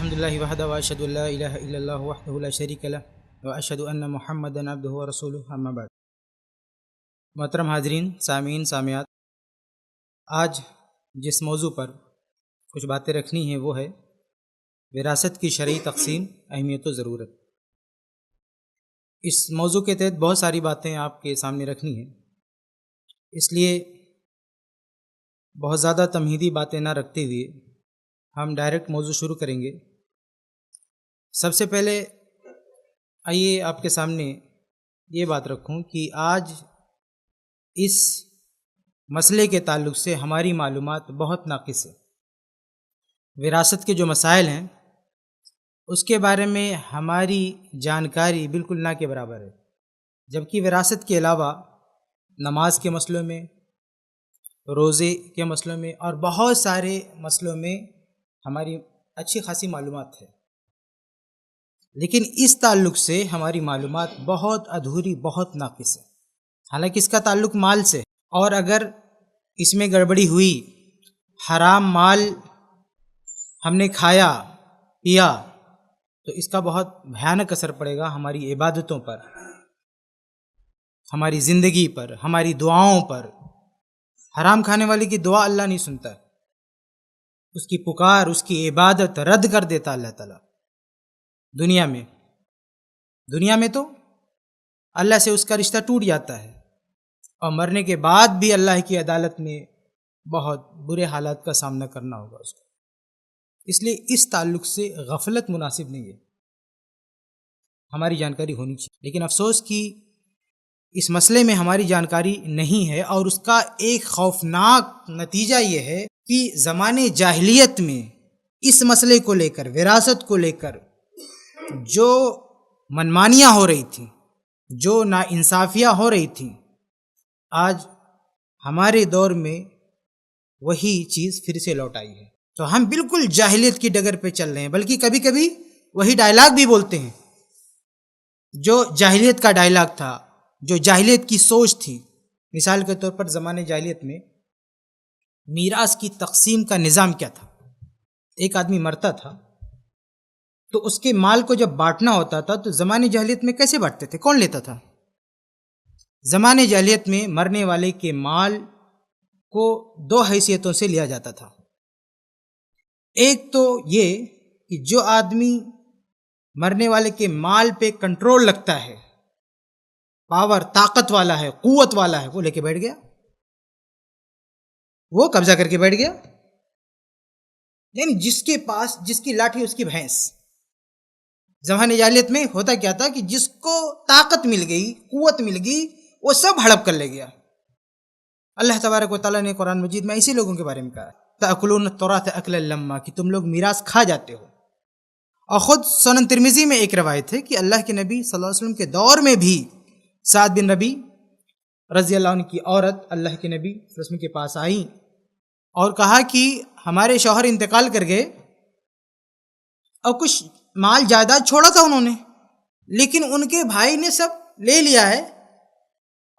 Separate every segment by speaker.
Speaker 1: الحمدللہ وحدہ واشہد ان لا الہ الا اللہ وحدہ لا شریک لہ واشہد ان محمدًا عبدہ ورسولہ اما بعد۔ محترم حاضرین، سامعین، سامعات، آج جس موضوع پر کچھ باتیں رکھنی ہیں وہ ہے وراثت کی شرعی تقسیم، اہمیت و ضرورت۔ اس موضوع کے تحت بہت ساری باتیں آپ کے سامنے رکھنی ہیں، اس لیے بہت زیادہ تمہیدی باتیں نہ رکھتے ہوئے ہم ڈائریکٹ موضوع شروع کریں گے۔ سب سے پہلے آئیے آپ کے سامنے یہ بات رکھوں کہ آج اس مسئلے کے تعلق سے ہماری معلومات بہت ناقص ہے۔ وراثت کے جو مسائل ہیں اس کے بارے میں ہماری جانکاری بالکل نہ کے برابر ہے، جبکہ وراثت کے علاوہ نماز کے مسئلوں میں، روزے کے مسئلوں میں اور بہت سارے مسئلوں میں ہماری اچھی خاصی معلومات ہے، لیکن اس تعلق سے ہماری معلومات بہت ادھوری، بہت ناقص ہے۔ حالانکہ اس کا تعلق مال سے، اور اگر اس میں گڑبڑی ہوئی، حرام مال ہم نے کھایا پیا، تو اس کا بہت بھیانک اثر پڑے گا ہماری عبادتوں پر، ہماری زندگی پر، ہماری دعاؤں پر۔ حرام کھانے والے کی دعا اللہ نہیں سنتا ہے، اس کی پکار، اس کی عبادت رد کر دیتا اللہ تعالیٰ۔ دنیا میں تو اللہ سے اس کا رشتہ ٹوٹ جاتا ہے، اور مرنے کے بعد بھی اللہ کی عدالت میں بہت برے حالات کا سامنا کرنا ہوگا اس کو۔ اس لیے اس تعلق سے غفلت مناسب نہیں ہے، ہماری جانکاری ہونی چاہیے۔ لیکن افسوس کہ اس مسئلے میں ہماری جانکاری نہیں ہے، اور اس کا ایک خوفناک نتیجہ یہ ہے کہ زمانے جاہلیت میں اس مسئلے کو لے کر، وراثت کو لے کر جو منمانیاں ہو رہی تھیں، جو ناانصافیاں ہو رہی تھیں، آج ہمارے دور میں وہی چیز پھر سے لوٹ آئی ہے۔ تو ہم بالکل جاہلیت کی ڈگر پہ چل رہے ہیں، بلکہ کبھی کبھی وہی ڈائلاگ بھی بولتے ہیں جو جاہلیت کا ڈائلاگ تھا، جو جاہلیت کی سوچ تھی۔ مثال کے طور پر زمانے جاہلیت میں میراث کی تقسیم کا نظام کیا تھا؟ ایک آدمی مرتا تھا تو اس کے مال کو جب بانٹنا ہوتا تھا تو زمانے جاہلیت میں کیسے بانٹتے تھے؟ کون لیتا تھا؟ زمانے جاہلیت میں مرنے والے کے مال کو دو حیثیتوں سے لیا جاتا تھا۔ ایک تو یہ کہ جو آدمی مرنے والے کے مال پہ کنٹرول رکھتا ہے، پاور، طاقت والا ہے، قوت والا ہے، وہ لے کے بیٹھ گیا، وہ قبضہ کر کے بیٹھ گیا۔ یعنی جس کے پاس، جس کی لاٹھی اس کی بھینس۔ زمانے جاہلیت میں ہوتا کیا تھا کہ جس کو طاقت مل گئی، قوت مل گئی، وہ سب ہڑپ کر لے گیا۔ اللہ تبارک و تعالیٰ نے قرآن مجید میں ایسے لوگوں کے بارے میں کہا، تأکلون التراث اکلا لما، کہ تم لوگ میراث کھا جاتے ہو۔ اور خود سنن ترمذی میں ایک روایت ہے کہ اللہ کے نبی صلی اللہ علیہ وسلم کے دور میں بھی سعد بن ربیع رضی اللہ عنہ کی عورت اللہ کے نبی صلی اللہ علیہ وسلم کے پاس آئیں اور کہا کہ ہمارے شوہر انتقال کر گئے اور کچھ مال جائیداد چھوڑا تھا انہوں نے، لیکن ان کے بھائی نے سب لے لیا ہے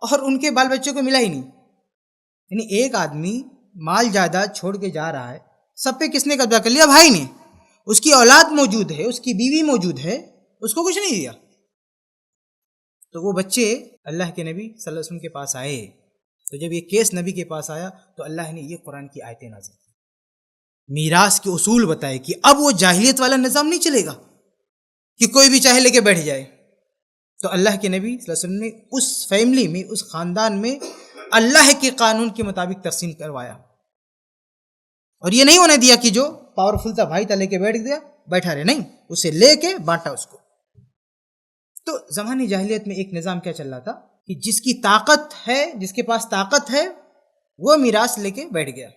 Speaker 1: اور ان کے بال بچوں کو ملا ہی نہیں۔ یعنی ایک آدمی مال جائیداد چھوڑ کے جا رہا ہے، سب پہ کس نے قبضہ کر لیا؟ بھائی نے۔ اس کی اولاد موجود ہے، اس کی بیوی موجود ہے، اس کو کچھ نہیں دیا۔ تو وہ بچے اللہ کے نبی صلی اللہ علیہ وسلم کے پاس آئے، تو جب یہ کیس نبی کے پاس آیا تو اللہ نے یہ قرآن کی آیتیں نازل کی، میراث کے اصول بتائے کہ اب وہ جاہلیت والا نظام نہیں چلے گا کہ کوئی بھی چاہے لے کے بیٹھ جائے۔ تو اللہ کے نبی صلی اللہ علیہ وسلم نے اس فیملی میں، اس خاندان میں اللہ کے قانون کے مطابق تقسیم کروایا، اور یہ نہیں ہونے دیا کہ جو پاورفل تھا بھائی تھا لے کے بیٹھا رہے، نہیں، اسے لے کے بانٹا اس کو۔ تو زمانے جاہلیت میں ایک نظام کیا چل رہا تھا کہ جس کی طاقت ہے، جس کے پاس طاقت ہے، وہ میراث لے کے بیٹھ گیا۔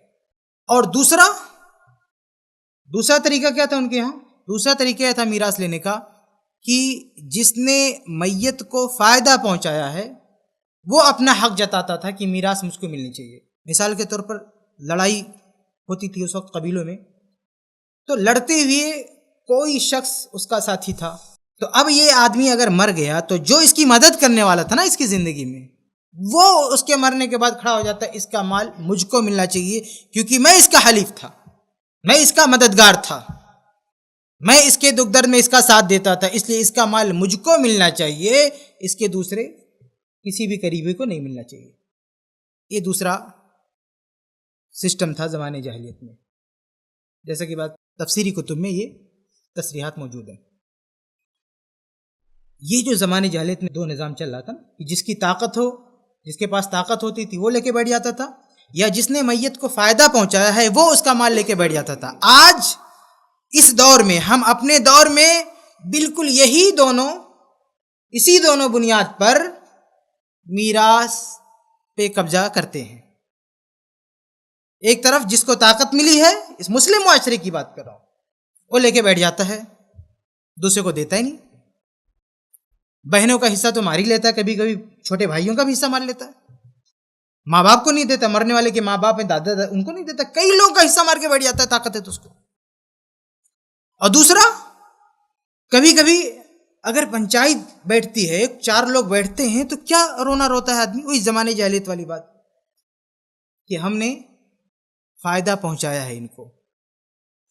Speaker 1: اور دوسرا طریقہ کیا تھا ان کے یہاں؟ دوسرا طریقہ یہ تھا میراث لینے کا کہ جس نے میت کو فائدہ پہنچایا ہے وہ اپنا حق جتاتا تھا کہ میراث مجھ کو ملنی چاہیے۔ مثال کے طور پر لڑائی ہوتی تھی اس وقت قبیلوں میں، تو لڑتے ہوئے کوئی شخص اس کا ساتھی تھا، تو اب یہ آدمی اگر مر گیا تو جو اس کی مدد کرنے والا تھا نا اس کی زندگی میں، وہ اس کے مرنے کے بعد کھڑا ہو جاتا ہے، اس کا مال مجھ کو ملنا چاہیے کیونکہ میں اس کا حلیف تھا، میں اس کا مددگار تھا۔ میں اس کے دکھ درد میں اس کا ساتھ دیتا تھا، اس لیے اس کا مال مجھ کو ملنا چاہیے، اس کے دوسرے کسی بھی قریبی کو نہیں ملنا چاہیے۔ یہ دوسرا سسٹم تھا زمانے جاہلیت میں، جیسا کہ بات تفسیری کتب میں یہ تصریحات موجود ہیں۔ یہ جو زمانے جاہلیت میں دو نظام چل رہا تھا کہ جس کی طاقت ہو، جس کے پاس طاقت ہوتی تھی وہ لے کے بیٹھ جاتا تھا، یا جس نے میت کو فائدہ پہنچایا ہے وہ اس کا مال لے کے بیٹھ جاتا تھا۔ آج اس دور میں، ہم اپنے دور میں بالکل اسی دونوں بنیاد پر میراث پہ قبضہ کرتے ہیں۔ ایک طرف جس کو طاقت ملی ہے، اس مسلم معاشرے کی بات کر رہا ہوں، وہ لے کے بیٹھ جاتا ہے، دوسرے کو دیتا ہی نہیں۔ بہنوں کا حصہ تو مار ہی لیتا ہے، کبھی کبھی چھوٹے بھائیوں کا بھی حصہ مار لیتا ہے، ماں باپ کو نہیں دیتا، مرنے والے کے ماں باپ ہیں، دادا ان کو نہیں دیتا، کئی لوگوں کا حصہ مار کے بیٹھ جاتا ہے، طاقت ہے تو اس کو۔ اور دوسرا، کبھی کبھی اگر پنچایت بیٹھتی ہے، 4 لوگ بیٹھتے ہیں، تو کیا رونا روتا ہے آدمی، وہی زمانے جاہلیت والی بات کہ ہم نے فائدہ پہنچایا ہے ان کو۔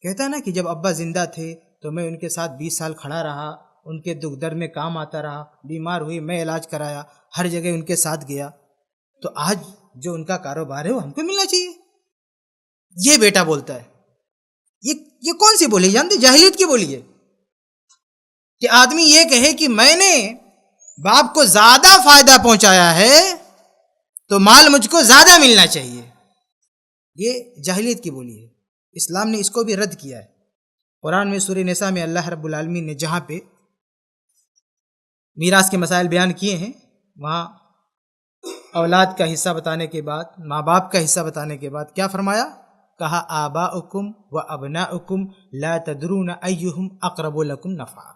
Speaker 1: کہتا ہے نا کہ جب ابا زندہ تھے تو میں ان کے ساتھ 20 سال کھڑا رہا، ان کے دکھ درد میں کام آتا رہا، بیمار ہوئی میں علاج کرایا، ہر جگہ ان کے ساتھ گیا، تو آج جو ان کا کاروبار ہے وہ ہم کو ملنا چاہیے۔ یہ بیٹا بولتا ہے۔ یہ کون سی بولی جانتے؟ جاہلیت کی بولی ہے کہ آدمی یہ کہے کہ میں نے باپ کو زیادہ فائدہ پہنچایا ہے تو مال مجھ کو زیادہ ملنا چاہیے۔ یہ جاہلیت کی بولی ہے۔ اسلام نے اس کو بھی رد کیا ہے۔ قرآن میں سورہ نساء میں اللہ رب العالمین نے جہاں پہ میراث کے مسائل بیان کیے ہیں، وہاں اولاد کا حصہ بتانے کے بعد، ماں باپ کا حصہ بتانے کے بعد کیا فرمایا؟ کہا آباؤکم و ابناؤکم لا تدرون ایہم اقرب لکم نفعا،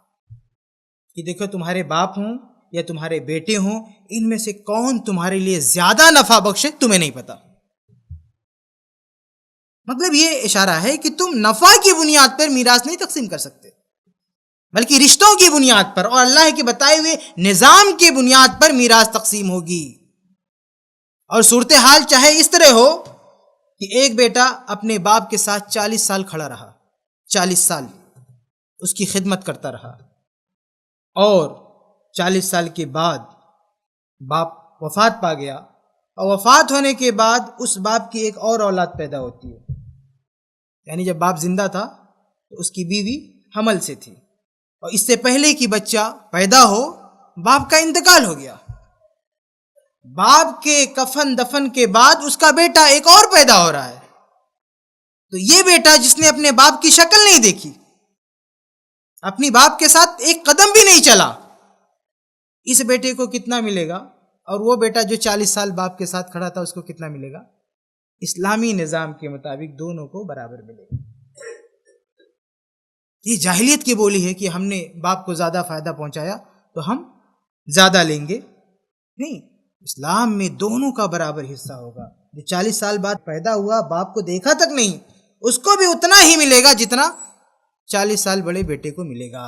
Speaker 1: کہ دیکھو تمہارے باپ ہوں یا تمہارے بیٹے ہوں، ان میں سے کون تمہارے لیے زیادہ نفع بخشے تمہیں نہیں پتا۔ مطلب یہ اشارہ ہے کہ تم نفع کی بنیاد پر میراث نہیں تقسیم کر سکتے، بلکہ رشتوں کی بنیاد پر اور اللہ کے بتائے ہوئے نظام کی بنیاد پر میراث تقسیم ہوگی۔ اور صورتحال چاہے اس طرح ہو کہ ایک بیٹا اپنے باپ کے ساتھ 40 سال کھڑا رہا، 40 سال اس کی خدمت کرتا رہا، اور 40 سال کے بعد باپ وفات پا گیا، اور وفات ہونے کے بعد اس باپ کی ایک اور اولاد پیدا ہوتی ہے۔ یعنی جب باپ زندہ تھا تو اس کی بیوی حمل سے تھی، اور اس سے پہلے کہ بچہ پیدا ہو باپ کا انتقال ہو گیا۔ باپ کے کفن دفن کے بعد اس کا بیٹا ایک اور پیدا ہو رہا ہے، تو یہ بیٹا جس نے اپنے باپ کی شکل نہیں دیکھی، اپنی باپ کے ساتھ ایک قدم بھی نہیں چلا، اس بیٹے کو کتنا ملے گا؟ اور وہ بیٹا جو 40 سال باپ کے ساتھ کھڑا تھا اس کو کتنا ملے گا؟ اسلامی نظام کے مطابق دونوں کو برابر ملے گا۔ یہ جاہلیت کی بولی ہے کہ ہم نے باپ کو زیادہ فائدہ پہنچایا تو ہم زیادہ لیں گے، نہیں، اسلام میں دونوں کا برابر حصہ ہوگا۔ جو 40 سال بعد پیدا ہوا، باپ کو دیکھا تک نہیں، اس کو بھی اتنا ہی ملے گا جتنا 40 سال بڑے بیٹے کو ملے گا،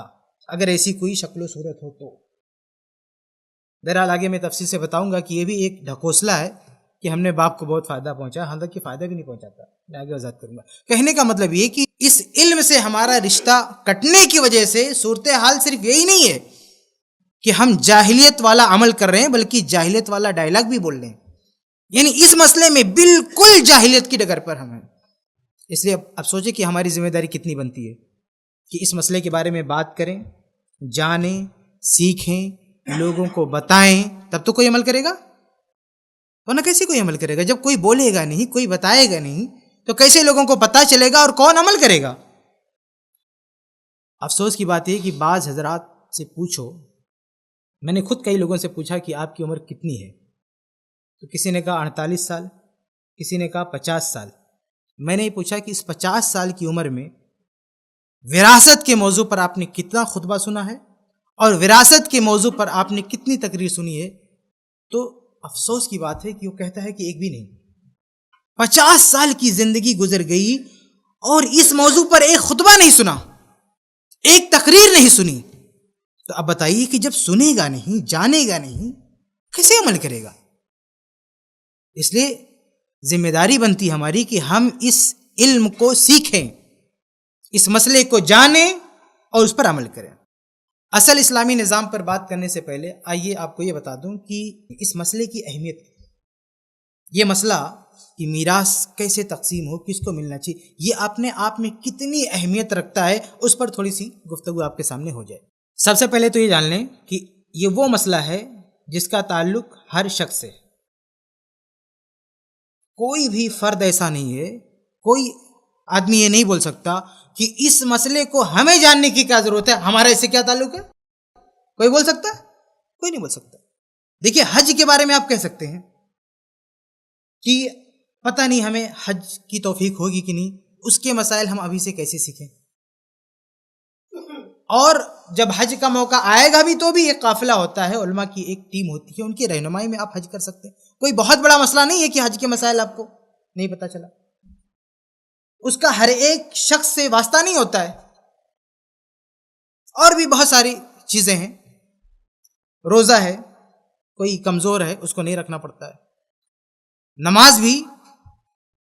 Speaker 1: اگر ایسی کوئی شکل و صورت ہو تو۔ بہرحال آگے میں تفصیل سے بتاؤں گا کہ یہ بھی ایک ڈھکوسلہ ہے کہ ہم نے باپ کو بہت فائدہ پہنچایا، حالانکہ فائدہ بھی نہیں پہنچاتا، میں آگے وضاحت کروں گا۔ کہنے کا مطلب یہ کہ اس علم سے ہمارا رشتہ کٹنے کی وجہ سے صورتحال صرف یہی نہیں ہے کہ ہم جاہلیت والا عمل کر رہے ہیں، بلکہ جاہلیت والا ڈائلاگ بھی بول رہے ہیں، یعنی اس مسئلے میں بالکل جاہلیت کی ڈگر پر ہم ہیں۔ اس لیے اب سوچیں کہ ہماری ذمہ داری کتنی بنتی ہے کہ اس مسئلے کے بارے میں بات کریں، جانیں، سیکھیں، لوگوں کو بتائیں، تب تو کوئی عمل کرے گا، ورنہ کیسے کوئی عمل کرے گا؟ جب کوئی بولے گا نہیں، کوئی بتائے گا نہیں، تو کیسے لوگوں کو پتہ چلے گا اور کون عمل کرے گا؟ افسوس کی بات یہ کہ بعض حضرات سے پوچھو، میں نے خود کئی لوگوں سے پوچھا کہ آپ کی عمر کتنی ہے، تو کسی نے کہا 48 سال، کسی نے کہا 50 سال۔ میں نے یہ پوچھا کہ اس 50 سال کی عمر میں وراثت کے موضوع پر آپ نے کتنا خطبہ سنا ہے، اور وراثت کے موضوع پر آپ نے کتنی تقریر سنی ہے؟ تو افسوس کی بات ہے کہ وہ کہتا ہے کہ ایک بھی نہیں۔ 50 سال کی زندگی گزر گئی اور اس موضوع پر ایک خطبہ نہیں سنا، ایک تقریر نہیں سنی، تو اب بتائیے کہ جب سنے گا نہیں، جانے گا نہیں، کیسے عمل کرے گا؟ اس لیے ذمہ داری بنتی ہماری کہ ہم اس علم کو سیکھیں، اس مسئلے کو جانیں، اور اس پر عمل کریں۔ اصل اسلامی نظام پر بات کرنے سے پہلے آئیے آپ کو یہ بتا دوں کہ اس مسئلے کی اہمیت، یہ مسئلہ کہ میراث کیسے تقسیم ہو، کس کو ملنا چاہیے، یہ اپنے آپ میں کتنی اہمیت رکھتا ہے، اس پر تھوڑی سی گفتگو آپ کے سامنے ہو جائے۔ سب سے پہلے تو یہ جان لیں کہ یہ وہ مسئلہ ہے جس کا تعلق ہر شخص سے، کوئی بھی فرد ایسا نہیں ہے، کوئی آدمی یہ نہیں بول سکتا کہ اس مسئلے کو ہمیں جاننے کی کیا ضرورت ہے، ہمارا اس سے کیا تعلق ہے۔ کوئی بول سکتا ہے؟ کوئی نہیں بول سکتا۔ دیکھیے حج کے بارے میں آپ کہہ سکتے ہیں کہ پتہ نہیں ہمیں حج کی توفیق ہوگی کہ نہیں، اس کے مسائل ہم ابھی سے کیسے سیکھیں، اور جب حج کا موقع آئے گا بھی تو بھی ایک قافلہ ہوتا ہے، علماء کی ایک ٹیم ہوتی ہے، ان کی رہنمائی میں آپ حج کر سکتے ہیں۔ کوئی بہت بڑا مسئلہ نہیں ہے کہ حج کے مسائل آپ کو نہیں پتہ چلا، اس کا ہر ایک شخص سے واسطہ نہیں ہوتا ہے۔ اور بھی بہت ساری چیزیں ہیں، روزہ ہے، کوئی کمزور ہے اس کو نہیں رکھنا پڑتا ہے، نماز بھی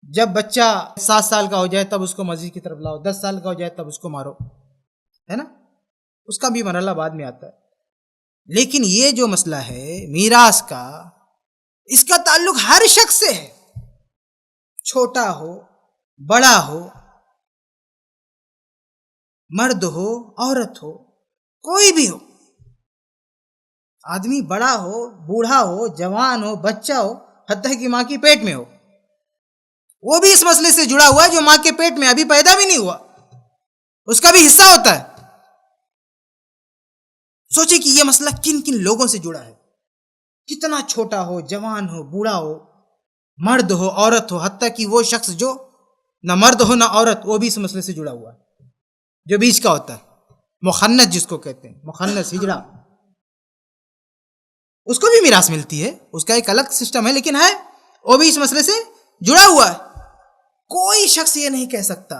Speaker 1: جب بچہ 7 سال کا ہو جائے تب اس کو مسجد کی طرف لاؤ، 10 سال کا ہو جائے تب اس کو مارو، ہے نا، اس کا بھی مرحلہ بعد میں آتا ہے۔ لیکن یہ جو مسئلہ ہے میراث کا، اس کا تعلق ہر شخص سے ہے، چھوٹا ہو بڑا ہو، مرد ہو عورت ہو، کوئی بھی ہو، آدمی بڑا ہو بوڑھا ہو جوان ہو بچہ ہو، حتیٰ کہ ماں کی پیٹ میں ہو، وہ بھی اس مسئلے سے جڑا ہوا ہے۔ جو ماں کے پیٹ میں ابھی پیدا بھی نہیں ہوا، اس کا بھی حصہ ہوتا ہے۔ سوچے کہ یہ مسئلہ کن کن لوگوں سے جڑا ہے، کتنا چھوٹا ہو جوان ہو بوڑھا ہو، مرد ہو عورت ہو، حتیٰ کہ وہ شخص جو نہ مرد ہو نہ عورت، وہ بھی اس مسئلے سے جڑا ہوا ہے، جو بیچ کا ہوتا ہے، مخنث جس کو کہتے ہیں، مخنث ہجڑا، اس کو بھی میراث ملتی ہے، اس کا ایک الگ سسٹم ہے، لیکن ہے وہ بھی اس مسئلے سے جڑا ہوا ہے۔ کوئی شخص یہ نہیں کہہ سکتا،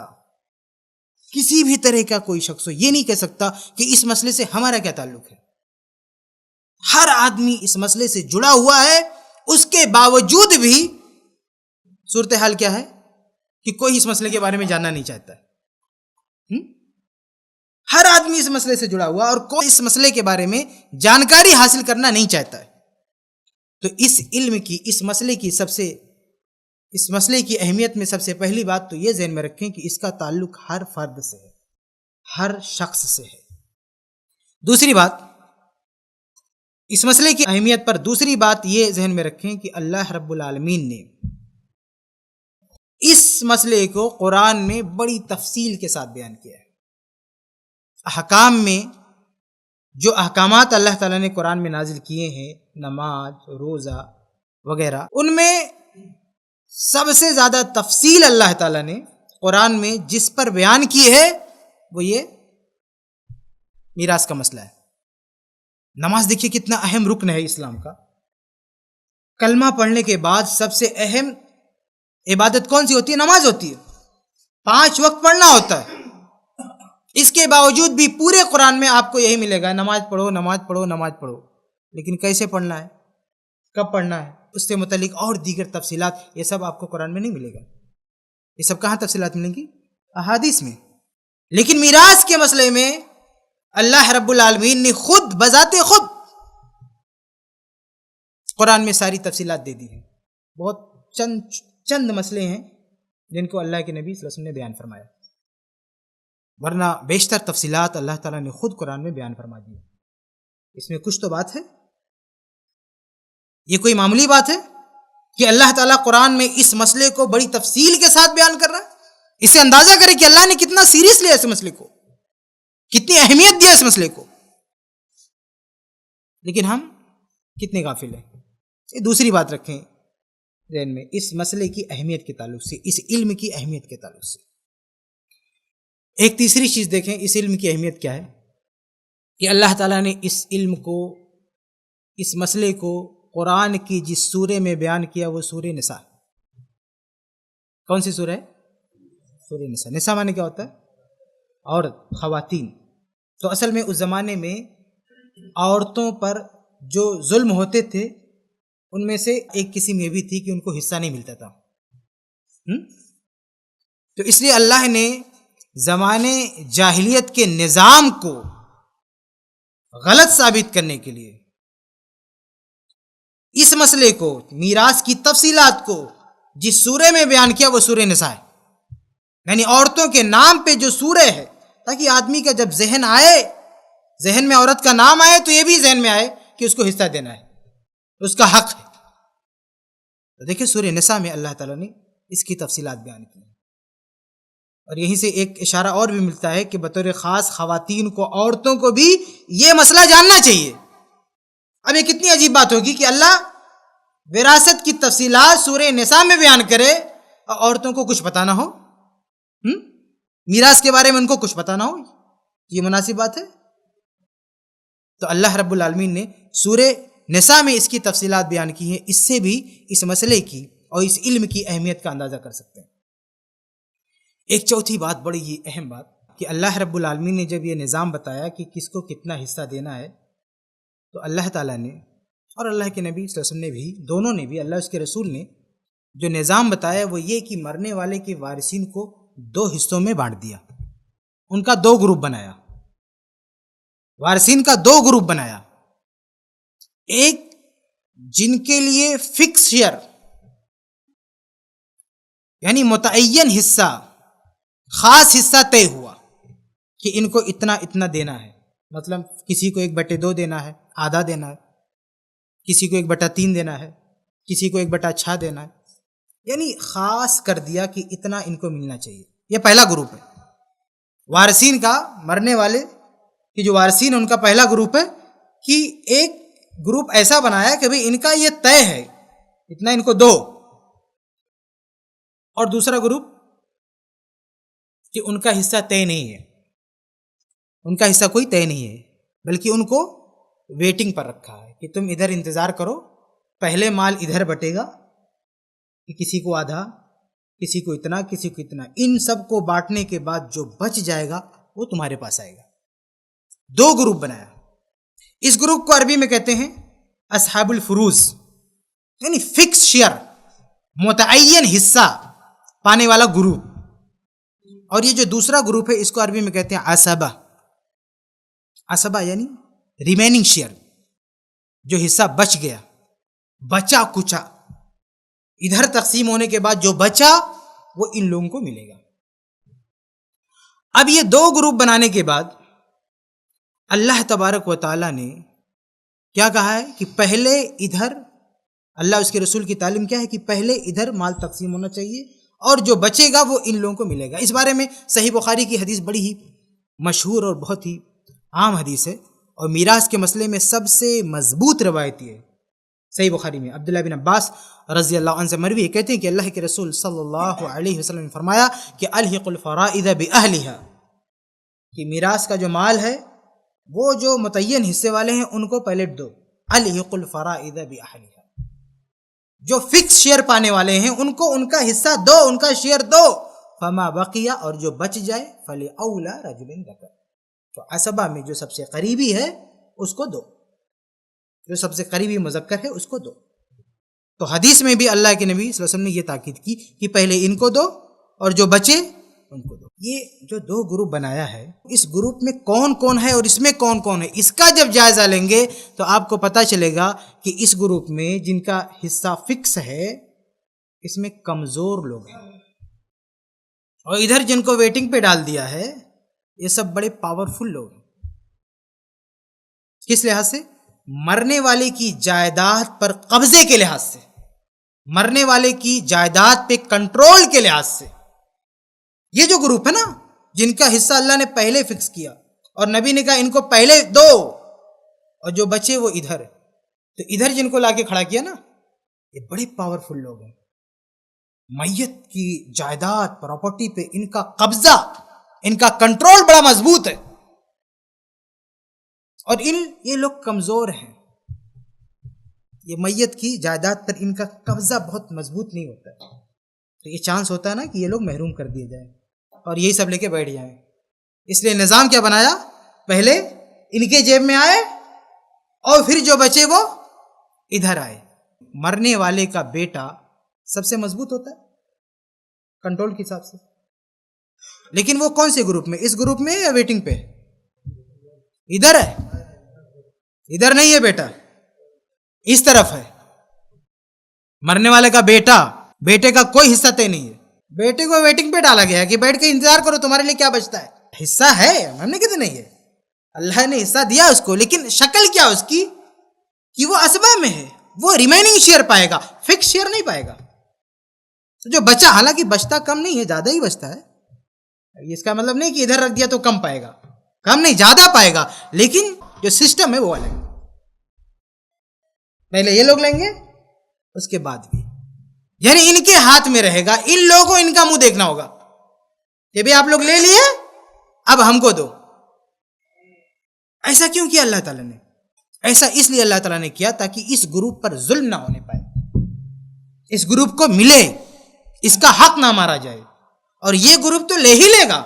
Speaker 1: کسی بھی طرح کا کوئی شخص یہ نہیں کہہ سکتا کہ اس مسئلے سے ہمارا کیا تعلق ہے۔ ہر آدمی اس مسئلے سے جڑا ہوا ہے، اس کے باوجود بھی صورتحال کیا ہے کہ کوئی اس مسئلے کے بارے میں جاننا نہیں چاہتا ہے۔ ہر آدمی اس مسئلے سے جڑا ہوا اور کوئی اس مسئلے کے بارے میں جانکاری حاصل کرنا نہیں چاہتا ہے۔ تو اس علم کی، اس مسئلے کی اہمیت میں سب سے پہلی بات تو یہ ذہن میں رکھیں کہ اس کا تعلق ہر فرد سے ہے، ہر شخص سے ہے۔ دوسری بات، اس مسئلے کی اہمیت پر دوسری بات یہ ذہن میں رکھیں کہ اللہ رب العالمین نے اس مسئلے کو قرآن میں بڑی تفصیل کے ساتھ بیان کیا ہے۔ احکام میں جو احکامات اللہ تعالیٰ نے قرآن میں نازل کیے ہیں، نماز روزہ وغیرہ، ان میں سب سے زیادہ تفصیل اللہ تعالیٰ نے قرآن میں جس پر بیان کی ہے وہ یہ میراث کا مسئلہ ہے۔ نماز دیکھیے کتنا اہم رکن ہے اسلام کا۔ کلمہ پڑھنے کے بعد سب سے اہم عبادت کون سی ہوتی ہے؟ نماز ہوتی ہے، 5 وقت پڑھنا ہوتا ہے۔ اس کے باوجود بھی پورے قرآن میں آپ کو یہی ملے گا، نماز پڑھو نماز پڑھو نماز پڑھو، لیکن کیسے پڑھنا ہے، کب پڑھنا ہے، اس سے متعلق اور دیگر تفصیلات، یہ سب آپ کو قرآن میں نہیں ملے گا۔ یہ سب کہاں تفصیلات ملیں گی؟ احادیث میں۔ لیکن میراث کے مسئلے میں اللہ رب العالمین نے خود بذات خود قرآن میں ساری تفصیلات دے دی ہیں۔ بہت چند مسئلے ہیں جن کو اللہ کے نبی صلی اللہ علیہ وسلم نے بیان فرمایا، ورنہ بیشتر تفصیلات اللہ تعالیٰ نے خود قرآن میں بیان فرما دی۔ اس میں کچھ تو بات ہے، یہ کوئی معمولی بات ہے کہ اللہ تعالیٰ قرآن میں اس مسئلے کو بڑی تفصیل کے ساتھ بیان کر رہا ہے؟ اسے اندازہ کریں کہ اللہ نے کتنا سیریس لیا اس مسئلے کو، کتنی اہمیت دیا اس مسئلے کو، لیکن ہم کتنے غافل ہیں۔ یہ دوسری بات رکھیں ذہن میں، اس مسئلے کی اہمیت کے تعلق سے، اس علم کی اہمیت کے تعلق سے۔ ایک تیسری چیز دیکھیں، اس علم کی اہمیت کیا ہے کہ اللہ تعالیٰ نے اس علم کو، اس مسئلے کو قرآن کی جس سورے میں بیان کیا وہ سورہ نساء۔ کون سی سورہ ہے؟ سورہ نساء۔ نساء معنی کیا ہوتا ہے؟ عورت، خواتین۔ تو اصل میں اس زمانے میں عورتوں پر جو ظلم ہوتے تھے ان میں سے ایک قسم یہ بھی تھی کہ ان کو حصہ نہیں ملتا تھا۔ تو اس لیے اللہ نے زمانے جاہلیت کے نظام کو غلط ثابت کرنے کے لیے اس مسئلے کو، میراث کی تفصیلات کو جس سورے میں بیان کیا وہ سورہ نساء ہے، یعنی عورتوں کے نام پہ جو سورہ ہے، تاکہ آدمی کا جب ذہن آئے، ذہن میں عورت کا نام آئے تو یہ بھی ذہن میں آئے کہ اس کو حصہ دینا ہے، اس کا حق ہے۔ تو دیکھیں سورہ نساء میں اللہ تعالیٰ نے اس کی تفصیلات بیان کی، اور یہیں سے ایک اشارہ اور بھی ملتا ہے کہ بطور خاص خواتین کو، عورتوں کو بھی یہ مسئلہ جاننا چاہیے۔ اب یہ کتنی عجیب بات ہوگی کہ اللہ وراثت کی تفصیلات سورہ نساء میں بیان کرے اور عورتوں کو کچھ پتہ نہ ہو، میراث کے بارے میں ان کو کچھ پتہ نہ ہو، یہ مناسب بات ہے؟ تو اللہ رب العالمین نے سورہ نساء میں اس کی تفصیلات بیان کی ہیں، اس سے بھی اس مسئلے کی اور اس علم کی اہمیت کا اندازہ کر سکتے ہیں۔ ایک چوتھی بات، بڑی ہی اہم بات، کہ اللہ رب العالمین نے جب یہ نظام بتایا کہ کس کو کتنا حصہ دینا ہے، تو اللہ تعالیٰ نے اور اللہ کے نبی صلی اللہ علیہ وسلم نے بھی، دونوں نے بھی، اللہ اس کے رسول نے جو نظام بتایا وہ یہ کہ مرنے والے کے وارثین کو 2 حصوں میں بانٹ دیا، ان کا 2 گروپ بنایا، وارثین کا 2 گروپ بنایا۔ ایک جن کے لیے فکس شیئر یعنی متعین حصہ، خاص حصہ طے ہوا کہ ان کو اتنا اتنا دینا ہے، مطلب کسی کو 1/2 دینا ہے، آدھا دینا ہے، کسی کو 1/3 دینا ہے، کسی کو 1/6 دینا ہے، یعنی خاص کر دیا کہ اتنا ان کو ملنا چاہیے۔ یہ پہلا گروپ ہے وارثین کا، مرنے والے کہ جو وارثین ان کا پہلا گروپ ہے، کہ ایک گروپ ایسا بنایا کہ بھئی ان کا یہ طے ہے، اتنا ان کو دو، اور دوسرا گروپ کہ ان کا حصہ طے نہیں ہے، ان کا حصہ کوئی طے نہیں ہے، بلکہ ان کو ویٹنگ پر رکھا ہے کہ تم ادھر انتظار کرو، پہلے مال ادھر بٹے گا، کہ کسی کو آدھا، کسی کو اتنا، کسی کو اتنا، ان سب کو بانٹنے کے بعد جو بچ جائے گا وہ تمہارے پاس آئے گا۔ 2 گروپ بنایا۔ اس گروپ کو عربی میں کہتے ہیں اصحاب الفروز، یعنی فکس شیئر، متعین حصہ پانے والا گروپ۔ اور یہ جو دوسرا گروپ ہے اس کو عربی میں کہتے ہیں عصبہ۔ عصبہ یعنی ریمیننگ شیئر، جو حصہ بچ گیا، بچا کچا، ادھر تقسیم ہونے کے بعد جو بچا وہ ان لوگوں کو ملے گا۔ اب یہ 2 گروپ بنانے کے بعد اللہ تبارک و تعالیٰ نے کیا کہا ہے کہ پہلے ادھر، اللہ اس کے رسول کی تعلیم کیا ہے کہ پہلے ادھر مال تقسیم ہونا چاہیے اور جو بچے گا وہ ان لوگوں کو ملے گا۔ اس بارے میں صحیح بخاری کی حدیث بڑی ہی مشہور اور بہت ہی عام حدیث ہے، اور میراث کے مسئلے میں سب سے مضبوط روایت ہے۔ صحیح بخاری میں عبداللہ بن عباس رضی اللہ عنہ سے مروی ہے، کہتے ہیں کہ اللہ کے رسول صلی اللہ علیہ وسلم نے فرمایا کہ الحق الفرائض باہلھا، کہ میراث کا جو مال ہے وہ جو متعین حصے والے ہیں ان کو پہلے دو، الحق الفرائض باہلھا، جو فکس شیئر پانے والے ہیں ان کو ان کا حصہ دو، ان کا شیئر دو، فما بقیہ، اور جو بچ جائے فلأولی رجل ذکر، تو عصبہ میں جو سب سے قریبی ہے اس کو دو، جو سب سے قریبی مذکر ہے اس کو دو۔ تو حدیث میں بھی اللہ کے نبی صلی اللہ علیہ وسلم نے یہ تاکید کی کہ پہلے ان کو دو اور جو بچے ان کو دو۔ یہ جو 2 گروپ بنایا ہے، اس گروپ میں کون کون ہے اور اس میں کون کون ہے، اس کا جب جائزہ لیں گے تو آپ کو پتہ چلے گا کہ اس گروپ میں جن کا حصہ فکس ہے اس میں کمزور لوگ ہیں، اور ادھر جن کو ویٹنگ پہ ڈال دیا ہے یہ سب بڑے پاورفل لوگ ہیں۔ کس لحاظ سے؟ مرنے والے کی جائیداد پر قبضے کے لحاظ سے، مرنے والے کی جائیداد پہ کنٹرول کے لحاظ سے۔ یہ جو گروپ ہے نا جن کا حصہ اللہ نے پہلے فکس کیا اور نبی نے کہا ان کو پہلے دو اور جو بچے وہ ادھر ہے، تو ادھر جن کو لا کے کھڑا کیا نا یہ بڑے پاورفل لوگ ہیں، میت کی جائیداد پراپرٹی پہ ان کا قبضہ، ان کا کنٹرول بڑا مضبوط ہے، اور یہ لوگ کمزور ہیں، یہ میت کی جائیداد پر ان کا قبضہ بہت مضبوط نہیں ہوتا ہے، تو یہ چانس ہوتا ہے نا کہ یہ لوگ محروم کر دیے جائیں اور یہی سب لے کے بیٹھ جائیں۔ اس لیے نظام کیا بنایا، پہلے ان کے جیب میں آئے اور پھر جو بچے وہ ادھر آئے۔ مرنے والے کا بیٹا سب سے مضبوط ہوتا ہے کنٹرول کے حساب سے، لیکن وہ کون سے گروپ میں؟ اس گروپ میں یا ویٹنگ پہ؟ ادھر ہے، ادھر نہیں ہے بیٹا، اس طرف ہے۔ مرنے والے کا بیٹے کا کوئی حصہ طے نہیں ہے، بیٹے کو ویٹنگ پہ ڈالا گیا ہے کہ بیٹھ کے انتظار کرو تمہارے لیے کیا بچتا ہے۔ حصہ ہے، ہم نے کہتے نہیں ہے، اللہ نے حصہ دیا اس کو، لیکن شکل کیا اس کی کہ وہ اسباب میں ہے، وہ ریمائننگ شیئر پائے گا، فکس شیئر نہیں پائے گا۔ جو بچا، حالانکہ بچتا کم نہیں ہے، زیادہ ہی بچتا ہے، اس کا مطلب نہیں کہ ادھر رکھ دیا تو کم پائے گا، کم نہیں زیادہ پائے گا، لیکن جو سسٹم ہے وہ الگ ہے۔ پہلے یہ لوگ لیں گے، اس کے بعد بھی، یعنی ان کے ہاتھ میں رہے گا، ان لوگوں کو ان کا منہ دیکھنا ہوگا کہ بھی آپ لوگ لے لیے، اب ہم کو دو۔ ایسا کیوں کیا اللہ تعالیٰ نے؟ ایسا اس لیے اللہ تعالیٰ نے کیا تاکہ اس گروپ پر ظلم نہ ہونے پائے، اس گروپ کو ملے، اس کا حق نہ مارا جائے، اور یہ گروپ تو لے ہی لے گا،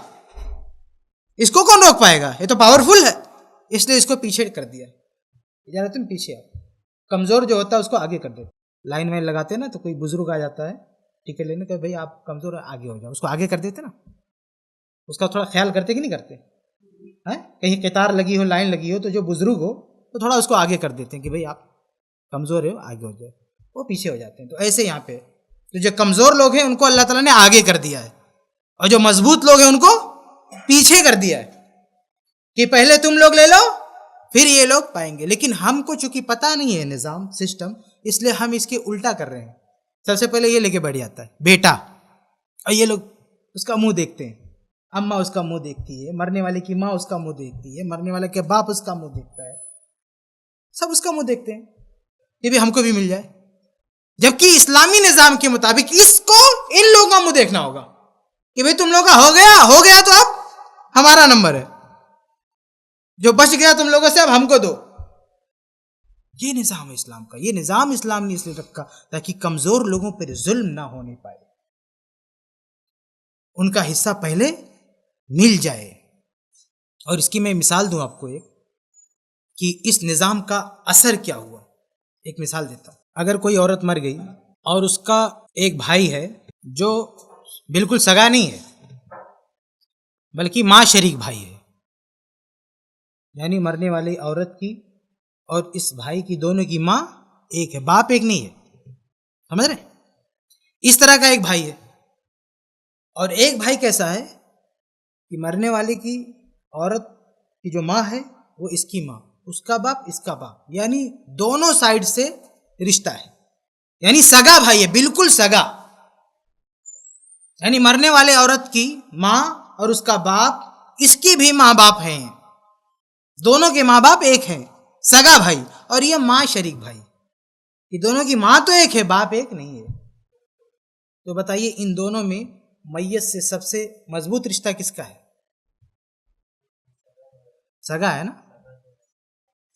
Speaker 1: اس کو کون روک پائے گا؟ یہ تو پاورفل ہے، اس لیے اس کو پیچھے کر دیا۔ تم پیچھے آؤ، کمزور جو ہوتا ہے اس کو آگے کر دیتے، لائن میں لگاتے ہیں نا، تو کوئی بزرگ آ جاتا ہے ٹکٹ لینے کہ بھائی آپ کمزور ہیں، آگے ہو جاؤ، اس کو آگے کر دیتے نا، اس کا تھوڑا خیال کرتے کہ نہیں کرتے؟ کہیں قطار لگی ہو، لائن لگی ہو، تو جو بزرگ ہو تو تھوڑا اس کو آگے کر دیتے ہیں کہ بھائی آپ کمزور ہو، آگے ہو جائے، وہ پیچھے ہو جاتے ہیں۔ تو ایسے یہاں پہ تو جو کمزور لوگ ہیں ان کو اللہ تعالیٰ نے آگے کر دیا ہے، اور جو مضبوط لوگ ہیں ان کو پیچھے کر دیا ہے کہ پہلے تم لوگ لے لو پھر یہ لوگ پائیں گے۔ لیکن ہم کو چونکہ پتہ نہیں ہے نظام سسٹم، اس لیے ہم اس کے الٹا کر رہے ہیں۔ سب سے پہلے یہ لے کے بیٹھ جاتا ہے بیٹا، اور یہ لوگ اس کا منہ دیکھتے ہیں، اماں اس کا منہ دیکھتی ہے، مرنے والے کی ماں اس کا منہ دیکھتی ہے، مرنے والے کے باپ اس کا منہ دیکھتا ہے، سب اس کا منہ دیکھتے ہیں کہ بھی ہم کو بھی مل جائے۔ جبکہ اسلامی نظام کے مطابق اس کو ان لوگوں کا منہ دیکھنا ہوگا کہ بھئی تم لوگوں کا ہو گیا تو اب ہمارا نمبر ہے، جو بچ گیا تم لوگوں سے اب ہم کو دو۔ یہ نظام ہے اسلام کا، یہ نظام اسلام نے اس لیے رکھا تاکہ کمزور لوگوں پر ظلم نہ ہونے پائے، ان کا حصہ پہلے مل جائے۔ اور اس کی میں مثال دوں آپ کو ایک، کہ اس نظام کا اثر کیا ہوا۔ ایک مثال دیتا ہوں، اگر کوئی عورت مر گئی اور اس کا ایک بھائی ہے جو بالکل سگا نہیں ہے بلکہ ماں شریک بھائی ہے، یعنی مرنے والی عورت کی اور اس بھائی کی دونوں کی ماں ایک ہے، باپ ایک نہیں ہے، سمجھ رہے؟ اس طرح کا ایک بھائی ہے، اور ایک بھائی کیسا ہے کہ مرنے والے کی عورت کی جو ماں ہے وہ اس کی ماں، اس کا باپ اس کا باپ، یعنی دونوں سائیڈ سے رشتہ ہے، یعنی سگا بھائی ہے، بالکل سگا، یعنی مرنے والے عورت کی ماں اور اس کا باپ اس کی بھی ماں باپ ہیں، دونوں کے ماں باپ ایک ہیں، سگا بھائی، اور یہ ماں شریک بھائی، یہ دونوں کی ماں تو ایک ہے، باپ ایک نہیں ہے۔ تو بتائیے ان دونوں میں میت سے سب سے مضبوط رشتہ کس کا ہے؟ سگا ہے نا،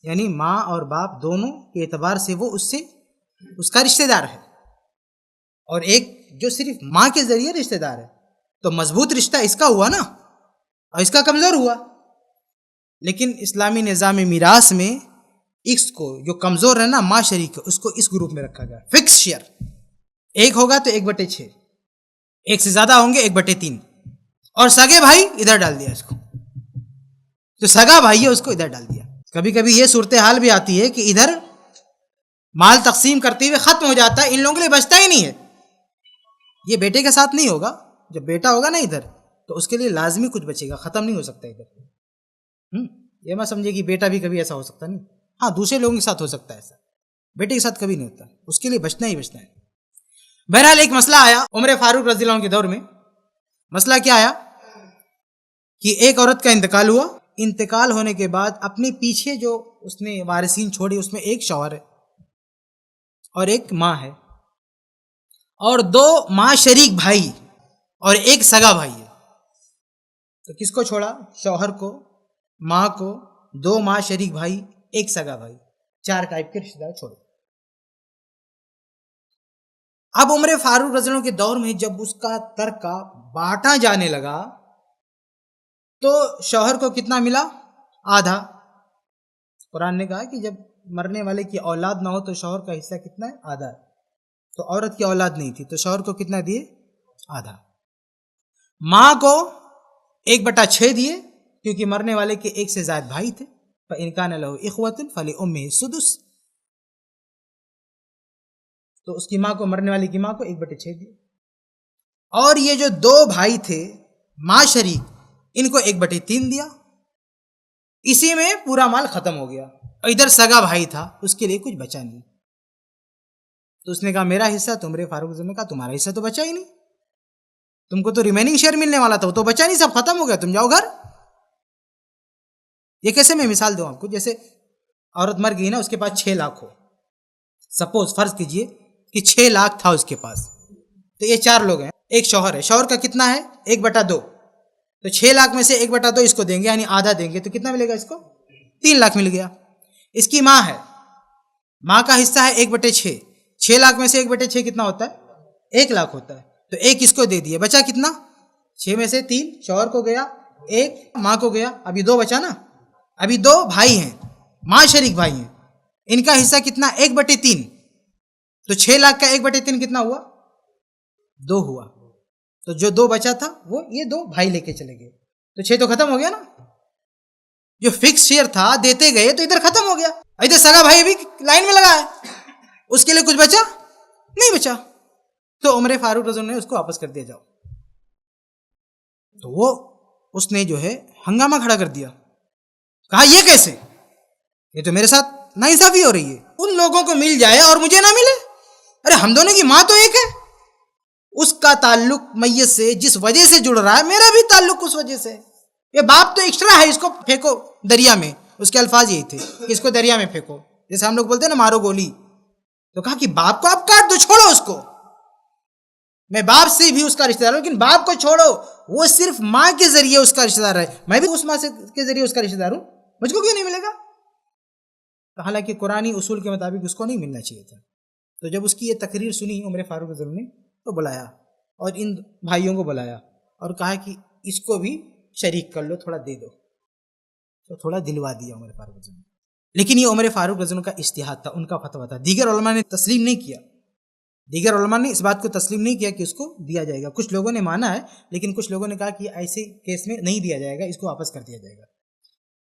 Speaker 1: یعنی ماں اور باپ دونوں کے اعتبار سے وہ اس کا رشتہ دار ہے، اور ایک جو صرف ماں کے ذریعے رشتہ دار ہے، تو مضبوط رشتہ اس کا ہوا نا، اور اس کا کمزور ہوا۔ لیکن اسلامی نظام میراث میں اس کو جو کمزور ہے نا، ماں شریک، اس کو اس گروپ میں رکھا گیا، فکس شیئر، ایک ہوگا تو 1/6، ایک سے زیادہ ہوں گے 1/3، اور سگے بھائی ادھر ڈال دیا اس کو، جو سگا بھائی ہے اس کو ادھر ڈال دیا۔ کبھی کبھی یہ صورتحال بھی آتی ہے کہ ادھر مال تقسیم کرتے ہوئے ختم ہو جاتا ہے، ان لوگوں کے لیے بچتا ہی نہیں ہے۔ یہ بیٹے کے ساتھ نہیں ہوگا، جب بیٹا ہوگا نا ادھر تو اس کے لیے لازمی کچھ بچے گا، ختم نہیں ہو سکتا ادھر۔ یہ مت سمجھے کہ بیٹا بھی کبھی ایسا ہو سکتا نہیں، ہاں دوسرے لوگوں کے ساتھ ہو سکتا ہے ایسا، بیٹے کے ساتھ کبھی نہیں ہوتا، اس کے لیے بچنا ہی بچنا ہے۔ بہرحال ایک مسئلہ آیا عمر فاروق رضی اللہ عنہ کے دور میں۔ مسئلہ کیا آیا کہ ایک عورت کا انتقال ہوا، انتقال ہونے کے بعد اپنے پیچھے جو اس نے وارثین چھوڑی اس میں ایک شوہر ہے اور ایک ماں ہے، اور 2 ماں شریک بھائی اور ایک سگا بھائی ہے۔ تو کس کو چھوڑا؟ شوہر کو، ماں کو، 2 ماں شریک بھائی، ایک سگا بھائی، 4 ٹائپ کے رشتے دار چھوڑے۔ اب عمر فاروق رضی اللہ عنہ کے دور میں جب اس کا ترکہ بانٹا جانے لگا تو شوہر کو کتنا ملا؟ آدھا۔ قرآن نے کہا کہ جب مرنے والے کی اولاد نہ ہو تو شوہر کا حصہ کتنا ہے؟ آدھا۔ تو عورت کی اولاد نہیں تھی تو شوہر کو کتنا دیے؟ آدھا۔ ماں کو 1/6 دیے کیونکہ مرنے والے کے ایک سے زائد بھائی تھے. فَإِنْ كَانَ لَهُ إِخْوَةٌ فَلِأُمِّهِ السُّدُسُ، تو اس کی ماں کو، مرنے والی کی ماں کو 1/6 دیے. اور یہ جو 2 بھائی تھے ماں شریک، ان کو 1/3 دیا. اسی میں پورا مال ختم ہو گیا. اور ادھر سگا بھائی تھا، اس کے لیے کچھ بچا نہیں. تو اس نے کہا میرا حصہ. تو عمر فاروق نے کہا تمہارا حصہ تو بچا ہی نہیں، تم کو تو ریمیننگ شیئر ملنے والا تھا، وہ تو بچا نہیں، سب ختم ہو گیا، تم جاؤ گھر. یہ کیسے میں مثال دوں آپ کو؟ جیسے عورت مر گئی نا، اس کے پاس 6 لاکھ ہو، سپوز فرض کیجئے کہ 6 لاکھ تھا اس کے پاس. تو یہ 4 لوگ ہیں، ایک شوہر ہے، شوہر کا کتنا ہے 1/2. تو 6 لاکھ میں سے 1/2 اس کو دیں گے، یعنی آدھا دیں گے. تو کتنا ملے گا اس کو؟ 3 لاکھ مل گیا. اس کی ماں ہے، ماں کا حصہ ہے 1/6. 6 لاکھ میں سے 1/6 کتنا ہوتا ہے؟ 1 لاکھ ہوتا ہے. تو 1 اس کو دے دیے، بچا کتنا؟ 6 میں سے 3 شوہر کو گیا، 1 ماں کو گیا، ابھی 2 بچا نا. ابھی 2 بھائی ہیں، ماں شریک بھائی ہیں، ان کا حصہ کتنا؟ 1/3. تو 6 لاکھ کا 1/3 کتنا ہوا؟ 2 ہوا. تو جو 2 بچا تھا وہ یہ 2 بھائی لے کے چلے گئے. تو 6 تو ختم ہو گیا نا. جو فکس شیئر تھا دیتے گئے تو ادھر ختم ہو گیا. ادھر سگا بھائی ابھی لائن میں لگا ہے، اس کے لیے کچھ بچا نہیں بچا. تو عمر فاروق رضی اللہ عنہ نے اس کو واپس کر دیا جاؤ. تو وہ اس نے جو ہے ہنگامہ کھڑا کر دیا. کہا یہ کیسے؟ یہ تو میرے ساتھ ناانصافی ہو رہی ہے. ان لوگوں کو مل جائے اور مجھے نہ ملے. ارے ہم دونوں کی ماں تو ایک ہے. اس کا تعلق میت سے جس وجہ سے جڑ رہا ہے، میرا بھی تعلق اس وجہ سے. یہ باپ تو ایکسٹرا ہے، اس کو پھینکو دریا میں. اس کے الفاظ یہی تھے کہ اس کو دریا میں پھینکو، جیسے ہم لوگ بولتے ہیں نا مارو گولی. تو کہا کہ باپ کو آپ کاٹ دو، چھوڑو اس کو. میں باپ سے بھی اس کا رشتہ دار ہوں، لیکن باپ کو چھوڑو، وہ صرف ماں کے ذریعے اس کا رشتہ دار ہے، میں بھی اس ماں کے ذریعے اس کا رشتہ دار ہوں، مجھ کو کیوں نہیں ملے گا؟ حالانکہ قرآنی اصول کے مطابق اس کو نہیں ملنا چاہیے تھا. تو جب اس کی یہ تقریر سنی عمر فاروق رضی اللہ عنہ نے، تو بلایا اور ان بھائیوں کو بلایا اور کہا کہ اس کو بھی شریک کر لو، تھوڑا دے دو. تو تھوڑا دلوا دیا عمر فاروق رضی اللہ عنہ. لیکن یہ عمر فاروق رضی اللہ عنہ کا اجتہاد تھا، ان کا فتویٰ تھا. دیگر علماء نے تسلیم نہیں کیا، دیگر علماء نے اس بات کو تسلیم نہیں کیا کہ اس کو دیا جائے گا. کچھ لوگوں نے مانا ہے، لیکن کچھ لوگوں نے کہا کہ ایسے کیس میں نہیں دیا جائے گا، اس کو واپس کر دیا جائے گا.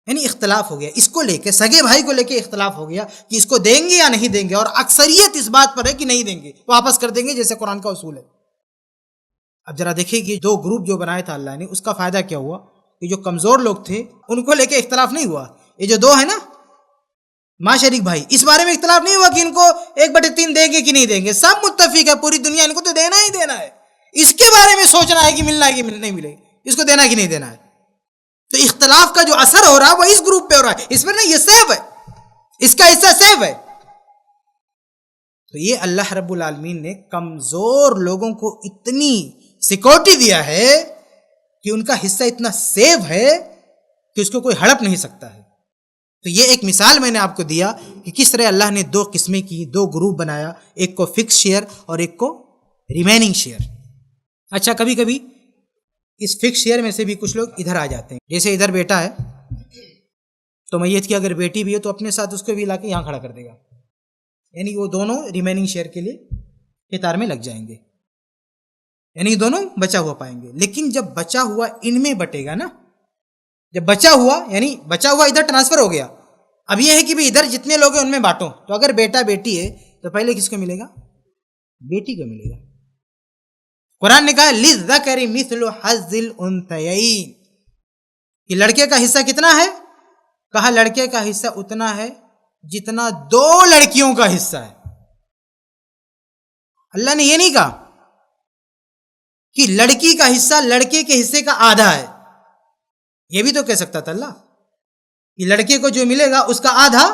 Speaker 1: یعنی اختلاف ہو گیا اس کو لے کے، سگے بھائی کو لے کے اختلاف ہو گیا کہ اس کو دیں گے یا نہیں دیں گے. اور اکثریت اس بات پر ہے کہ نہیں دیں گے، واپس کر دیں گے، جیسے قرآن کا اصول ہے. اب ذرا دیکھیں کہ 2 گروپ جو بنایا تھا اللہ نے، اس کا فائدہ کیا ہوا کہ جو کمزور لوگ تھے ان کو لے کے اختلاف نہیں ہوا. یہ جو 2 ہے نا ماں شریک بھائی، اس بارے میں اختلاف نہیں ہوا کہ ان کو 1/3 دیں گے کہ نہیں دیں گے. سب متفق ہے، پوری دنیا ان کو تو دینا ہی دینا ہے. اس کے بارے میں سوچنا ہے کہ ملنا ہے کہ نہیں ملے، اس کو دینا کہ نہیں دینا ہے. تو اختلاف کا جو اثر ہو رہا ہے وہ اس گروپ پہ ہو رہا ہے، اس پر نہیں. یہ سیف ہے، اس کا حصہ سیف ہے. تو یہ اللہ رب العالمین نے کمزور لوگوں کو اتنی سیکورٹی دیا ہے کہ ان کا حصہ اتنا سیف ہے کہ اس کو کوئی ہڑپ نہیں سکتا ہے. تو یہ ایک مثال میں نے آپ کو دیا کہ کس طرح اللہ نے 2 قسمیں کی، 2 گروپ بنایا، ایک کو فکس شیئر اور ایک کو ریمیننگ شیئر. اچھا، کبھی کبھی اس فکس شیئر میں سے بھی کچھ لوگ ادھر آ جاتے ہیں. جیسے ادھر بیٹا ہے تو میت کی اگر بیٹی بھی ہے تو اپنے ساتھ اس کو بھی لا کے یہاں کھڑا کر دے گا، یعنی وہ دونوں ریمیننگ شیئر کے لیے قطار میں لگ جائیں گے، یعنی دونوں بچا ہوا پائیں گے. لیکن جب بچا ہوا ان میں بٹے گا نا، جب بچا ہوا یعنی بچا ہوا ادھر ٹرانسفر ہو گیا، اب یہ ہے کہ بھی ادھر جتنے لوگ ہیں ان میں بانٹو. تو اگر بیٹا بیٹی ہے تو پہلے کس کو ملے گا؟ بیٹی کو ملے گا. قرآن نے کہا لِلذَّكَرِ مِثْلُ حَظِّ الْأُنثَيَيْنِ، کہ لڑکے کا حصہ کتنا ہے؟ کہا لڑکے کا حصہ اتنا ہے جتنا 2 لڑکیوں کا حصہ ہے. اللہ نے یہ نہیں کہا کہ لڑکی کا حصہ لڑکے کے حصے کا آدھا ہے. یہ بھی تو کہہ سکتا تھا اللہ کہ لڑکے کو جو ملے گا اس کا آدھا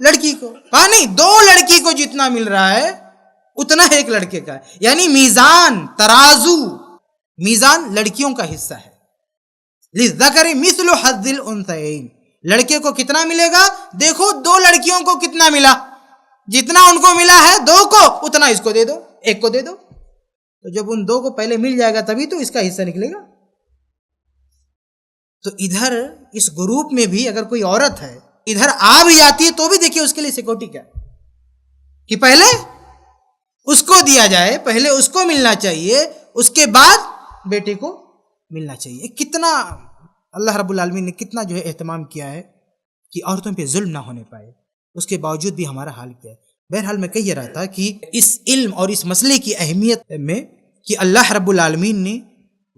Speaker 1: لڑکی کو. کہا نہیں، 2 لڑکی کو جتنا مل رہا ہے اتنا ایک لڑکے کا ہے. یعنی میزان، ترازو، میزان لڑکیوں کا حصہ ہے. لِلذَّكَرِ مِثْلُ حَظِّ الْأُنثَيَيْنِ، لڑکے کو کتنا ملے گا؟ دیکھو 2 لڑکیوں کو کتنا ملا، جتنا ان کو ملا ہے 2 کو اتنا اس کو دے دو، 1 کو دے دو. تو جب ان 2 کو پہلے مل جائے گا تبھی تو اس کا حصہ نکلے گا. تو ادھر اس گروپ میں بھی اگر کوئی عورت ہے ادھر آ بھی جاتی ہے تو بھی دیکھیے اس کے لیے سیکورٹی کیا کہ پہلے اس کو دیا جائے، پہلے اس کو ملنا چاہیے، اس کے بعد بیٹے کو ملنا چاہیے. کتنا اللہ رب العالمین نے کتنا جو ہے اہتمام کیا ہے کہ عورتوں پہ ظلم نہ ہونے پائے، اس کے باوجود بھی ہمارا حال کیا ہے. بہرحال میں کہہ رہا تھا کہ اس علم اور اس مسئلے کی اہمیت میں کہ اللہ رب العالمین نے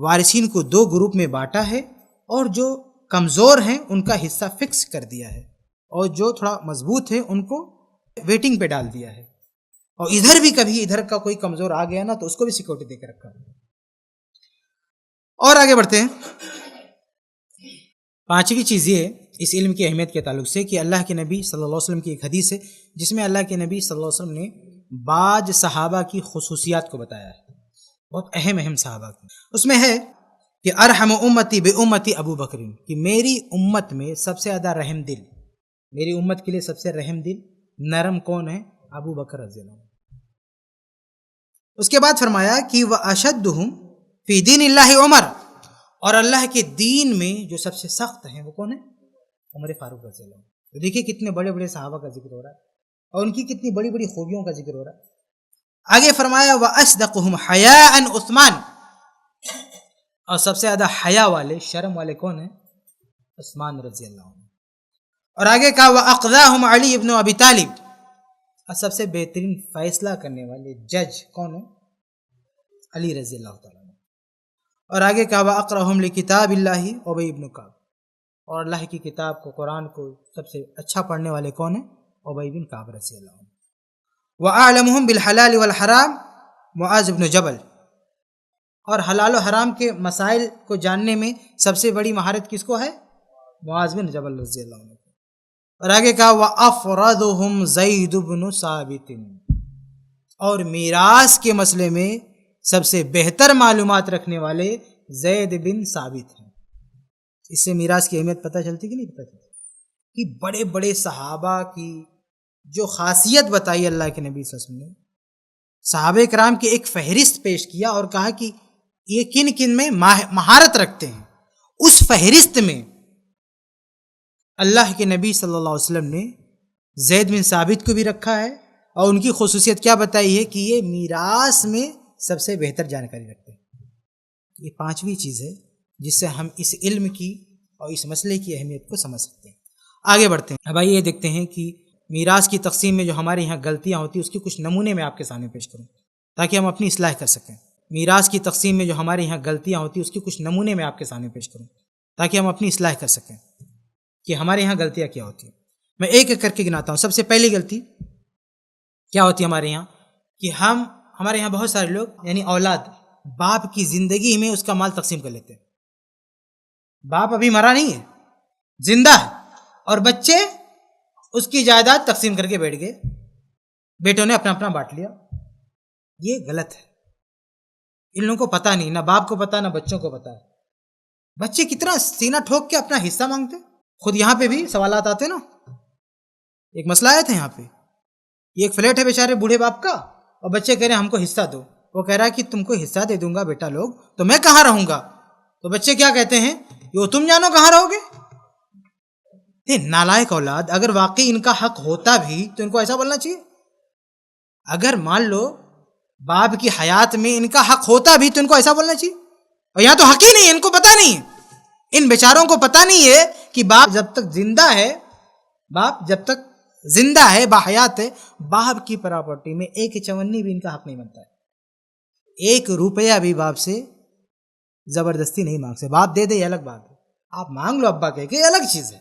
Speaker 1: وارثین کو 2 گروپ میں بانٹا ہے، اور جو کمزور ہیں ان کا حصہ فکس کر دیا ہے، اور جو تھوڑا مضبوط ہیں ان کو ویٹنگ پہ ڈال دیا ہے، اور ادھر بھی کبھی ادھر کا کوئی کمزور آ گیا نا تو اس کو بھی سیکورٹی دے کے رکھا. اور آگے بڑھتے ہیں. 5ویں چیز یہ اس علم کی اہمیت کے تعلق سے کہ اللہ کے نبی صلی اللہ علیہ وسلم کی ایک حدیث ہے جس میں اللہ کے نبی صلی اللہ علیہ وسلم نے بعض صحابہ کی خصوصیات کو بتایا ہے، بہت اہم صحابہ کی. اس میں ہے کہ ارحم امتی بے امتی ابو بکر، کہ میری امت میں سب سے زیادہ رحم دل، میری امت کے لیے سب سے رحم دل نرم کون ہے؟ ابو بکر رضی اللہ عنہ. اس کے بعد فرمایا کہ واشدہم فی دین اللہ عمر، اور اللہ کے دین میں جو سب سے سخت ہیں وہ کون ہے؟ عمر فاروق رضی اللہ عنہ. تو دیکھیے کتنے بڑے بڑے صحابہ کا ذکر ہو رہا ہے اور ان کی کتنی بڑی بڑی خوبیوں کا ذکر ہو رہا ہے. آگے فرمایا وَأَصْدَقُهُمْ حَيَاءً عثمان، اور سب سے زیادہ حیا والے شرم والے کون ہیں؟ عثمان رضی اللہ عنہ. اور آگے کہا وَأَقْضَاهُمْ علی ابن ابی طالب، اور سب سے بہترین فیصلہ کرنے والے جج کون ہیں؟ علی رضی اللہ تعالیٰ عنہ. اور آگے کہا وَأَقْرَأُهُمْ لِكِتَابِ اللَّهِ ابی ابن کعب، اور اللہ کی کتاب کو قرآن کو سب سے اچھا پڑھنے والے کون ہیں؟ ابی بن کعب رضی اللہ عنہ. وَأَعْلَمُهُمْ بِالْحَلَالِ وَالْحَرَامِ معاذ بن جبل، اور حلال و حرام کے مسائل کو جاننے میں سب سے بڑی مہارت کس کو ہے؟ معاذ بن جبل رضی اللہ عنہ. اور آگے کہا وَأَفْرَدُهُمْ زَيْدُ بْنُ ثَابِتٍ، اور میراث کے مسئلے میں سب سے بہتر معلومات رکھنے والے زید بن ثابت ہیں. اس سے میراث کی اہمیت پتہ چلتی کہ نہیں پتہ چلتی؟ کہ بڑے بڑے صحابہ کی جو خاصیت بتائی اللہ کے نبی صلی اللہ علیہ وسلم نے، صحابہ کرام کی ایک فہرست پیش کیا اور کہا کہ یہ کن کن میں مہارت رکھتے ہیں. اس فہرست میں اللہ کے نبی صلی اللہ علیہ وسلم نے زید بن ثابت کو بھی رکھا ہے، اور ان کی خصوصیت کیا بتائی ہے کہ یہ میراث میں سب سے بہتر جانکاری رکھتے ہیں. یہ 5ویں چیز ہے جس سے ہم اس علم کی اور اس مسئلے کی اہمیت کو سمجھ سکتے ہیں. آگے بڑھتے ہیں. اب یہ دیکھتے ہیں کہ میراث کی تقسیم میں جو ہمارے یہاں غلطیاں ہوتی ہیں اس کے کچھ نمونے میں آپ کے سامنے پیش کروں تاکہ ہم اپنی اصلاح کر سکیں. میراث کی تقسیم میں جو ہمارے یہاں غلطیاں ہوتی ہیں اس کے کچھ نمونے میں آپ کے سامنے پیش کروں تاکہ ہم اپنی اصلاح کر سکیں کہ ہمارے یہاں غلطیاں کیا ہوتی ہیں. میں ایک ایک کر کے گناتا ہوں. سب سے پہلی غلطی کیا ہوتی ہے ہمارے یہاں کہ ہمارے یہاں بہت سارے لوگ یعنی اولاد باپ کی زندگی میں اس کا مال تقسیم کر لیتے ہیں. باپ ابھی مرا نہیں ہے، زندہ ہے، اور بچے اس کی جائیداد تقسیم کر کے بیٹھ گئے، بیٹوں نے اپنا اپنا بانٹ لیا. یہ غلط ہے. ان لوگوں کو پتہ نہیں، نہ باپ کو پتہ نہ بچوں کو پتہ ہے. بچے کتنا سینہ ٹھوک کے اپنا حصہ مانگتے. خود یہاں پہ بھی سوالات آتے نا. ایک مسئلہ آیا تھا یہاں پہ، یہ ایک فلیٹ ہے بیچارے بوڑھے باپ کا، اور بچے کہہ رہے ہیں ہم کو حصہ دو. وہ کہہ رہا ہے کہ تم کو حصہ دے دوں گا بیٹا لوگ تو میں کہاں رہوں گا. تو بچے کیا کہتے ہیں؟ یہ تم جانو کہاں رہو گے. نالائق اولاد. اگر واقعی ان کا حق ہوتا بھی تو ان کو ایسا بولنا چاہیے. اگر مان لو باپ کی حیات میں ان کا حق ہوتا بھی تو ان کو ایسا بولنا چاہیے. اور یہاں تو حق ہی نہیں ہے، ان کو پتہ نہیں ہے. ان بیچاروں کو پتہ نہیں ہے کہ باپ جب تک زندہ ہے باحیات ہے، باپ کی پراپرٹی میں 1/54 بھی ان کا حق نہیں بنتا ہے. 1 روپیہ بھی باپ سے زبردستی نہیں مانگ سکتے. باپ دے دے یہ الگ بات ہے، آپ مانگ لو ابا کہہ کے، یہ الگ چیز ہے.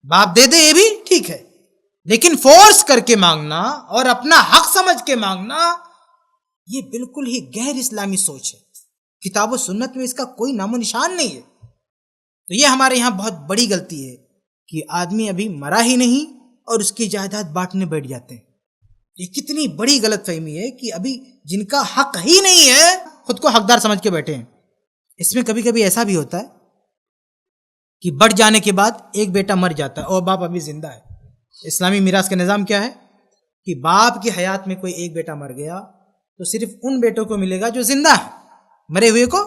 Speaker 1: باپ دے دے یہ بھی ٹھیک ہے، لیکن فورس کر کے مانگنا اور اپنا حق سمجھ کے مانگنا یہ بالکل ہی غیر اسلامی سوچ ہے. کتاب و سنت میں اس کا کوئی نام و نشان نہیں ہے. تو یہ ہمارے یہاں بہت بڑی غلطی ہے کہ آدمی ابھی مرا ہی نہیں اور اس کی جائیداد بانٹنے بیٹھ جاتے ہیں. یہ کتنی بڑی غلط فہمی ہے کہ ابھی جن کا حق ہی نہیں ہے خود کو حقدار سمجھ کے بیٹھے ہیں. اس میں کبھی کبھی ایسا بھی ہوتا ہے کہ بڑھ جانے کے بعد ایک بیٹا مر جاتا ہے اور باپ ابھی زندہ ہے. اسلامی میراث کا نظام کیا ہے کہ باپ کی حیات میں کوئی ایک بیٹا مر گیا تو صرف ان بیٹوں کو ملے گا جو زندہ ہے، مرے ہوئے کو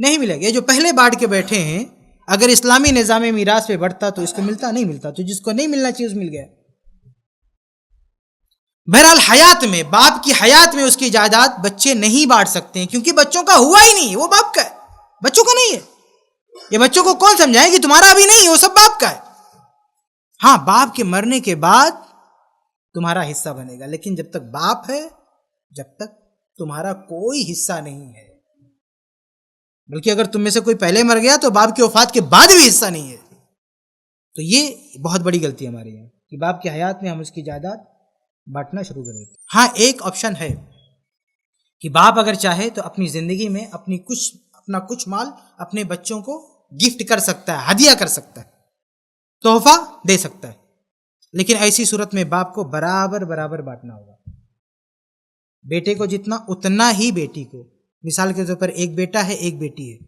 Speaker 1: نہیں ملے گا. جو پہلے بانٹ کے بیٹھے ہیں اگر اسلامی نظام میراث پہ بڑھتا تو اس کو ملتا نہیں ملتا، تو جس کو نہیں ملنا چاہیے اس مل گیا. بہرحال حیات میں، باپ کی حیات میں اس کی جائیداد بچے نہیں بانٹ سکتے ہیں کیونکہ بچوں کا ہوا ہی نہیں، وہ باپ کا ہے. بچوں کا نہیں ہے. یہ بچوں کو کون سمجھائے کہ تمہارا ابھی نہیں ہے، وہ سب باپ کا ہے. ہاں باپ کے مرنے کے بعد تمہارا حصہ بنے گا، لیکن جب تک باپ ہے جب تک تمہارا کوئی حصہ نہیں ہے. بلکہ اگر تم میں سے کوئی پہلے مر گیا تو باپ کی وفات کے بعد بھی حصہ نہیں ہے. تو یہ بہت بڑی غلطی ہمارے یہاں کہ باپ کی حیات میں ہم اس کی جائیداد بانٹنا شروع کر دیتے. ہاں ایک آپشن ہے کہ باپ اگر چاہے تو اپنی زندگی میں اپنا کچھ مال اپنے بچوں کو گفٹ کر سکتا ہے، ہدیہ کر سکتا ہے، تحفہ دے سکتا ہے. لیکن ایسی صورت میں باپ کو برابر بانٹنا ہوگا. بیٹے کو جتنا اتنا ہی بیٹی کو. مثال کے طور پر ایک بیٹا ہے ایک بیٹی ہے،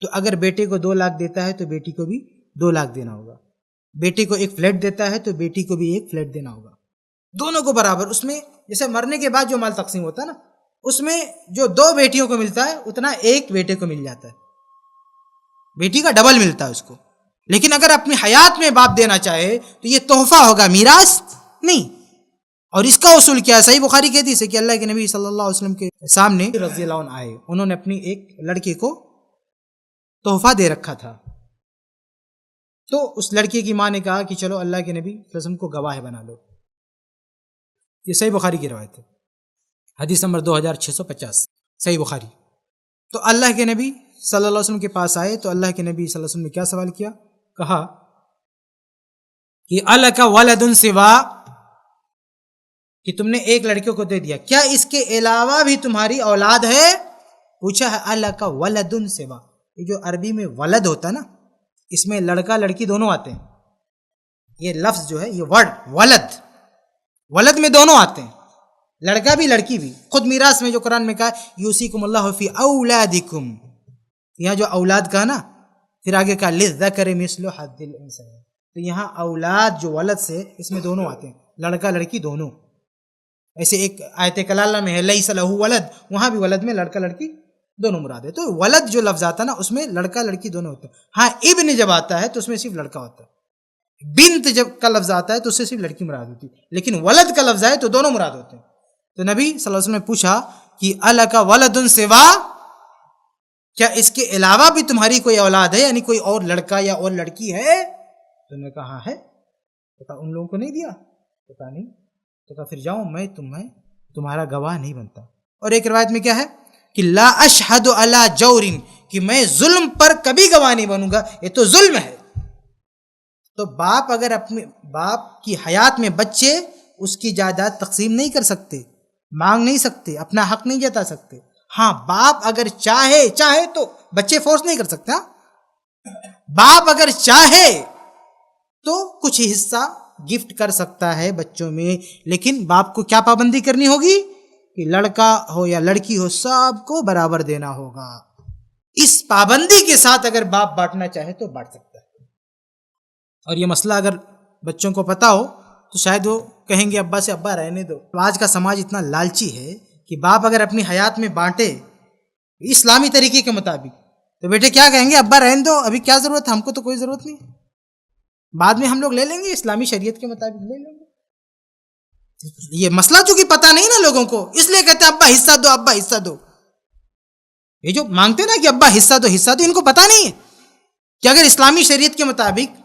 Speaker 1: تو اگر بیٹے کو 2 لاکھ دیتا ہے تو بیٹی کو بھی 2 لاکھ دینا ہوگا. بیٹے کو ایک فلیٹ دیتا ہے تو بیٹی کو بھی ایک فلیٹ دینا ہوگا. دونوں کو برابر. اس میں جیسے مرنے کے بعد جو مال تقسیم ہوتا ہے نا، اس میں جو 2 بیٹیوں کو ملتا ہے اتنا ایک بیٹے کو مل جاتا ہے. بیٹی کا ڈبل ملتا ہے اس کو. لیکن اگر اپنی حیات میں باپ دینا چاہے تو یہ تحفہ ہوگا، میراث نہیں. اور اس کا اصول کیا ہے؟ صحیح بخاری کی حدیث ہے کہ اللہ کے نبی صلی اللہ علیہ وسلم کے سامنے رضی اللہ عنہ آئے، انہوں نے اپنی ایک لڑکی کو تحفہ دے رکھا تھا. تو اس لڑکی کی ماں نے کہا کہ چلو اللہ کے نبی صلی اللہ علیہ وسلم کو گواہ بنا لو. یہ صحیح بخاری کی روایت ہے، حدیث نمبر 2650 صحیح بخاری. تو اللہ کے نبی صلی اللہ علیہ وسلم کے پاس آئے تو اللہ کے نبی صلی اللہ علیہ وسلم نے کیا سوال کیا؟ کہا کہ الک ولد سوا، کہ تم نے ایک لڑکے کو دے دیا، کیا اس کے علاوہ بھی تمہاری اولاد ہے؟ پوچھا ہے الک ولد سوا. یہ جو عربی میں ولد ہوتا ہے نا، اس میں لڑکا لڑکی دونوں آتے ہیں. یہ لفظ جو ہے، یہ ورڈ ولد میں دونوں آتے ہیں، لڑکا بھی لڑکی بھی. خود میراث میں جو قرآن میں کہا یوصیکم اللہ فی اولادکم، یہاں جو اولاد کہا نا، پھر آگے کہا للذکر مثل حظ الانثیین. تو یہاں اولاد جو ولد سے، اس میں دونوں آتے ہیں، لڑکا لڑکی دونوں. ایسے ایک آیت کلالہ میں ہے لیس لہ ولد، وہاں بھی ولد میں لڑکا لڑکی دونوں مراد ہے. تو ولد جو لفظ آتا ہے نا، اس میں لڑکا لڑکی دونوں ہوتے ہیں. ہاں ابن جب آتا ہے تو اس میں صرف لڑکا ہوتا ہے. بنت جب کا لفظ آتا ہے تو اس سے صرف لڑکی مراد ہوتی ہے. لیکن ولد کا لفظ آئے تو دونوں مراد ہوتے ہیں. تو نبی صلی اللہ علیہ وسلم نے پوچھا کہ الک ولد سوا، کیا اس کے علاوہ بھی تمہاری کوئی اولاد ہے، یعنی کوئی اور لڑکا یا اور لڑکی ہے؟ تو انہوں نے کہا ہاں ہے. تو کہا ان لوگوں کو نہیں دیا؟ تو کہا نہیں. تو کہا پھر جاؤ، میں تمہارا گواہ نہیں بنتا. اور ایک روایت میں کیا ہے کہ لا اشہد علی جور، کہ میں ظلم پر کبھی گواہ نہیں بنوں گا، یہ تو ظلم ہے. تو باپ اگر اپنے باپ کی حیات میں بچے اس کی جائیداد تقسیم نہیں کر سکتے، مانگ نہیں سکتے، اپنا حق نہیں جتا سکتے. ہاں باپ اگر چاہے تو بچے فورس نہیں کر سکتے. باپ اگر چاہے تو کچھ حصہ گفٹ کر سکتا ہے بچوں میں، لیکن باپ کو کیا پابندی کرنی ہوگی کہ لڑکا ہو یا لڑکی ہو سب کو برابر دینا ہوگا. اس پابندی کے ساتھ اگر باپ بانٹنا چاہے تو بانٹ سکتا ہے. اور یہ مسئلہ اگر بچوں کو پتا ہو تو شاید وہ کہیں گے ابا سے ابا رہنے دو. آج کا سماج اتنا لالچی ہے کہ باپ اگر اپنی حیات میں بانٹے اسلامی طریقے کے مطابق تو بیٹے کیا کہیں گے؟ ابا رہنے دو، ابھی کیا ضرورت ہے، ہم کو تو کوئی ضرورت نہیں، بعد میں ہم لوگ لے لیں گے، اسلامی شریعت کے مطابق لے لیں گے. یہ مسئلہ چونکہ پتا نہیں نا لوگوں کو، اس لیے کہتے ہیں ابا حصہ دو، ابا حصہ دو. یہ جو مانگتے نا کہ ابا حصہ دو حصہ دو، ان کو پتا نہیں ہے کہ اگر اسلامی شریعت کے مطابق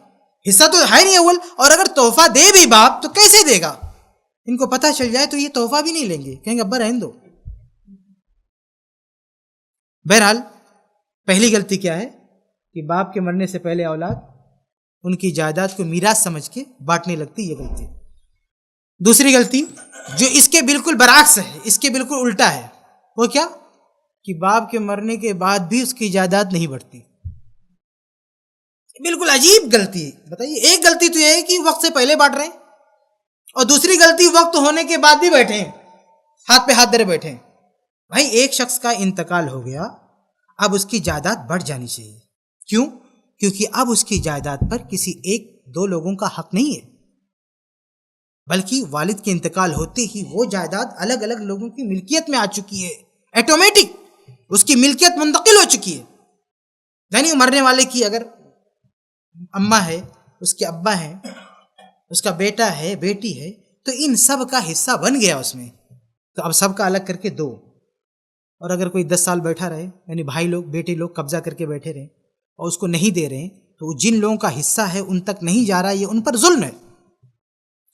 Speaker 1: حصہ تو ہے نہیں اول، اور اگر تحفہ دے بھی باپ تو کیسے دے گا؟ ان کو پتہ چل جائے تو یہ تحفہ بھی نہیں لیں گے، کہیں گے ابا رہن دو. بہرحال پہلی غلطی کیا ہے کہ باپ کے مرنے سے پہلے اولاد ان کی جائیداد کو میراث سمجھ کے بانٹنے لگتی، یہ غلطی. دوسری غلطی جو اس کے بالکل برعکس ہے، اس کے بالکل الٹا ہے، وہ کیا کہ باپ کے مرنے کے بعد بھی اس کی جائیداد نہیں بڑھتی. بالکل عجیب غلطی ہے. بتائیے، ایک غلطی تو یہ ہے کہ وقت سے پہلے بانٹ رہے ہیں، اور دوسری غلطی وقت ہونے کے بعد بھی بیٹھے ہیں، ہاتھ پہ ہاتھ دھرے بیٹھے ہیں. بھائی ایک شخص کا انتقال ہو گیا، اب اس کی جائیداد بڑھ جانی چاہیے. کیوں؟ کیونکہ اب اس کی جائیداد پر کسی ایک دو لوگوں کا حق نہیں ہے، بلکہ والد کے انتقال ہوتے ہی وہ جائیداد الگ الگ لوگوں کی ملکیت میں آ چکی ہے. ایٹومیٹک اس کی ملکیت منتقل ہو چکی ہے. یعنی مرنے والے کی اگر اماں ہے، اس کے ابا ہیں، اس کا بیٹا ہے، بیٹی ہے، تو ان سب کا حصہ بن گیا اس میں. تو اب سب کا الگ کر کے دو. اور اگر کوئی 10 سال بیٹھا رہے، یعنی بھائی لوگ بیٹے لوگ قبضہ کر کے بیٹھے رہیں اور اس کو نہیں دے رہے ہیں، تو جن لوگوں کا حصہ ہے ان تک نہیں جا رہا، یہ ان پر ظلم ہے،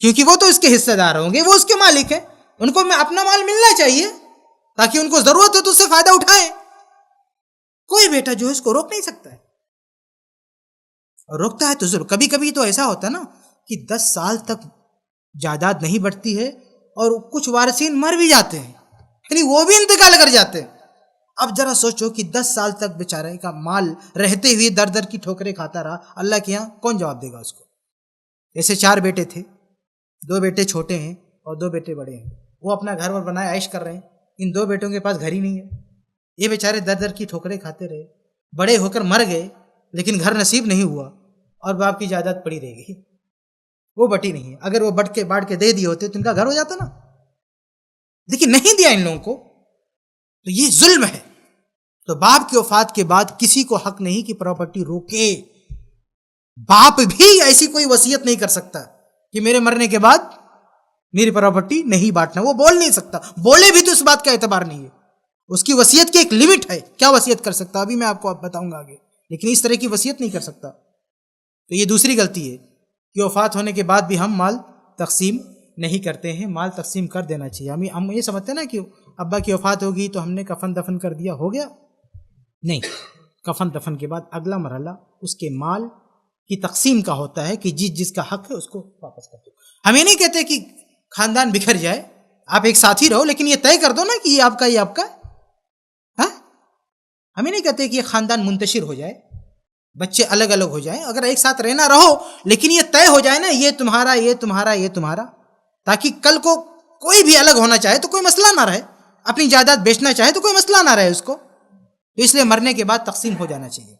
Speaker 1: کیونکہ وہ تو اس کے حصے دار ہوں گے، وہ اس کے مالک ہیں، ان کو اپنا مال ملنا چاہیے تاکہ ان کو ضرورت ہو تو اس سے فائدہ اٹھائیں۔ کوئی بیٹا جو ہے اس کو روک نہیں سکتا ہے، اور روکتا ہے تو ظلم۔ کبھی کبھی تو ایسا ہوتا ہے نا کہ 10 سال تک جائیداد نہیں بڑھتی ہے اور کچھ وارثین مر بھی جاتے ہیں، یعنی وہ بھی انتقال کر جاتے ہیں۔ اب ذرا سوچو کہ 10 سال تک بیچارے کا مال رہتے ہوئے در در کی ٹھوکریں کھاتا رہا، اللہ کے یہاں کون جواب دے گا اس کو؟ جیسے 4 بیٹے تھے، 2 بیٹے چھوٹے ہیں اور 2 بیٹے بڑے ہیں، وہ اپنا گھر ور بنائے عیش کر رہے ہیں، ان 2 بیٹوں کے پاس گھر ہی نہیں ہے، یہ بیچارے در در کی ٹھوکریں کھاتے رہے، بڑے ہو کر مر گئے لیکن گھر نصیب نہیں ہوا اور باپ کی جائیداد پڑی رہ گئی، وہ بٹی نہیں ہے۔ اگر وہ بانٹ کے دے دیے ہوتے تو ان کا گھر ہو جاتا نا، لیکن نہیں دیا ان لوگوں کو، تو یہ ظلم ہے۔ تو باپ کی وفات کے بعد کسی کو حق نہیں کہ پراپرٹی روکے، باپ بھی ایسی کوئی وصیت نہیں کر سکتا کہ میرے مرنے کے بعد میری پراپرٹی نہیں بانٹنا، وہ بول نہیں سکتا، بولے بھی تو اس بات کا اعتبار نہیں ہے، اس کی وصیت کی ایک لمٹ ہے، کیا وصیت کر سکتا، ابھی میں آپ کو بتاؤں گا آگے، لیکن اس طرح کی وصیت نہیں کر سکتا۔ تو یہ دوسری غلطی ہے کہ وفات ہونے کے بعد بھی ہم مال تقسیم نہیں کرتے ہیں، مال تقسیم کر دینا چاہیے۔ ہم یہ سمجھتے ہیں نا کہ ابا کی وفات ہوگی تو ہم نے کفن دفن کر دیا، ہو گیا، نہیں، کفن دفن کے بعد اگلا مرحلہ اس کے مال کی تقسیم کا ہوتا ہے کہ جس کا حق ہے اس کو واپس کر دو۔ ہم یہ نہیں کہتے کہ خاندان بکھر جائے، آپ ایک ساتھ ہی رہو، لیکن یہ طے کر دو نا کہ یہ آپ کا، یہ آپ کا، ہاں؟ ہم یہ نہیں کہتے کہ یہ خاندان منتشر ہو جائے، بچے الگ الگ ہو جائیں، اگر ایک ساتھ رہنا رہو لیکن یہ طے ہو جائے نا یہ تمہارا، یہ تمہارا، یہ تمہارا، تاکہ کل کو کوئی بھی الگ ہونا چاہے تو کوئی مسئلہ نہ رہے، اپنی جائیداد بیچنا چاہے تو کوئی مسئلہ نہ رہے اس کو، تو اس لیے مرنے کے بعد تقسیم ہو جانا چاہیے۔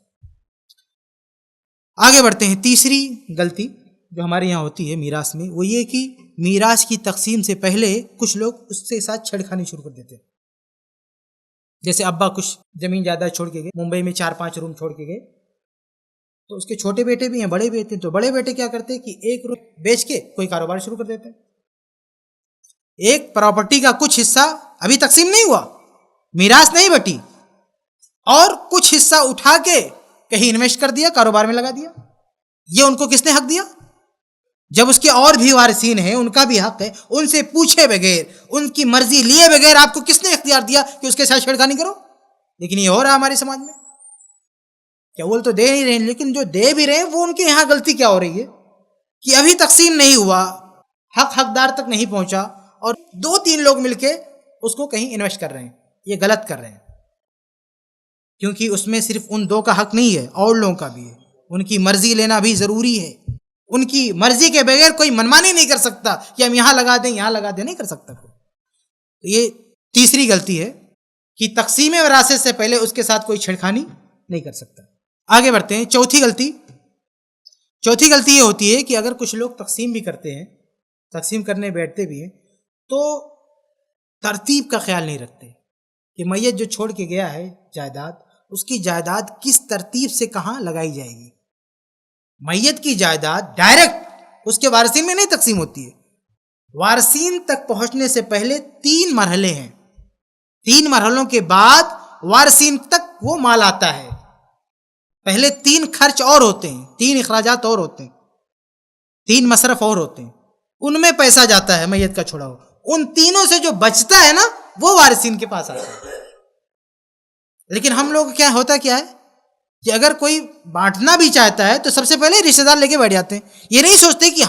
Speaker 1: آگے بڑھتے ہیں۔ تیسری غلطی جو ہمارے یہاں ہوتی ہے میراث میں، وہ یہ کہ میراث کی تقسیم سے پہلے کچھ لوگ اس کے ساتھ چھڑکھانی شروع کر دیتے ہیں۔ جیسے ابا کچھ زمین جائیداد چھوڑ کے گئے، ممبئی میں 4-5 روم چھوڑ کے گئے، تو اس کے چھوٹے بیٹے بھی ہیں، بڑے بیٹے ہیں، تو بڑے بیٹے کیا کرتے ہیں کہ ایک روم بیچ کے کوئی کاروبار شروع کر دیتے ہیں، ایک پراپرٹی کا کچھ حصہ ابھی تقسیم نہیں ہوا، میراث نہیں بٹی، اور کچھ حصہ اٹھا کے کہیں انویسٹ کر دیا، کاروبار میں لگا دیا۔ یہ ان کو کس نے حق دیا؟ جب اس کے اور بھی وارثین ہیں، ان کا بھی حق ہے، ان سے پوچھے بغیر، ان کی مرضی لیے بغیر آپ کو کس نے اختیار دیا کہ اس کے ساتھ چھڑکانی کرو؟ لیکن یہ ہو رہا ہمارے سماج میں، کیا وہ تو دے نہیں رہے ہیں، لیکن جو دے بھی رہے ہیں وہ ان کے یہاں غلطی کیا ہو رہی ہے کہ ابھی تقسیم نہیں ہوا، حقدار تک نہیں پہنچا، اور 2-3 لوگ مل کے اس کو کہیں انویسٹ کر رہے ہیں، یہ غلط کر رہے ہیں، کیونکہ اس میں صرف ان 2 کا حق نہیں ہے، اور لوگوں کا بھی ہے، ان کی مرضی لینا بھی ضروری ہے، ان کی مرضی کے بغیر کوئی منمانی نہیں کر سکتا کہ ہم یہاں لگا دیں، یہاں لگا دیں، نہیں کر سکتا کوئی۔ تو یہ تیسری غلطی ہے کہ تقسیم وراثت سے پہلے اس کے ساتھ کوئی چھڑکھانی نہیں کر سکتا۔ آگے بڑھتے ہیں۔ چوتھی غلطی یہ ہوتی ہے کہ اگر کچھ لوگ تقسیم بھی کرتے ہیں، تقسیم کرنے بیٹھتے بھی ہیں، تو ترتیب کا خیال نہیں رکھتے کہ میت جو چھوڑ کے گیا ہے جائیداد، اس کی جائیداد کس ترتیب سے کہاں لگائی جائے گی۔ میت کی جائیداد ڈائریکٹ اس کے وارثین میں نہیں تقسیم ہوتی ہے، وارثین تک پہنچنے سے پہلے 3 مرحلے ہیں، 3 مرحلوں کے بعد وارثین تک وہ مال آتا ہے۔ پہلے 3 خرچ اور ہوتے ہیں، 3 اخراجات اور ہوتے ہیں، 3 مصرف اور ہوتے ہیں، ان میں پیسہ جاتا ہے میت کا چھوڑا ہوا، ان تینوں سے جو بچتا ہے نا وہ وارثین کے پاس آتا ہے۔ لیکن ہم لوگ کیا ہوتا کیا ہے کہ اگر کوئی بانٹنا بھی چاہتا ہے تو سب سے پہلے رشتہ دار لے کے بیٹھ جاتے ہیں، یہ نہیں سوچتے کہ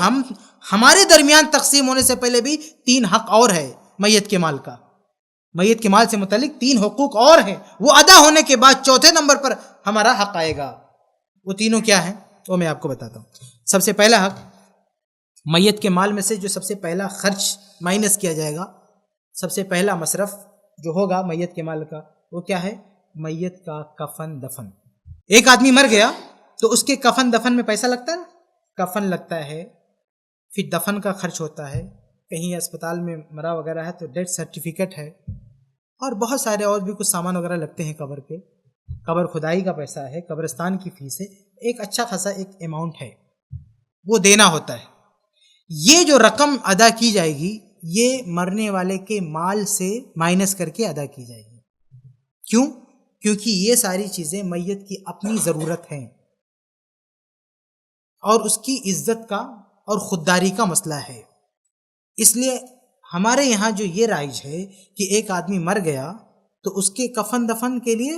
Speaker 1: ہمارے درمیان تقسیم ہونے سے پہلے بھی 3 حق اور ہے میت کے مال کا، میت کے مال سے متعلق 3 حقوق اور ہیں، وہ ادا ہونے کے بعد چوتھے نمبر پر ہمارا حق آئے گا۔ وہ تینوں کیا ہیں وہ میں آپ کو بتاتا ہوں۔ سب سے پہلا حق، میت کے مال میں سے جو سب سے پہلا خرچ مائنس کیا جائے گا، سب سے پہلا مصرف جو ہوگا میت کے مال کا، وہ کیا ہے؟ میت کا کفن دفن۔ ایک آدمی مر گیا تو اس کے کفن دفن میں پیسہ لگتا ہے نا، کفن لگتا ہے، پھر دفن کا خرچ ہوتا ہے، کہیں اسپتال میں مرا وغیرہ ہے تو ڈیتھ سرٹیفکیٹ ہے، اور بہت سارے اور بھی کچھ سامان وغیرہ لگتے ہیں قبر کے، قبر کھدائی کا پیسہ ہے، قبرستان کی فیس ہے، ایک اچھا خاصا ایک اماؤنٹ ہے، وہ دینا ہوتا ہے۔ یہ جو رقم ادا کی جائے گی یہ مرنے والے کے مال سے مائنس کر کے ادا کی جائے گی۔ کیوں؟ کیونکہ یہ ساری چیزیں میت کی اپنی ضرورت ہیں اور اس کی عزت کا اور خودداری کا مسئلہ ہے. اس لیے ہمارے یہاں جو یہ رائج ہے کہ ایک آدمی مر گیا تو اس کے کفن دفن کے لیے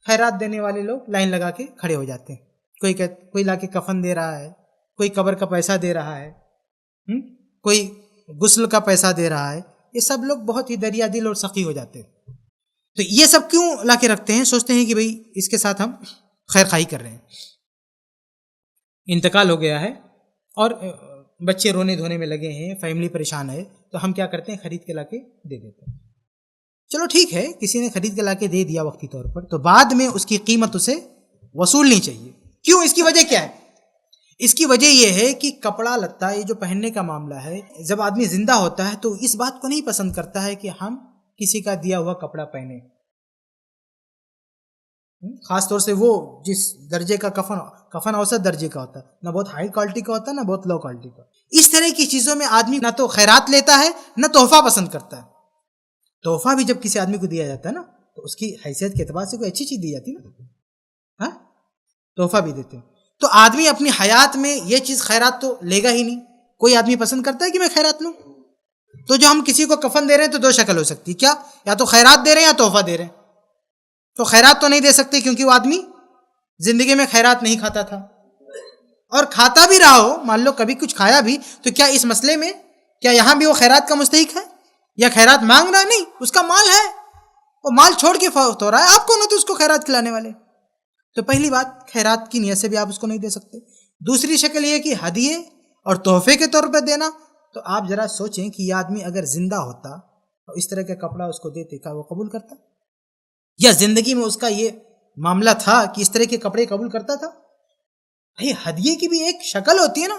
Speaker 1: خیرات دینے والے لوگ لائن لگا کے کھڑے ہو جاتے ہیں. کوئی لا کے کفن دے رہا ہے، کوئی قبر کا پیسہ دے رہا ہے، کوئی غسل کا پیسہ دے رہا ہے. یہ سب لوگ بہت ہی دریا دل اور سخی ہو جاتے ہیں. تو یہ سب کیوں لا کے رکھتے ہیں؟ سوچتے ہیں کہ بھئی اس کے ساتھ ہم خیر خواہی کر رہے ہیں. انتقال ہو گیا ہے اور بچے رونے دھونے میں لگے ہیں، فیملی پریشان ہے، تو ہم کیا کرتے ہیں؟ خرید کے لا کے دے دیتے ہیں. چلو ٹھیک ہے، کسی نے خرید کے لا کے دے دیا وقتی طور پر، تو بعد میں اس کی قیمت اسے وصولنی چاہیے. کیوں؟ اس کی وجہ کیا ہے؟ اس کی وجہ یہ ہے کہ کپڑا لتا، یہ جو پہننے کا معاملہ ہے، جب آدمی زندہ ہوتا ہے تو اس بات کو نہیں پسند کرتا ہے کہ ہم کسی کا دیا ہوا کپڑا پہنے. خاص طور سے وہ جس درجے کا کفن اوسط درجے کا ہوتا ہے، نہ بہت ہائی کوالٹی کا ہوتا ہے، نہ بہت لو کوالٹی کا. اس طرح کی چیزوں میں آدمی نہ تو خیرات لیتا ہے نہ تحفہ پسند کرتا ہے. تحفہ بھی جب کسی آدمی کو دیا جاتا ہے نا تو اس کی حیثیت کے اعتبار سے کوئی اچھی چیز دی جاتی ہے نا. ہاں، تحفہ بھی دیتے ہیں. تو آدمی اپنی حیات میں یہ چیز خیرات تو لے گا ہی نہیں. کوئی آدمی پسند کرتا ہے کہ میں خیرات لوں؟ تو جو ہم کسی کو کفن دے رہے ہیں تو دو شکل ہو سکتی، کیا؟ یا تو خیرات دے رہے ہیں یا تحفہ دے رہے ہیں. تو خیرات تو نہیں دے سکتے کیونکہ وہ آدمی زندگی میں خیرات نہیں کھاتا تھا، اور کھاتا بھی رہا ہو، مان لو کبھی کچھ کھایا بھی، تو کیا اس مسئلے میں کیا یہاں بھی وہ خیرات کا مستحق ہے یا خیرات مانگ رہا؟ نہیں، اس کا مال ہے، وہ مال چھوڑ کے فوت ہو رہا ہے، آپ کون ہوتے اس کو خیرات کھلانے والے؟ تو پہلی بات، خیرات کی نیت سے بھی آپ اس کو نہیں دے سکتے. دوسری شکل یہ کہ ہدیے اور تحفے کے طور پہ دینا. تو آپ ذرا سوچیں کہ یہ آدمی اگر زندہ ہوتا اور اس طرح کا کپڑا اس کو دیتے، کیا وہ قبول کرتا؟ یا زندگی میں اس کا یہ معاملہ تھا کہ اس طرح کے کپڑے قبول کرتا تھا؟ بھائی ہدیے کی بھی ایک شکل ہوتی ہے نا.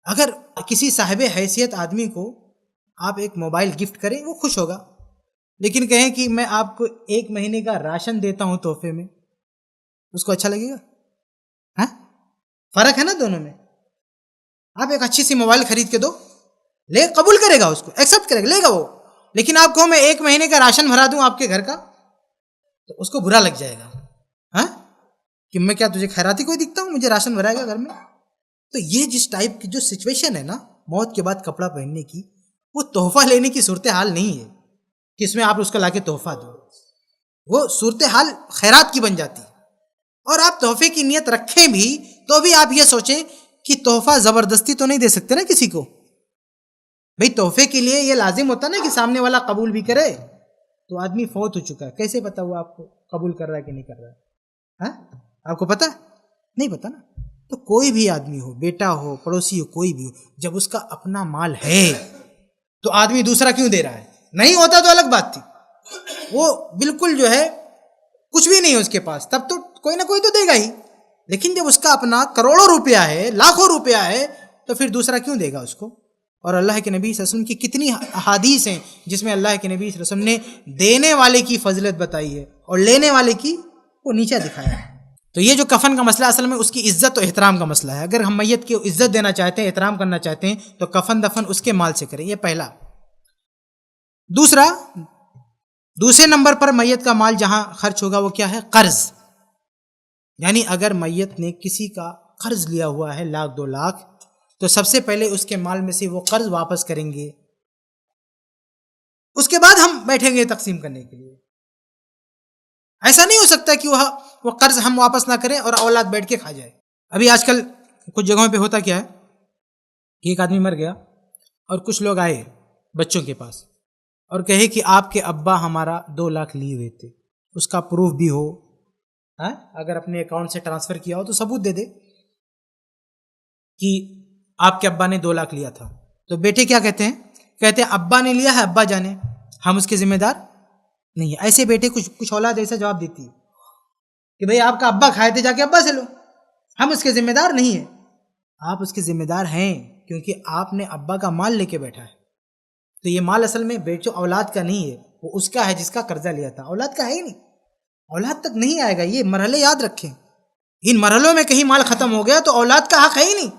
Speaker 1: اگر کسی صاحب حیثیت آدمی کو آپ ایک موبائل گفٹ کریں، وہ خوش ہوگا، لیکن کہیں کہ میں آپ کو 1 مہینے کا راشن دیتا ہوں تحفے میں، اس کو اچھا لگے گا؟ ہاں، فرق ہے نا دونوں میں. آپ ایک اچھی سی موبائل خرید کے دو، قبول کرے گا، اس کو ایکسپٹ کرے گا، لے گا وہ. لیکن آپ کو میں 1 مہینے کا راشن بھرا دوں آپ کے گھر کا، تو اس کو برا لگ جائے گا. ہاں، کہ میں کیا تجھے خیراتی کوئی دکھتا ہوں، مجھے راشن بھرائے گا گھر میں؟ تو یہ جس ٹائپ کی جو سچویشن ہے نا موت کے بعد کپڑا پہننے کی، وہ تحفہ لینے کی صورتحال نہیں ہے کہ اس میں آپ اس کو لا کے تحفہ دو. وہ صورتحال خیرات کی بن جاتی. اور آپ تحفے کی نیت رکھیں بھی تو بھی آپ یہ سوچیں کہ تحفہ زبردستی تو نہیں دے سکتے نا کسی کو. بھئی تحفے کے لیے یہ لازم ہوتا نا کہ سامنے والا قبول بھی کرے. تو آدمی فوت ہو چکا ہے، کیسے پتا ہوا آپ کو قبول کر رہا ہے کہ نہیں کر رہا ہے؟ ہاں، آپ کو پتا نہیں؟ پتا نا. تو کوئی بھی آدمی ہو، بیٹا ہو، پڑوسی ہو، کوئی بھی ہو، جب اس کا اپنا مال ہے تو آدمی دوسرا کیوں دے رہا ہے؟ نہیں ہوتا تو الگ بات تھی، وہ بالکل جو ہے کچھ بھی نہیں ہے اس کے پاس، تب تو کوئی نہ کوئی تو دے گا ہی. لیکن جب اس کا اپنا کروڑوں روپیہ ہے، لاکھوں روپیہ ہے، تو پھر دوسرا کیوں دے گا اس کو؟ اور اللہ کے نبی صلی اللہ علیہ وسلم کی کتنی احادیث ہیں جس میں اللہ کے نبی صلی اللہ علیہ وسلم نے دینے والے کی فضیلت بتائی ہے اور لینے والے کی وہ نیچا دکھایا ہے. تو یہ جو کفن کا مسئلہ اصل میں اس کی عزت و احترام کا مسئلہ ہے. اگر ہم میت کی عزت دینا چاہتے ہیں، احترام کرنا چاہتے ہیں، تو کفن دفن اس کے مال سے کریں. یہ پہلا. دوسرے نمبر پر میت کا مال جہاں خرچ ہوگا وہ کیا ہے؟ قرض. یعنی اگر میت نے کسی کا قرض لیا ہوا ہے 1,00,000 2 لاکھ، تو سب سے پہلے اس کے مال میں سے وہ قرض واپس کریں گے، اس کے بعد ہم بیٹھیں گے تقسیم کرنے کے لیے. ایسا نہیں ہو سکتا کہ وہ قرض ہم واپس نہ کریں اور اولاد بیٹھ کے کھا جائے. ابھی آج کل کچھ جگہوں پہ ہوتا کیا ہے کہ ایک آدمی مر گیا اور کچھ لوگ آئے بچوں کے پاس اور کہے کہ آپ کے ابا ہمارا 2 لاکھ لیے ہوئے تھے، اس کا پروف بھی ہو، اگر اپنے اکاؤنٹ سے ٹرانسفر کیا ہو تو ثبوت دے دے کہ آپ کے ابا نے 2 لاکھ لیا تھا. تو بیٹے کیا کہتے ہیں ابا نے لیا ہے، ابا جانے، ہم اس کے ذمہ دار نہیں ہے. ایسے بیٹے کچھ اولاد ایسا جواب دیتی ہے کہ بھئی آپ کا ابا کھائے تھے، جا کے ابا سے لو، ہم اس کے ذمہ دار نہیں ہیں. آپ اس کے ذمہ دار ہیں کیونکہ آپ نے ابا کا مال لے کے بیٹھا ہے. تو یہ مال اصل میں بیٹو اولاد کا نہیں ہے، وہ اس کا ہے جس کا قرضہ لیا تھا، اولاد کا ہے ہی نہیں، اولاد تک نہیں آئے گا. یہ مرحلے یاد رکھیں، ان مرحلوں میں کہیں مال ختم ہو گیا تو اولاد کا حق ہے ہی نہیں.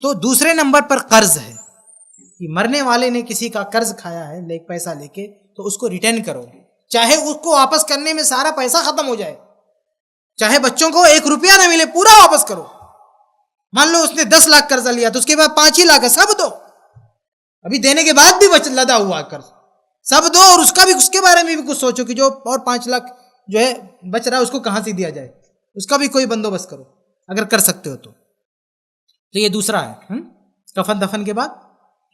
Speaker 1: تو دوسرے نمبر پر قرض ہے. کہ مرنے والے نے کسی کا قرض کھایا ہے پیسہ لے کے تو اس کو ریٹرن کرو، چاہے اس کو واپس کرنے میں سارا پیسہ ختم ہو جائے، چاہے بچوں کو 1 روپیہ نہ ملے، پورا واپس کرو۔ مان لو اس نے 10 لاکھ قرضہ لیا تو اس کے بعد 5 ہی لاکھ ہے، سب دو، ابھی دینے کے بعد بھی لدا ہوا قرض، سب دو، اور اس کا بھی، اس کے بارے میں بھی کچھ سوچو کہ جو اور 5 لاکھ جو ہے بچ رہا ہے اس کو کہاں سے دیا جائے، اس کا بھی کوئی بندوبست کرو اگر کر سکتے ہو تو یہ دوسرا ہے۔ کفن دفن کے بعد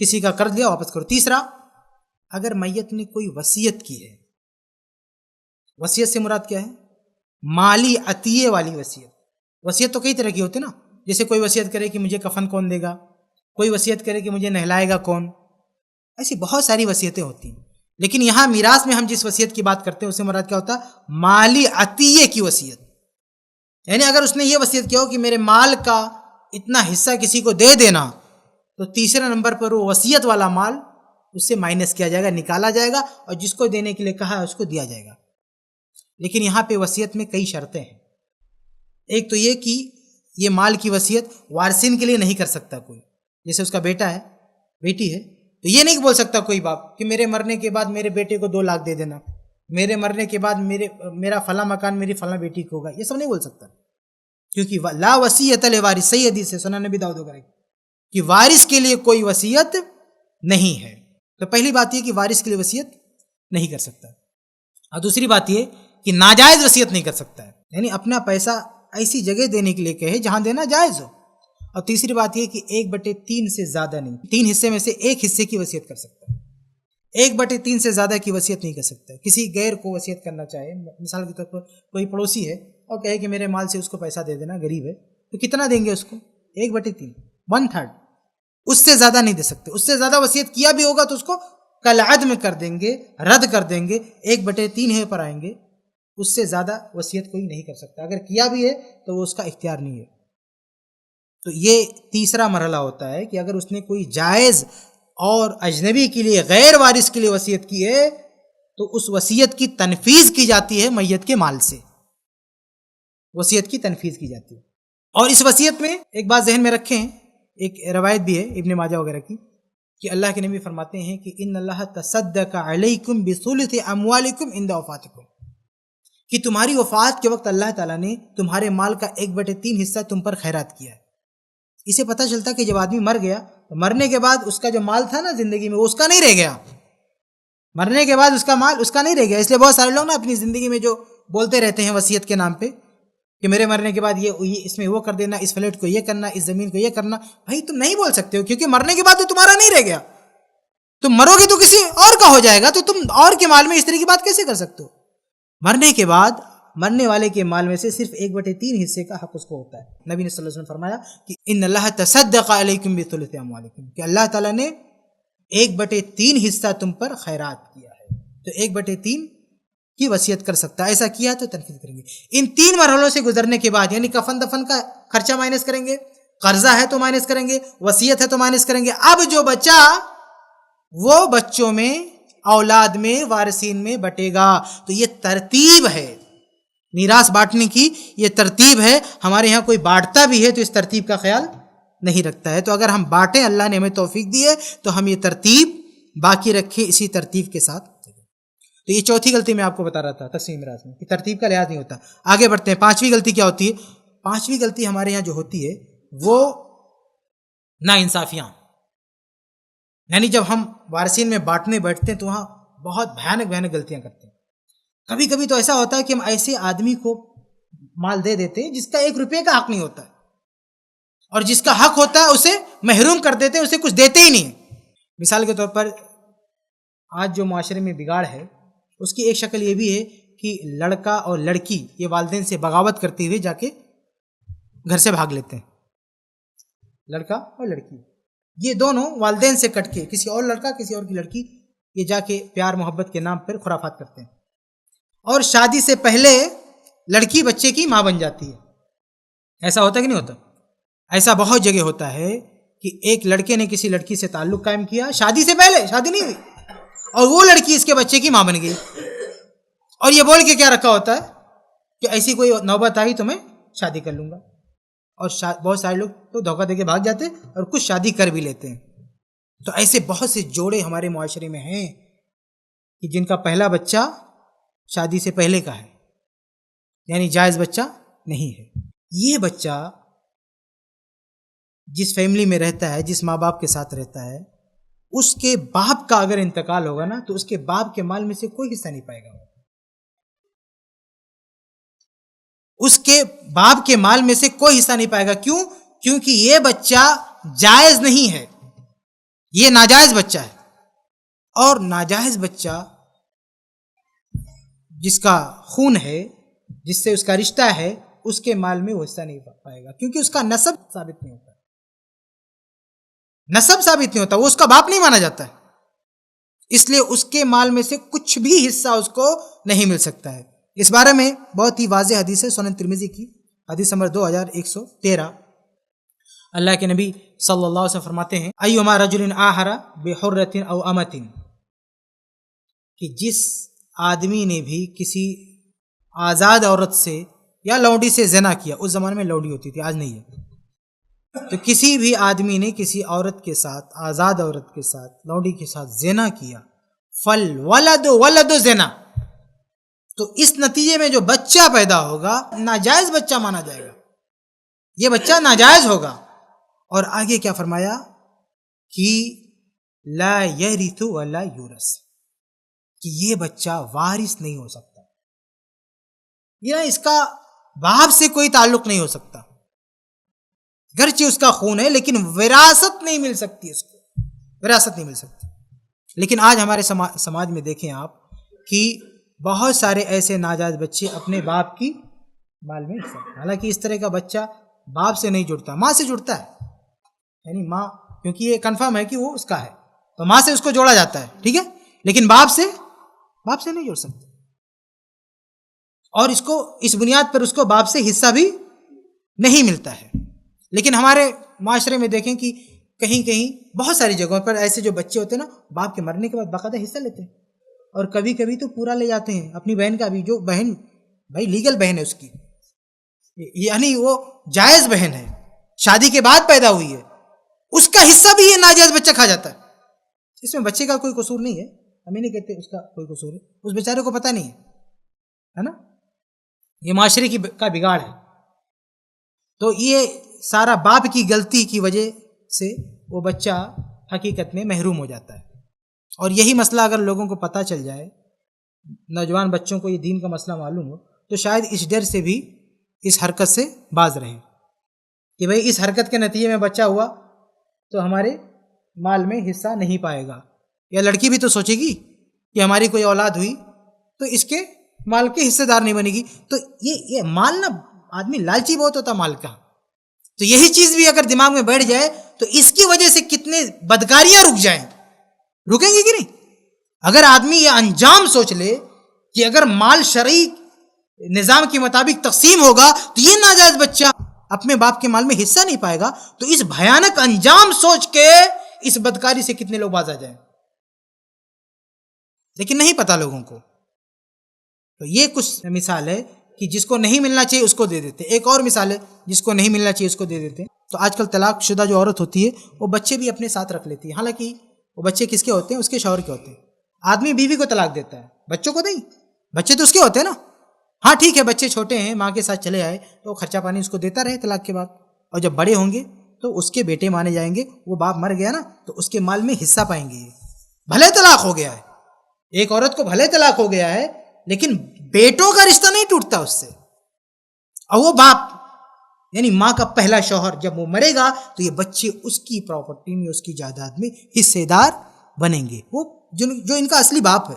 Speaker 1: کسی کا قرض لیا واپس کرو۔ تیسرا، اگر میت نے کوئی وصیت کی ہے، وصیت سے مراد کیا ہے؟ مالی عطیے والی وصیت۔ وصیت تو کئی طرح کی ہوتی ہے نا، جیسے کوئی وصیت کرے کہ مجھے کفن کون دے گا، کوئی وصیت کرے کہ مجھے نہلائے گا کون، ایسی بہت ساری وصیتیں ہوتی ہیں، لیکن یہاں میراث میں ہم جس وصیت کی بات کرتے ہیں اس سے مراد کیا ہوتا ہے؟ مالی عطیے کی وصیت۔ یعنی اگر اس نے یہ وصیت کیا ہو کہ میرے مال کا اتنا حصہ کسی کو دے دینا، تو تیسرے نمبر پر وہ وصیت والا مال اس سے مائنس کیا جائے گا، نکالا جائے گا، اور جس کو دینے کے لیے کہا ہے اس کو دیا جائے گا۔ لیکن یہاں پہ وصیت میں کئی شرطیں ہیں۔ ایک تو یہ کہ یہ مال کی وصیت وارثین کے لیے نہیں کر سکتا کوئی، جیسے اس کا بیٹا ہے، بیٹی ہے، تو یہ نہیں بول سکتا کوئی باپ کہ میرے مرنے کے بعد میرے بیٹے کو 2 لاکھ دے دینا، میرے مرنے کے بعد میرا فلاں مکان میری فلاں بیٹی کو ہوگا، یہ سب نہیں بول سکتا، کیونکہ لا وصیت لوارث، صحیح حدیث ہے سنن نبی داؤد وغیرہ کہ وارث کے لیے کوئی وصیت نہیں ہے۔ تو پہلی بات یہ کہ وارث کے لیے وصیت نہیں کر سکتا، اور دوسری بات یہ کہ ناجائز وصیت نہیں کر سکتا ہے، یعنی اپنا پیسہ ایسی جگہ دینے کے لیے کہے جہاں دینا جائز ہو۔ اور تیسری بات یہ کہ 1/3 سے زیادہ نہیں، 3 حصے میں سے 1 حصے کی وصیت کر سکتا ہے، 1/3 سے زیادہ کی وصیت نہیں کر سکتا۔ کسی غیر کو وصیت کرنا چاہے، مثال کے طور پر کوئی پڑوسی ہے اور کہے کہ میرے مال سے اس کو پیسہ دے دینا، غریب ہے، تو کتنا دیں گے اس کو؟ 1/3، 1/3، اس سے زیادہ نہیں دے سکتے۔ اس سے زیادہ وصیت کیا بھی ہوگا تو اس کو کالعدم کر دیں گے، رد کر دیں گے، 1/3 ہے پر آئیں گے، اس سے زیادہ وصیت کوئی نہیں کر سکتا، اگر کیا بھی ہے تو وہ اس کا اختیار نہیں ہے۔ تو یہ تیسرا مرحلہ ہوتا ہے کہ اگر اس نے کوئی جائز اور اجنبی کے لیے، غیر وارث کے لیے وصیت کی ہے تو اس وصیت کی تنفیذ کی جاتی ہے میت کے مال سے، وصیت کی تنفیذ کی جاتی ہے۔ اور اس وصیت میں ایک بات ذہن میں رکھیں، ایک روایت بھی ہے ابن ماجہ وغیرہ کی کہ اللہ کے نبی فرماتے ہیں کہ ان اللہ تصدق علیکم بثلث اموالکم عند وفاتکم، کہ تمہاری وفات کے وقت اللہ تعالیٰ نے تمہارے مال کا 1/3 حصہ تم پر خیرات کیا ہے۔ اسے پتہ چلتا کہ جب آدمی مر گیا تو مرنے کے بعد اس کا جو مال تھا نا زندگی میں، وہ اس کا نہیں رہ گیا، مرنے کے بعد اس کا مال اس کا نہیں رہ گیا۔ اس لیے بہت سارے لوگ نا اپنی زندگی میں جو بولتے رہتے ہیں وصیت کے نام پہ کہ میرے مرنے کے بعد یہ اس میں وہ کر دینا، اس فلیٹ کو یہ کرنا، اس زمین کو یہ کرنا، بھائی تم نہیں بول سکتے ہو، کیونکہ مرنے کے بعد تو تمہارا نہیں رہ گیا، تم مرو گے تو کسی اور کا ہو جائے گا، تو تم اور کے مال میں اس طرح کی بات کیسے کر سکتے ہو؟ مرنے کے بعد مرنے والے کے مال میں سے صرف 1/3 حصے کا حق اس کو ہوتا ہے۔ نبی نے صلی اللہ علیہ وسلم نے فرمایا کہ ان اللہ تصدق علیکم بثلث اموالکم، کہ اللہ تعالیٰ نے 1/3 حصہ تم پر خیرات کیا ہے، تو 1/3 کی وصیت کر سکتا ہے، ایسا کیا تو تنفیذ کریں گے۔ ان 3 مرحلوں سے گزرنے کے بعد، یعنی کفن دفن کا خرچہ مائنس کریں گے، قرضہ ہے تو مائنس کریں گے، وصیت ہے تو مائنس کریں گے، اب جو بچا وہ بچوں میں، اولاد میں، وارثین میں بٹے گا۔ تو یہ ترتیب ہے میراث بانٹنے کی، یہ ترتیب ہے۔ ہمارے یہاں کوئی بانٹتا بھی ہے تو اس ترتیب کا خیال نہیں رکھتا ہے، تو اگر ہم بانٹیں، اللہ نے ہمیں توفیق دی ہے تو ہم یہ ترتیب باقی رکھیں، اسی ترتیب کے ساتھ۔ تو یہ چوتھی غلطی میں آپ کو بتا رہا تھا تقسیم میراث میں کہ ترتیب کا لحاظ نہیں ہوتا۔ آگے بڑھتے ہیں، 5ویں غلطی کیا ہوتی ہے؟ 5ویں غلطی ہمارے یہاں جو ہوتی ہے وہ ناانصافیاں، یعنی جب ہم وارثین میں بانٹنے بیٹھتے ہیں تو وہاں بہت بھیانک غلطیاں کرتے ہیں۔ کبھی کبھی تو ایسا ہوتا ہے کہ ہم ایسے آدمی کو مال دے دیتے ہیں جس کا 1 روپے کا حق نہیں ہوتا ہے، اور جس کا حق ہوتا ہے اسے محروم کر دیتے ہیں، اسے کچھ دیتے ہی نہیں۔ مثال کے طور پر آج جو معاشرے میں بگاڑ ہے اس کی ایک شکل یہ بھی ہے کہ لڑکا اور لڑکی یہ والدین سے بغاوت کرتے ہوئے جا کے گھر سے بھاگ لیتے ہیں۔ لڑکا اور لڑکی یہ دونوں والدین سے کٹ کے کسی اور لڑکا کسی اور کی لڑکی یہ جا کے پیار محبت کے نام پر خرافات کرتے ہیں، اور شادی سے پہلے لڑکی بچے کی ماں بن جاتی ہے۔ ایسا ہوتا ہے کہ نہیں ہوتا؟ ایسا بہت جگہ ہوتا ہے کہ ایک لڑکے نے کسی لڑکی سے تعلق قائم کیا شادی سے پہلے، شادی نہیں ہوئی، اور وہ لڑکی اس کے بچے کی ماں بن گئی، اور یہ بول کے کیا رکھا ہوتا ہے کہ ایسی کوئی نوبت آئی تو میں شادی کر لوں گا، اور بہت سارے لوگ تو دھوکہ دے کے بھاگ جاتے ہیں اور کچھ شادی کر بھی لیتے ہیں۔ تو ایسے بہت سے جوڑے ہمارے معاشرے میں ہیں کہ جن کا پہلا بچہ شادی سے پہلے کا ہے، یعنی جائز بچہ نہیں ہے۔ یہ بچہ جس فیملی میں رہتا ہے، جس ماں باپ کے ساتھ رہتا ہے، اس کے باپ کا اگر انتقال ہوگا نا تو اس کے باپ کے مال میں سے کوئی حصہ نہیں پائے گا۔ اس کے باپ کے مال میں سے کوئی حصہ نہیں پائے گا۔ کیوں؟ کیونکہ یہ بچہ جائز نہیں ہے، یہ ناجائز بچہ ہے، اور ناجائز بچہ جس کا خون ہے، جس سے اس کا رشتہ ہے، اس کے مال میں وہ حصہ نہیں پائے گا، کیونکہ اس کا نسب ثابت نہیں ہوتا، نسب ثابت نہیں ہوتا، وہ اس کا باپ نہیں مانا جاتا ہے، اس لیے اس کے مال میں سے کچھ بھی حصہ اس کو نہیں مل سکتا ہے۔ اس بارے میں بہت ہی واضح حدیث ہے، سنن ترمذی کی حدیث نمبر 2113۔ اللہ کے نبی صلی اللہ علیہ وسلم فرماتے ہیں، ایما رجل آہر بحرۃ او امۃ، کہ جس آدمی نے بھی کسی آزاد عورت سے یا لونڈی سے زنا کیا، اس زمانے میں لونڈی ہوتی تھی، آج نہیں ہے، تو کسی بھی آدمی نے کسی عورت کے ساتھ، آزاد عورت کے ساتھ، لونڈی کے ساتھ زنا کیا، فل ولد ولد زنا، تو اس نتیجے میں جو بچہ پیدا ہوگا ناجائز بچہ مانا جائے گا، یہ بچہ ناجائز ہوگا۔ اور آگے کیا فرمایا کہ لا یرث ولا یورث، کہ یہ بچہ وارث نہیں ہو سکتا، یہ اس کا باپ سے کوئی تعلق نہیں ہو سکتا، گرچہ اس کا خون ہے لیکن وراثت نہیں مل سکتی، اس کو وراثت نہیں مل سکتی۔ لیکن آج ہمارے سماج میں دیکھیں آپ کہ بہت سارے ایسے ناجائز بچے اپنے باپ کی مال میں حصہ، حالانکہ اس طرح کا بچہ باپ سے نہیں جڑتا، ماں سے جڑتا ہے، یعنی ماں، کیونکہ یہ کنفرم ہے کہ وہ اس کا ہے تو ماں سے اس کو جوڑا جاتا ہے، ٹھیک ہے، لیکن باپ سے نہیں جوڑ سکتے، اور اس کو اس بنیاد پر اس کو باپ سے حصہ بھی نہیں ملتا ہے۔ لیکن ہمارے معاشرے میں دیکھیں کہ کہیں کہیں بہت ساری جگہوں پر ایسے جو بچے ہوتے ہیں نا، باپ کے مرنے کے بعد باقاعدہ حصہ لیتے ہیں، اور کبھی کبھی تو پورا لے جاتے ہیں، اپنی بہن کا بھی، جو بہن بھائی لیگل بہن ہے اس کی، یعنی وہ جائز بہن ہے، شادی کے بعد پیدا ہوئی ہے، اس کا حصہ بھی یہ ناجائز بچہ کھا جاتا ہے۔ اس میں بچے کا کوئی قصور نہیں ہے، ہم ہی نہیں کہتے اس کا کوئی قصور ہے، اس بیچارے کو پتہ نہیں ہے نا، یہ معاشرے کا بگاڑ ہے۔ تو یہ سارا باپ کی غلطی کی وجہ سے وہ بچہ حقیقت میں محروم ہو جاتا ہے، اور یہی مسئلہ اگر لوگوں کو پتہ چل جائے، نوجوان بچوں کو یہ دین کا مسئلہ معلوم ہو، تو شاید اس ڈر سے بھی اس حرکت سے باز رہیں کہ بھئی اس حرکت کے نتیجے میں بچہ ہوا تو ہمارے مال میں حصہ نہیں پائے گا، یا لڑکی بھی تو سوچے گی کہ ہماری کوئی اولاد ہوئی تو اس کے مال کے حصے دار نہیں بنے گی، تو یہ مال نا، آدمی لالچی بہت ہوتا مال کا، تو یہی چیز بھی اگر دماغ میں بیٹھ جائے تو اس کی وجہ سے کتنے بدکاریاں رک جائیں، رکیں گی کہ نہیں؟ اگر آدمی یہ انجام سوچ لے کہ اگر مال شرعی نظام کے مطابق تقسیم ہوگا تو یہ ناجائز بچہ اپنے باپ کے مال میں حصہ نہیں پائے گا، تو اس بھیانک انجام سوچ کے اس بدکاری سے کتنے لوگ باز آ جائیں، لیکن نہیں پتا لوگوں کو۔ تو یہ کچھ مثال ہے کہ جس کو نہیں ملنا چاہیے اس کو دے دیتے، ایک اور مثال ہے جس کو نہیں ملنا چاہیے اس کو دے دیتے۔ تو آج کل طلاق شدہ جو عورت ہوتی ہے وہ بچے بھی اپنے ساتھ رکھ لیتی ہے، حالانکہ وہ بچے کس کے ہوتے ہیں؟ اس کے شوہر کے ہوتے ہیں۔ آدمی بیوی کو طلاق دیتا ہے، بچوں کو نہیں، بچے تو اس کے ہوتے ہیں نا، ہاں ٹھیک ہے بچے چھوٹے ہیں، ماں کے ساتھ چلے آئے تو خرچہ پانی اس کو دیتا رہے طلاق کے بعد، اور جب بڑے ہوں گے تو اس کے بیٹے مانے جائیں گے، وہ باپ مر گیا نا تو اس کے مال میں حصہ پائیں گے، بھلے طلاق ہو گیا ہے، ایک عورت کو بھلے طلاق ہو گیا ہے لیکن بیٹوں کا رشتہ نہیں ٹوٹتا اس سے، اور وہ باپ یعنی ماں کا پہلا شوہر جب وہ مرے گا تو یہ بچے اس کی پراپرٹی میں، اس کی جائیداد میں حصے دار بنیں گے، وہ جو ان کا اصلی باپ ہے۔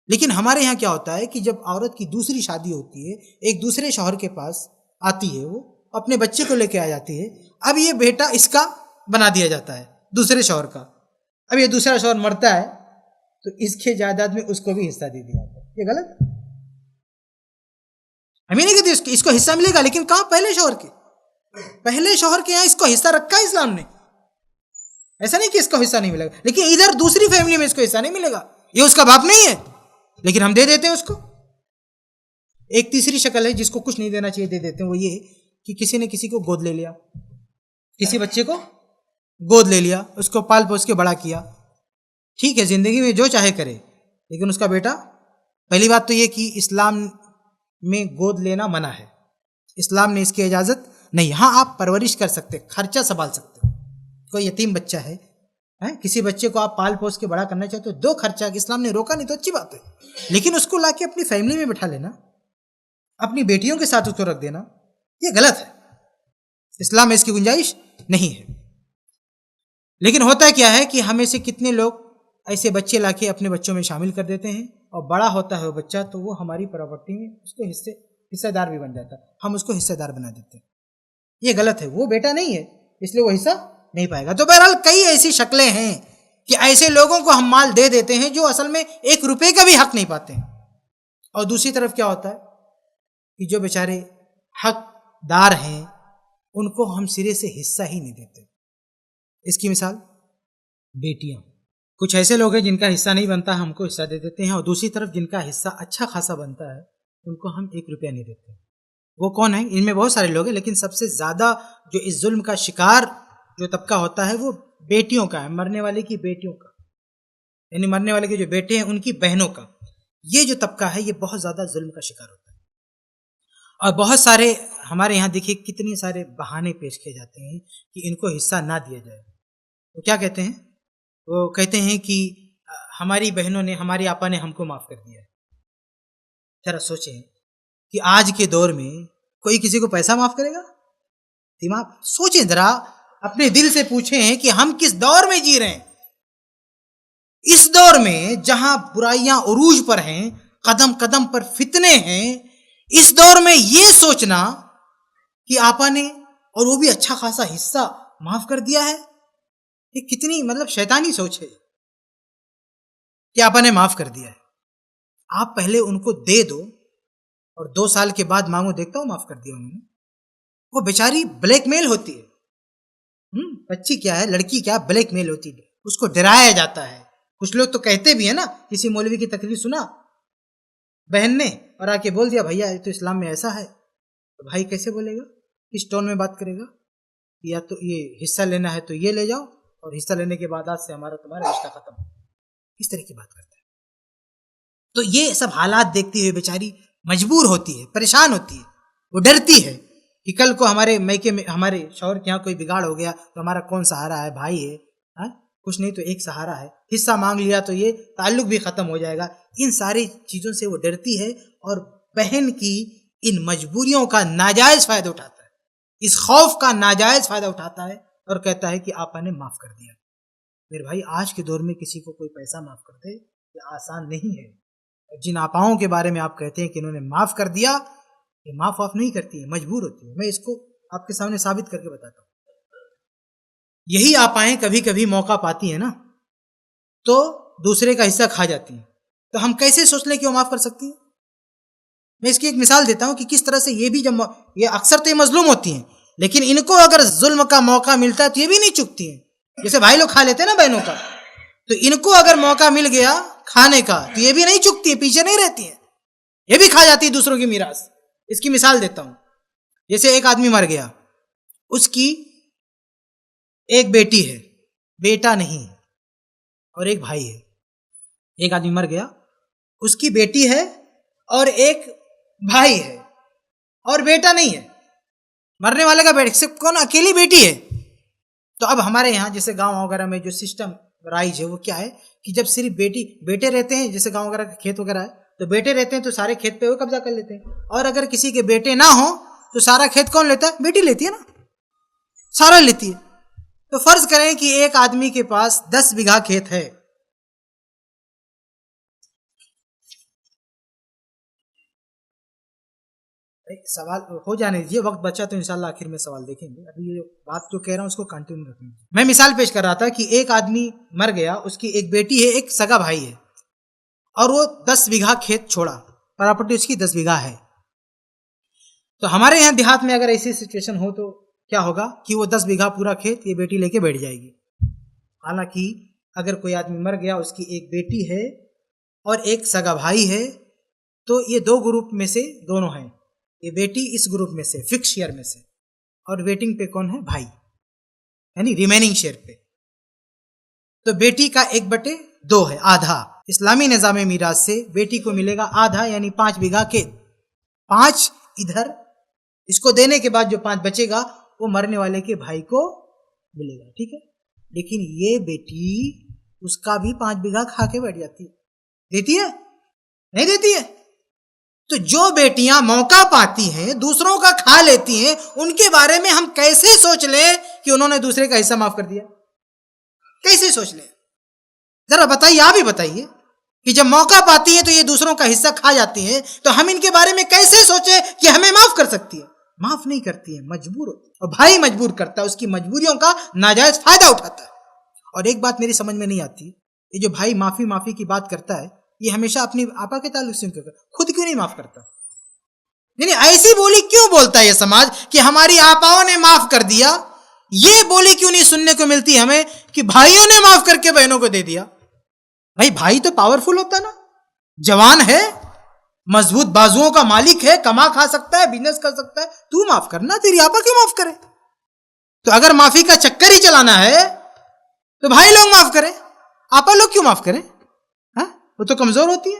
Speaker 1: لیکن ہمارے یہاں کیا ہوتا ہے کہ جب عورت کی دوسری شادی ہوتی ہے، ایک دوسرے شوہر کے پاس آتی ہے، وہ اپنے بچے کو لے کے آ جاتی ہے، اب یہ بیٹا اس کا بنا دیا جاتا ہے دوسرے شوہر کا، اب یہ دوسرا شوہر مرتا ہے تو اس کے جائیداد میں اس کو بھی حصہ دے دیا جاتا ہے، یہ غلط، ہمیں نہیں کہتے اس کو حصہ ملے گا، لیکن کہاں؟ پہلے شوہر کے یہاں اس کو حصہ رکھا ہے اسلام نے، ایسا نہیں کہ اس کو حصہ نہیں ملے گا، لیکن ادھر دوسری فیملی میں اس کو حصہ نہیں ملے گا، یہ اس کا باپ نہیں ہے لیکن ہم دے دیتے ہیں اس کو۔ ایک تیسری شکل ہے جس کو کچھ نہیں دینا چاہیے دے دیتے ہیں، وہ یہ کہ کسی نے کسی کو گود لے لیا، کسی بچے کو گود لے لیا، اس کو پال پوس کے بڑا کیا، ٹھیک ہے زندگی میں جو چاہے کرے، لیکن اس کا بیٹا، پہلی بات تو یہ کہ اسلام میں گود لینا منع ہے، اسلام نے اس کی اجازت نہیں. ہاں آپ پرورش کر سکتے، خرچہ سنبھال سکتے، کوئی یتیم بچہ ہے، کسی بچے کو آپ پال پوس کے بڑا کرنا چاہتے ہو، دو خرچہ، اسلام نے روکا نہیں تو اچھی بات ہے، لیکن اس کو لا کے اپنی فیملی میں بٹھا لینا، اپنی بیٹیوں کے ساتھ اس کو رکھ دینا، یہ غلط ہے، اسلام میں اس کی گنجائش نہیں ہے. لیکن ہوتا کیا ہے کہ ہمیں سے کتنے لوگ ایسے بچے لا کے اپنے بچوں میں شامل کر دیتے ہیں، اور بڑا ہوتا ہے وہ بچہ تو وہ ہماری پراپرٹی میں اس کو حصہ دار بھی بن جاتا ہے، ہم اس کو حصہ دار بنا دیتے ہیں، یہ غلط ہے. وہ بیٹا نہیں ہے اس لیے وہ حصہ نہیں پائے گا. تو بہرحال کئی ایسی شکلیں ہیں کہ ایسے لوگوں کو ہم مال دے دیتے ہیں جو اصل میں 1 روپے کا بھی حق نہیں پاتے ہیں. اور دوسری طرف کیا ہوتا ہے کہ جو بیچارے حق دار ہیں ان کو ہم سرے سے حصہ ہی نہیں دیتے. اس کی مثال بیٹیاں، کچھ ایسے لوگ ہیں جن کا حصہ نہیں بنتا ہم کو حصہ دے دیتے ہیں، اور دوسری طرف جن کا حصہ اچھا خاصا بنتا ہے ان کو ہم 1 روپیہ نہیں دیتے. وہ کون ہیں؟ ان میں بہت سارے لوگ ہیں، لیکن سب سے زیادہ جو اس ظلم کا شکار جو طبقہ ہوتا ہے وہ بیٹیوں کا ہے، مرنے والے کی بیٹیوں کا، یعنی مرنے والے کے جو بیٹے ہیں ان کی بہنوں کا. یہ جو طبقہ ہے یہ بہت زیادہ ظلم کا شکار ہوتا ہے. اور بہت سارے ہمارے یہاں دیکھیے کتنے سارے بہانے پیش کیے جاتے ہیں کہ ان کو حصہ نہ دیا جائے. وہ کیا کہتے ہیں؟ وہ کہتے ہیں کہ ہماری بہنوں نے، ہماری آپا نے ہم کو معاف کر دیا ہے. ذرا سوچیں کہ آج کے دور میں کوئی کسی کو پیسہ معاف کرے گا؟ دماغ سوچیں ذرا، اپنے دل سے پوچھیں کہ ہم کس دور میں جی رہے ہیں. اس دور میں جہاں برائیاں عروج پر ہیں، قدم قدم پر فتنے ہیں، اس دور میں یہ سوچنا کہ آپا نے اور وہ بھی اچھا خاصا حصہ معاف کر دیا ہے، یہ کتنی شیطانی سوچ ہے کہ آپا نے معاف کر دیا ہے. آپ پہلے ان کو دے دو اور 2 سال کے بعد مانگو، دیکھتا ہوں معاف کر دیا انہوں نے. وہ بیچاری بلیک میل ہوتی ہے، بچی کیا ہے، لڑکی کیا، بلیک میل ہوتی ہے، اس کو ڈرایا جاتا ہے. کچھ لوگ تو کہتے بھی ہیں نا، کسی مولوی کی تقریر سنا بہن نے اور آ کے بول دیا بھیا یہ تو اسلام میں ایسا ہے، تو بھائی کیسے بولے گا، کس ٹون میں بات کرے گا، یا تو یہ حصہ لینا ہے تو یہ لے جاؤ، اور حصہ لینے کے بعد آج سے ہمارا تمہارا رشتہ ختم. اس طرح کی بات کرتا ہے. تو یہ سب حالات دیکھتی ہوئے بیچاری مجبور ہوتی ہے، پریشان ہوتی ہے، وہ ڈرتی ہے کہ کل کو ہمارے میکے میں، ہمارے شوہر کے یہاں کوئی بگاڑ ہو گیا تو ہمارا کون سہارا ہے، بھائی ہے، کچھ نہیں تو ایک سہارا ہے، حصہ مانگ لیا تو یہ تعلق بھی ختم ہو جائے گا. ان ساری چیزوں سے وہ ڈرتی ہے اور بہن کی ان مجبوریوں کا ناجائز فائدہ اٹھاتا ہے، اس خوف کا ناجائز فائدہ اٹھاتا ہے اور کہتا ہے کہ آپا نے معاف کر دیا. میرے بھائی آج کے دور میں کسی کو کوئی پیسہ معاف کر دے یہ آسان نہیں ہے. جن آپاؤں کے بارے میں آپ کہتے ہیں کہ انہوں نے معاف کر دیا، یہ معاف واف نہیں کرتی ہے، مجبور ہوتی ہے. میں اس کو آپ کے سامنے ثابت کر کے بتاتا ہوں. یہی آپائیں کبھی کبھی موقع پاتی ہیں نا تو دوسرے کا حصہ کھا جاتی ہیں، تو ہم کیسے سوچ لیں کہ وہ معاف کر سکتی ہیں؟ میں اس کی ایک مثال دیتا ہوں کہ کس طرح سے یہ بھی، جب یہ اکثر تو یہ مظلوم ہوتی ہیں لیکن ان کو اگر ظلم کا موقع ملتا ہے تو یہ بھی نہیں چکتی ہیں. جیسے بھائی لوگ کھا لیتے ہیں نا بہنوں کا، تو ان کو اگر موقع مل گیا کھانے کا تو یہ بھی نہیں چکتی ہیں، پیچھے نہیں رہتی ہیں، یہ بھی کھا جاتی ہے دوسروں کی میراث. اس کی مثال دیتا ہوں. جیسے ایک آدمی مر گیا، اس کی ایک بیٹی ہے، بیٹا نہیں، اور ایک بھائی ہے. ایک آدمی مر گیا، اس کی بیٹی ہے اور ایک بھائی ہے اور بیٹا نہیں ہے. مرنے والے کا بیٹا صرف کون، اکیلی بیٹی ہے. تو اب ہمارے یہاں جیسے گاؤں وغیرہ میں جو سسٹم رائج ہے وہ کیا ہے کہ جب صرف بیٹے رہتے ہیں، جیسے گاؤں وغیرہ کے کھیت وغیرہ ہے تو بیٹے رہتے ہیں تو سارے کھیت پہ وہ قبضہ کر لیتے ہیں. اور اگر کسی کے بیٹے نہ ہوں تو سارا کھیت کون لیتا ہے؟ بیٹی لیتی ہے نا، سارا لیتی ہے. تو فرض کریں کہ ایک آدمی کے پاس 10 بیگھا کھیت ہے، سوال ہو جانے دیجیے، وقت بچا تو انشاءاللہ آخر میں سوال دیکھیں گے. ابھی یہ بات جو کہہ رہا ہوں اس کو کنٹینیو رکھیں گے. میں مثال پیش کر رہا تھا کہ ایک آدمی مر گیا، اس کی ایک بیٹی ہے، ایک سگا بھائی ہے، اور وہ 10 بیگھا کھیت چھوڑا، پراپرٹی اس کی 10 بیگھا ہے. تو ہمارے یہاں دیہات میں اگر ایسی سچویشن ہو تو کیا ہوگا کہ وہ 10 بیگھا پورا کھیت یہ بیٹی لے کے بیٹھ جائے گی. حالانکہ اگر کوئی آدمی مر گیا، اس کی ایک بیٹی ہے اور ایک سگا بھائی ہے، تو یہ 2 گروپ میں سے دونوں ہیں. یہ بیٹی اس گروپ میں سے، فکس شیئر میں سے، اور ویٹنگ پہ کون ہے؟ بھائی. یعنی ریمیننگ شیئر پہ. تو بیٹی کا 1/2 ہے، آدھا. اسلامی نظام میراث سے بیٹی کو ملے گا آدھا، یعنی 5 بیگھہ کے 5 ادھر. اس کو دینے کے بعد جو 5 بچے گا وہ مرنے والے کے بھائی کو ملے گا. ٹھیک ہے. لیکن یہ بیٹی اس کا بھی 5 بیگھہ کھا کے بیٹھ جاتی ہے. دیتی ہے؟ نہیں دیتی ہے. تو جو بیٹیاں موقع پاتی ہیں دوسروں کا کھا لیتی ہیں، ان کے بارے میں ہم کیسے سوچ لیں کہ انہوں نے دوسرے کا حصہ معاف کر دیا؟ کیسے سوچ لیں؟ ذرا بتائیے، آپ ہی بتائیے کہ جب موقع پاتی ہیں تو یہ دوسروں کا حصہ کھا جاتی ہیں، تو ہم ان کے بارے میں کیسے سوچیں کہ ہمیں معاف کر سکتی ہے؟ معاف نہیں کرتی ہے، مجبور ہوتی ہے. اور بھائی مجبور کرتا ہے، اس کی مجبوریوں کا ناجائز فائدہ اٹھاتا ہے. اور ایک بات میری سمجھ میں نہیں آتی، یہ جو بھائی معافی کی بات کرتا ہے، یہ ہمیشہ اپنی آپا کے تعلق سے کیوں کرتا؟ خود کیوں نہیں معاف کرتا؟ یعنی ایسی بولی کیوں بولتا ہے یہ سماج کہ ہماری آپاؤں نے معاف کر دیا؟ یہ بولی کیوں نہیں سننے کو ملتی ہمیں کہ بھائیوں نے معاف کر کے بہنوں کو دے دیا؟ بھائی بھائی تو پاورفل ہوتا ہے نا، جوان ہے، مضبوط بازوؤں کا مالک ہے، کما کھا سکتا ہے، بزنس کر سکتا ہے. تو معاف کرنا، تیری آپا کیوں معاف کرے؟ تو اگر معافی کا چکر ہی چلانا ہے تو بھائی لوگ معاف کریں، آپا لوگ کیوں معاف کریں؟ ہاں، وہ تو کمزور ہوتی ہے،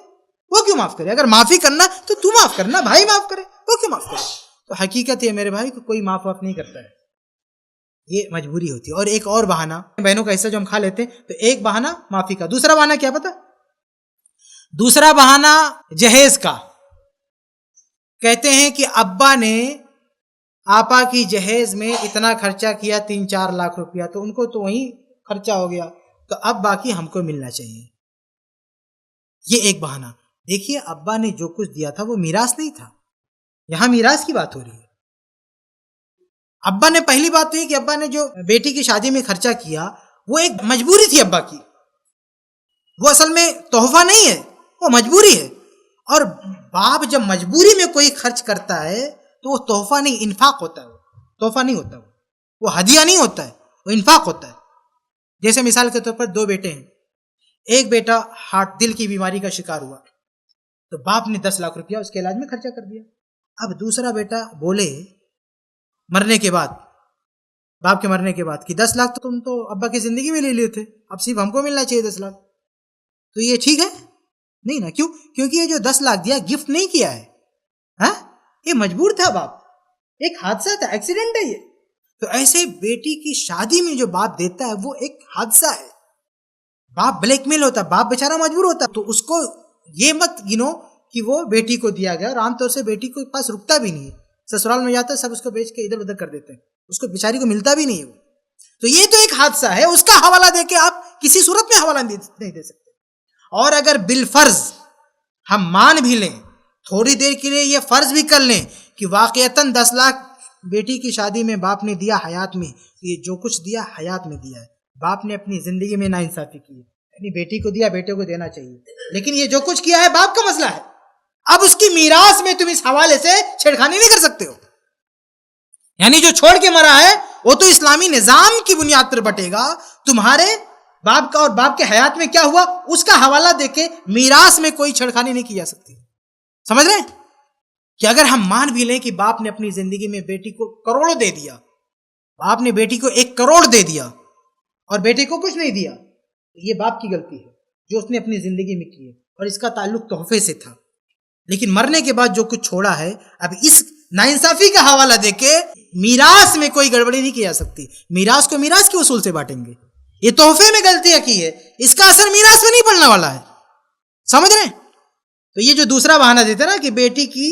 Speaker 1: وہ کیوں معاف کرے؟ اگر معافی کرنا تو معاف کرنا، بھائی معاف کرے، وہ کیوں معاف کرے؟ تو حقیقت یہ میرے بھائی کو کوئی معاف نہیں کرتا ہے، یہ مجبوری ہوتی ہے. اور ایک اور بہانہ، بہنوں کا حصہ جو ہم کھا لیتے ہیں، تو ایک بہانہ معافی کا، دوسرا بہانہ کیا پتا؟ دوسرا بہانہ جہیز کا. کہتے ہیں کہ ابا نے آپا کی جہیز میں اتنا خرچہ کیا، 3-4 لاکھ روپیہ، تو ان کو تو وہیں خرچہ ہو گیا، تو اب باقی ہم کو ملنا چاہیے. یہ ایک بہانہ. دیکھیے ابا نے جو کچھ دیا تھا وہ میراث نہیں تھا، یہاں میراث کی بات ہو رہی ہے. ابا نے، پہلی بات تو یہ کہ ابا نے جو بیٹی کی شادی میں خرچہ کیا وہ ایک مجبوری تھی ابا کی، وہ اصل میں تحفہ نہیں ہے، وہ مجبوری ہے. اور باپ جب مجبوری میں کوئی خرچ کرتا ہے تو وہ تحفہ نہیں، انفاق ہوتا ہے. وہ تحفہ نہیں ہوتا، وہ ہدیہ نہیں ہوتا ہے، وہ انفاق ہوتا ہے. جیسے مثال کے طور پر 2 بیٹے ہیں، ایک بیٹا ہارٹ دل کی بیماری کا شکار ہوا تو باپ نے 10 لاکھ روپیہ اس کے علاج میں خرچہ کر دیا. اب دوسرا بیٹا بولے مرنے کے بعد، باپ کے مرنے کے بعد، کہ 10 لاکھ تو تم تو ابا کی زندگی میں لے لیے تھے، اب صرف ہم کو ملنا چاہیے 10 لاکھ. تو یہ ٹھیک ہے نہیں نا؟ کیوں؟ کیونکہ یہ جو 10 لاکھ دیا گفٹ نہیں کیا ہے، ہاں، یہ مجبور تھا باپ، ایک حادثہ تھا، ایکسیڈنٹ ہے یہ. تو ایسے بیٹی کی شادی میں جو باپ دیتا ہے وہ ایک حادثہ ہے. باپ بلیک میل ہوتا ہے، باپ بیچارہ مجبور ہوتا ہے. تو اس کو یہ مت گنو کہ وہ بیٹی کو دیا گیا، اور عام طور سے بیٹی کو پاس رکتا بھی نہیں ہے، سسرال میں جاتا ہے سب اس کو بیچ کے ادھر ادھر کر دیتے ہیں، اس کو بیچاری کو ملتا بھی نہیں ہے. تو یہ تو ایک حادثہ ہے، اس کا حوالہ دے کے آپ کسی صورت میں حوالہ نہیں دے سکتے. اور اگر بالفرض ہم مان بھی لیں، تھوڑی دیر کے لیے یہ فرض بھی کر لیں کہ واقعتاً 10 لاکھ بیٹی کی شادی میں باپ نے دیا حیات میں، یہ جو کچھ دیا حیات میں دیا ہے، باپ نے اپنی زندگی میں ناانصافی کی ہے، یعنی بیٹی کو دیا بیٹے کو دینا چاہیے، لیکن یہ جو کچھ کیا ہے باپ کا مسئلہ ہے. اب اس کی میراث میں تم اس حوالے سے چھیڑخانی نہیں کر سکتے ہو. یعنی جو چھوڑ کے مرا ہے وہ تو اسلامی نظام کی بنیاد پر بٹے گا. تمہارے باپ کا اور باپ کے حیات میں کیا ہوا اس کا حوالہ دے کے میراث میں کوئی چھڑخانی نہیں کی جا سکتی. سمجھ رہے ہیں کہ اگر ہم مان بھی لیں کہ باپ نے اپنی زندگی میں بیٹی کو کروڑوں دے دیا، باپ نے بیٹی کو 1 کروڑ دے دیا اور بیٹے کو کچھ نہیں دیا، یہ باپ کی غلطی ہے جو اس نے اپنی زندگی میں کی ہے، اور اس کا تعلق تحفے سے تھا. لیکن مرنے کے بعد جو کچھ چھوڑا ہے، اب اس ناانصافی کا حوالہ دے کے میراث میں کوئی گڑبڑی نہیں کی جا سکتی. میراث کو میراث کے اصول سے بانٹیں گے. یہ تحفے میں غلطیاں کی ہے، اس کا اثر میراث میں نہیں پڑنے والا ہے. سمجھ رہے ہیں؟ تو یہ جو دوسرا بہانہ دیتے نا کہ بیٹی کی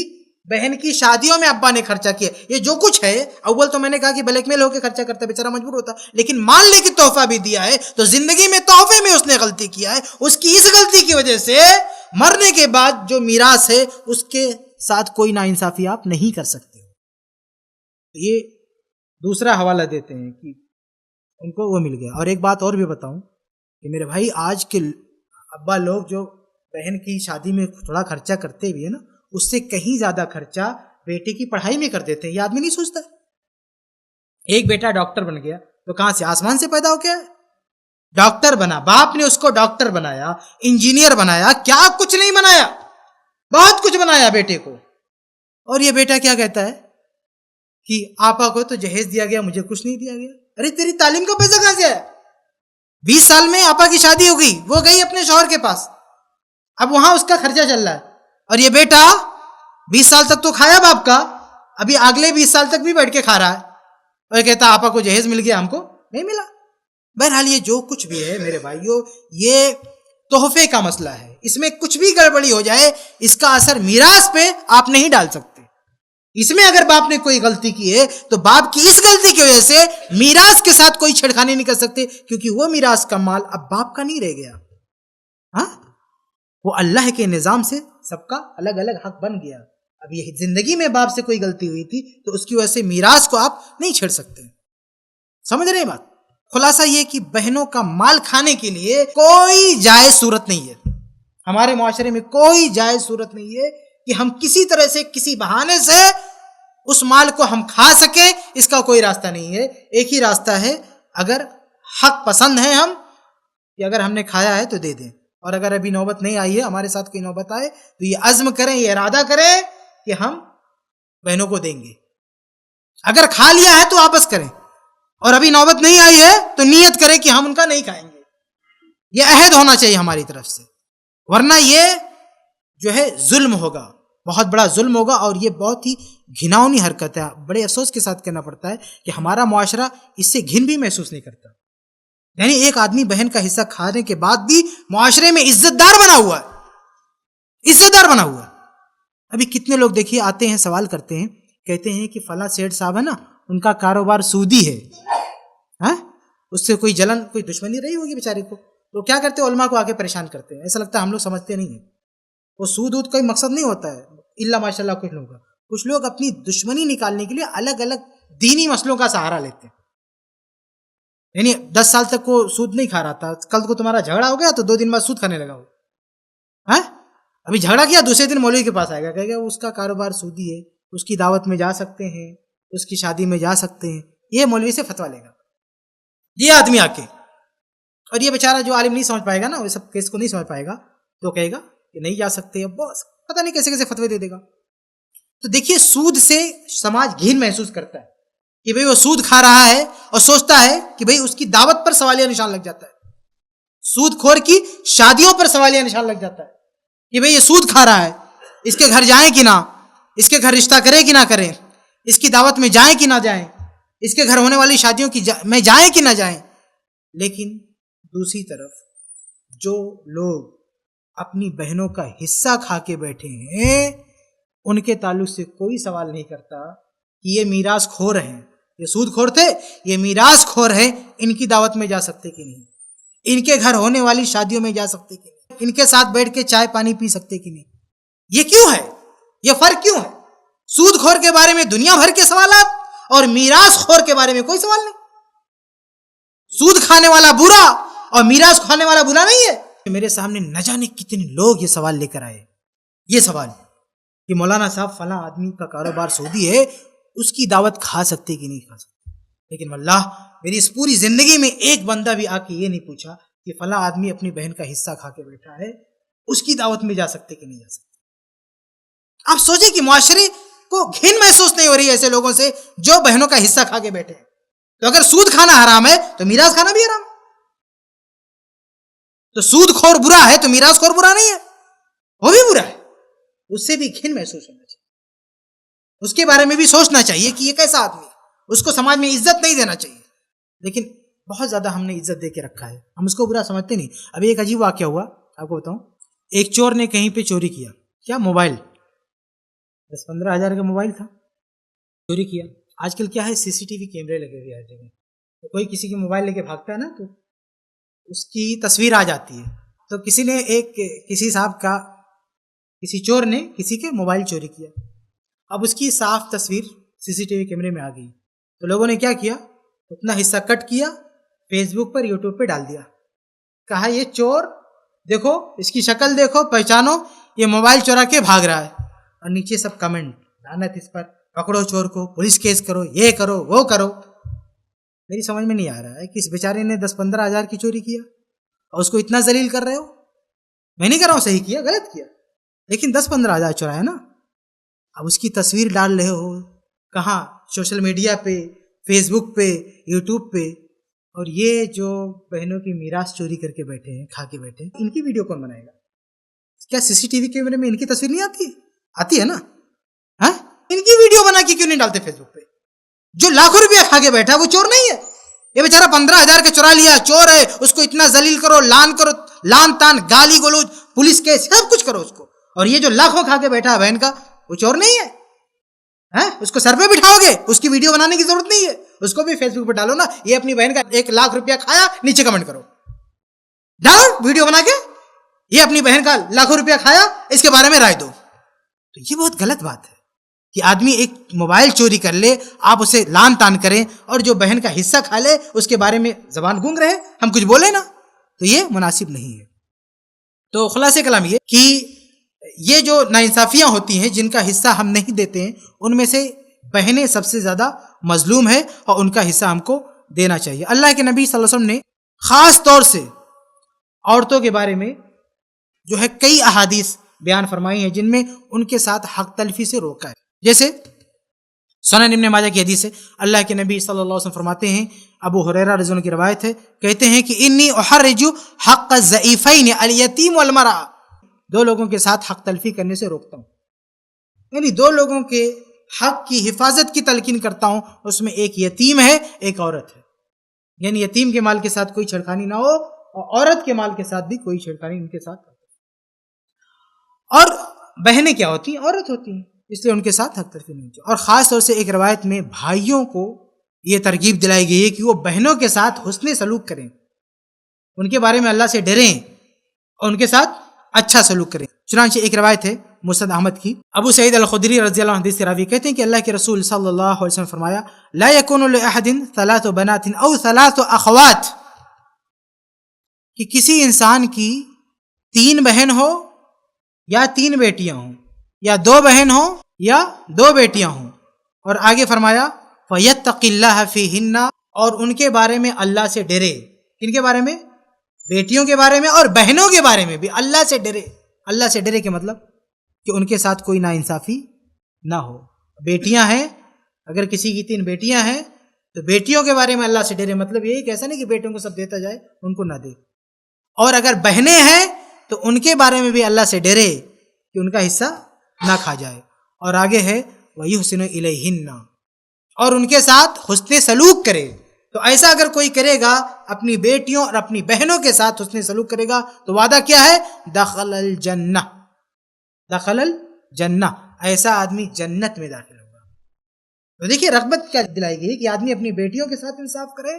Speaker 1: بہن کی شادیوں میں ابا نے خرچہ کیا، یہ جو کچھ ہے، اول تو میں نے کہا کہ بلیک میل ہو کے خرچہ کرتا ہے، بیچارہ مجبور ہوتا، لیکن مان لے کہ تحفہ بھی دیا ہے تو زندگی میں تحفے میں اس نے غلطی کیا ہے. اس کی اس غلطی کی وجہ سے مرنے کے بعد جو میراث ہے اس کے ساتھ کوئی ناانصافی آپ نہیں کر سکتے. یہ دوسرا حوالہ دیتے ہیں کہ ان کو وہ مل گیا. اور ایک بات اور بھی بتاؤں کہ میرے بھائی آج کے ابا لوگ جو بہن کی شادی میں تھوڑا خرچہ کرتے بھی ہے نا، اس سے کہیں زیادہ خرچہ بیٹے کی پڑھائی میں کر دیتے ہیں. یہ آدمی نہیں سوچتا. ایک بیٹا ڈاکٹر بن گیا تو کہاں سے؟ آسمان سے پیدا ہو گیا ڈاکٹر بنا، باپ نے اس کو ڈاکٹر بنایا، انجینئر بنایا، کیا کچھ نہیں بنایا، بہت کچھ بنایا بیٹے کو. اور یہ بیٹا کیا کہتا ہے کہ آپا کو تو جہیز دیا گیا، مجھے کچھ نہیں دیا گیا. ارے تیری تعلیم کا پیسہ کہاں سے ہے؟ 20 سال میں آپا کی شادی ہو گئی، وہ گئی اپنے شوہر کے پاس، اب وہاں اس کا خرچہ چل رہا ہے، اور یہ بیٹا 20 سال تک تو کھایا باپ کا، ابھی اگلے 20 سال تک بھی بیٹھ کے کھا رہا ہے، اور کہتا آپا کو جہیز مل گیا، ہم کو نہیں ملا۔ بہرحال یہ جو کچھ بھی ہے میرے بھائیوں، یہ تحفے کا مسئلہ ہے، اس میں کچھ بھی گڑبڑی ہو جائے اس کا اثر میراث پہ آپ نہیں ڈال سکتے۔ اس میں اگر باپ نے کوئی غلطی کی ہے تو باپ کی اس غلطی کی وجہ سے میراث کے ساتھ کوئی چھڑکھانی نہیں کر سکتے، کیونکہ وہ میراث کا مال اب باپ کا نہیں رہ گیا، ہاں وہ اللہ کے نظام سے سب کا الگ الگ حق بن گیا۔ اب یہ زندگی میں باپ سے کوئی غلطی ہوئی تھی تو اس کی وجہ سے میراث کو آپ نہیں چھیڑ سکتے۔ سمجھ رہے ہیں بات؟ خلاصہ یہ کہ بہنوں کا مال کھانے کے لیے کوئی جائز صورت نہیں ہے، ہمارے معاشرے میں کوئی جائز صورت نہیں ہے کہ ہم کسی طرح سے کسی بہانے سے اس مال کو ہم کھا سکیں، اس کا کوئی راستہ نہیں ہے۔ ایک ہی راستہ ہے، اگر حق پسند ہے ہم، کہ اگر ہم نے کھایا ہے تو دے دیں، اور اگر ابھی نوبت نہیں آئی ہے، ہمارے ساتھ کوئی نوبت آئے تو یہ عزم کریں، یہ ارادہ کریں کہ ہم بہنوں کو دیں گے۔ اگر کھا لیا ہے تو واپس کریں، اور ابھی نوبت نہیں آئی ہے تو نیت کریں کہ ہم ان کا نہیں کھائیں گے۔ یہ عہد ہونا چاہیے ہماری طرف سے، ورنہ یہ جو ہے ظلم ہوگا، بہت بڑا ظلم ہوگا، اور یہ بہت ہی گھناؤنی حرکت ہے۔ بڑے افسوس کے ساتھ کہنا پڑتا ہے کہ ہمارا معاشرہ اس سے گھن بھی محسوس نہیں کرتا، یعنی ایک آدمی بہن کا حصہ کھانے کے بعد بھی معاشرے میں عزت دار بنا ہوا ہے، عزت دار بنا ہوا ہے۔ ابھی کتنے لوگ دیکھیے آتے ہیں، سوال کرتے ہیں، کہتے ہیں کہ فلاں سیٹ صاحب ہے نا، ان کا کاروبار سودی ہے، ہاں اس سے کوئی جلن، کوئی دشمنی رہی ہوگی بیچارے کو، تو کیا کرتے ہیں، علماء کو آگے پریشان کرتے ہیں۔ ایسا لگتا ہے ہم لوگ سمجھتے نہیں ہیں، وہ سود وود کوئی مقصد نہیں ہوتا ہے، الا ماشاء اللہ کچھ لوگ اپنی دشمنی نکالنے کے لیے الگ الگ دینی مسئلوں کا سہارا لیتے ہیں۔ یعنی 10 سال تک وہ سود نہیں کھا رہا تھا، کل کو تمہارا جھگڑا ہو گیا تو 2 دن بعد سود کھانے لگا وہ، ہاں ابھی جھگڑا کیا، دوسرے دن مولوی کے پاس آئے گا، کہے گا اس کا کاروبار سودی ہے، اس کی دعوت میں جا سکتے ہیں، اس کی شادی میں جا سکتے ہیں، یہ مولوی سے فتویٰ لے گا یہ آدمی آ کے، اور یہ بیچارہ جو عالم نہیں سمجھ پائے گا نا، وہ سب کیس کو نہیں سمجھ پائے گا، تو کہے گا کہ نہیں جا سکتے، اب بس پتہ نہیں کیسے کیسے فتوے دے دے گا۔ تو دیکھیے سود سے سماج گھین محسوس کرتا ہے کہ بھئی وہ سود کھا رہا ہے، اور سوچتا ہے کہ بھئی اس کی دعوت پر سوالیہ نشان لگ جاتا ہے، سود خور کی شادیوں پر سوالیہ نشان لگ جاتا ہے کہ بھئی یہ سود کھا رہا ہے، اس کے گھر جائیں کہ نہ، اس کے گھر رشتہ کرے کہ نہ کریں، اس کی دعوت میں جائیں کہ نہ جائیں، اس کے گھر ہونے والی شادیوں کی میں جائیں کہ نہ جائیں۔ لیکن دوسری طرف جو لوگ اپنی بہنوں کا حصہ کھا کے بیٹھے ہیں، ان کے تعلق سے کوئی سوال نہیں کرتا کہ یہ میراث خور ہیں، یہ سود خور تھے، یہ میراث خور ہیں، ان کی دعوت میں جا سکتے کہ نہیں، ان کے گھر ہونے والی شادیوں میں جا سکتے کہ نہیں، ان کے ساتھ بیٹھ کے چائے پانی پی سکتے کہ نہیں۔ یہ کیوں ہے؟ یہ فرق کیوں ہے؟ سود خور کے بارے میں دنیا بھر کے سوالات، اور میراث خور کے بارے میں کوئی سوال نہیں۔ سود کھانے والا برا اور میراث کھانے والا برا نہیں ہے۔ میرے سامنے نہ جانے کتنے لوگ یہ سوال لے کر آئے، یہ سوال کہ مولانا صاحب فلاں آدمی کا کاروبار سودی ہے، اس کی دعوت کھا سکتے کہ نہیں کھا سکتے؟ لیکن واللہ میری اس پوری زندگی میں ایک بندہ بھی آ کے یہ نہیں پوچھا کہ فلاں آدمی اپنی بہن کا حصہ کھا کے بیٹھا ہے، اس کی دعوت میں جا سکتے کہ نہیں جا سکتے۔ آپ سوچیں کہ معاشرے کو گھن محسوس نہیں ہو رہی ہے ایسے لوگوں سے جو بہنوں کا حصہ کھا کے بیٹھے ہیں۔ تو اگر سود کھانا حرام ہے تو میراث کھانا بھی حرام ہے، تو سود خور برا ہے تو میراث خور برا نہیں ہے، وہ بھی برا ہے، اس سے بھی گھن محسوس ہونا چاہیے، اس کے بارے میں بھی سوچنا چاہیے کہ یہ کیسا آدمی ہے، اس کو سماج میں عزت نہیں دینا چاہیے۔ لیکن بہت زیادہ ہم نے عزت دے کے رکھا ہے، ہم اس کو برا سمجھتے نہیں۔ ابھی ایک عجیب واقعہ ہوا، آپ کو بتاؤں، ایک چور نے کہیں پہ چوری کیا، کیا موبائل، 10-15 ہزار کا موبائل تھا، چوری کیا۔ آج کل کیا ہے، CCTV کیمرے لگے ہوئے ہر جگہ، تو کوئی کسی کی موبائل لے کے بھاگتا ہے نا تو اس کی تصویر آ جاتی ہے۔ تو کسی نے کسی صاحب کا، کسی چور نے کسی کے موبائل چوری کیا، اب اس کی صاف تصویر CCTV کیمرے میں آ گئی، تو لوگوں نے کیا کیا، اتنا حصہ کٹ کیا، فیس بک پر YouTube پہ ڈال دیا، کہا یہ چور دیکھو، اس کی شکل دیکھو، پہچانو، یہ موبائل چورا کے بھاگ رہا ہے، اور نیچے سب کمنٹ، لعنت اس پر، پکڑو چور کو، پولیس کیس کرو، یہ کرو وہ کرو۔ میری سمجھ میں نہیں آ رہا ہے کہ اس بیچارے نے 10-15 ہزار کی چوری کیا اور اس کو اتنا ذلیل کر رہے ہو۔ میں نہیں کر رہا ہوں صحیح کیا، غلط کیا، لیکن 10-15 ہزار چورایا نا، اب اس کی تصویر ڈال رہے ہو، کہاں، سوشل میڈیا پہ، فیس بک پہ، یوٹیوب پہ. اور یہ جو بہنوں کی میراث چوری کر کے بیٹھے ہیں، کھا کے بیٹھے ہیں، ان کی ویڈیو کون بنائے گا؟ کیا سی سی ٹی وی کیمرے میں ان کی تصویر نہیں آتی ہے نا؟ ہاں، ان کی ویڈیو بنا کے کیوں نہیں ڈالتے فیس بک پہ؟ جو لاکھوں روپیہ کھا کے بیٹھا وہ چور نہیں ہے؟ یہ بیچارہ 15,000 کا چورا لیا، چور ہے، اس کو اتنا ذلیل کرو، لان تان، گالی گلوچ، پولیس کیس، سب کچھ کرو اس کو. اور یہ جو لاکھوں کھا کے بیٹھا ہے بہن کا، وہ چور نہیں ہے؟ اس کو سر پہ بٹھاؤ گے، اس کی ویڈیو بنانے کی ضرورت نہیں ہے، اس کو بھی فیس بک پہ ڈالو نا. یہ اپنی بہن کا 1,00,000 روپیہ کھایا، نیچے کمنٹ کرو، ڈالو ویڈیو بنا کے، یہ اپنی بہن کا لاکھوں روپیہ کھایا، اس کے بارے میں رائے دو. تو یہ بہت غلط بات ہے کہ آدمی ایک موبائل چوری کر لے، آپ اسے لان تان کریں، اور جو بہن کا حصہ کھا لے اس کے بارے میں زبان گونگ رہے، ہم کچھ بولے نا، تو یہ مناسب نہیں ہے. تو خلاصہ کلام یہ کہ یہ جو ناانصافیاں ہوتی ہیں جن کا حصہ ہم نہیں دیتے ہیں، ان میں سے بہنیں سب سے زیادہ مظلوم ہے، اور ان کا حصہ ہم کو دینا چاہیے. اللہ کے نبی صلی اللہ علیہ وسلم نے خاص طور سے عورتوں کے بارے میں جو ہے کئی احادیث بیان فرمائی ہیں جن میں ان کے ساتھ حق تلفی سے روکا ہے. جیسے سنن ابن ماجہ کی حدیث ہے، اللہ کے نبی صلی اللہ علیہ وسلم فرماتے ہیں، ابو ہریرہ رضی اللہ عنہ کی روایت ہے، کہتے ہیں کہ انی احرج حق الضعیفین الیتیم والمرأة، 2 لوگوں کے ساتھ حق تلفی کرنے سے روکتا ہوں، یعنی 2 لوگوں کے حق کی حفاظت کی تلقین کرتا ہوں، اس میں ایک یتیم ہے، ایک عورت ہے. یعنی یتیم کے مال کے ساتھ کوئی چھڑکانی نہ ہو، اور عورت کے مال کے ساتھ بھی کوئی چھڑکانی ان کے ساتھ. اور بہنیں کیا ہوتی ہیں؟ عورت ہوتی ہیں، اس لیے ان کے ساتھ حق تلفی نہیں چاہیے. اور خاص طور سے ایک روایت میں بھائیوں کو یہ ترغیب دلائی گئی ہے کہ وہ بہنوں کے ساتھ حسن سلوک کریں، ان کے بارے میں اللہ سے ڈریں، اور ان کے ساتھ اچھا سلوک کریں. چنانچہ ایک روایت ہے مسند احمد کی، ابو سعید الخدری رضی اللہ عنہ حدیث راوی کہتے ہیں کہ اللہ کے رسول صلی اللہ علیہ وسلم فرمایا، لا يكون لأحد 3 بنات او 3 اخوات، کہ کسی انسان کی 3 بہن ہو یا 3 بیٹیاں ہوں، یا 2 بہن ہوں یا 2 بیٹیاں ہوں. اور آگے فرمایا فَيَتَّقِ اللَّهَ فِيهِنَّ، اور ان کے بارے میں اللہ سے ڈرے. کن کے بارے میں؟ بیٹیوں کے بارے میں، اور بہنوں کے بارے میں بھی اللہ سے ڈرے. اللہ سے ڈرے کے مطلب کہ ان کے ساتھ کوئی ناانصافی نہ ہو. بیٹیاں ہیں، اگر کسی کی 3 بیٹیاں ہیں تو بیٹیوں کے بارے میں اللہ سے ڈرے، مطلب یہی کہ ایسا نہیں کہ بیٹوں کو سب دیتا جائے، ان کو نہ دے. اور اگر بہنیں ہیں تو ان کے بارے میں بھی اللہ سے ڈرے کہ ان کا حصہ نہ کھا جائے. اور آگے ہے وَيُحْسِنُ إِلَيْهِنَّ، اور ان کے ساتھ حسن سلوک کرے. تو ایسا اگر کوئی کرے گا، اپنی بیٹیوں اور اپنی بہنوں کے ساتھ حسن سلوک کرے گا، تو وعدہ کیا ہے؟ دخل الجنہ، دخل الجنہ، ایسا آدمی جنت میں داخل ہوگا. تو دیکھیے رغبت کیا دلائی گئی کہ آدمی اپنی بیٹیوں کے ساتھ انصاف کرے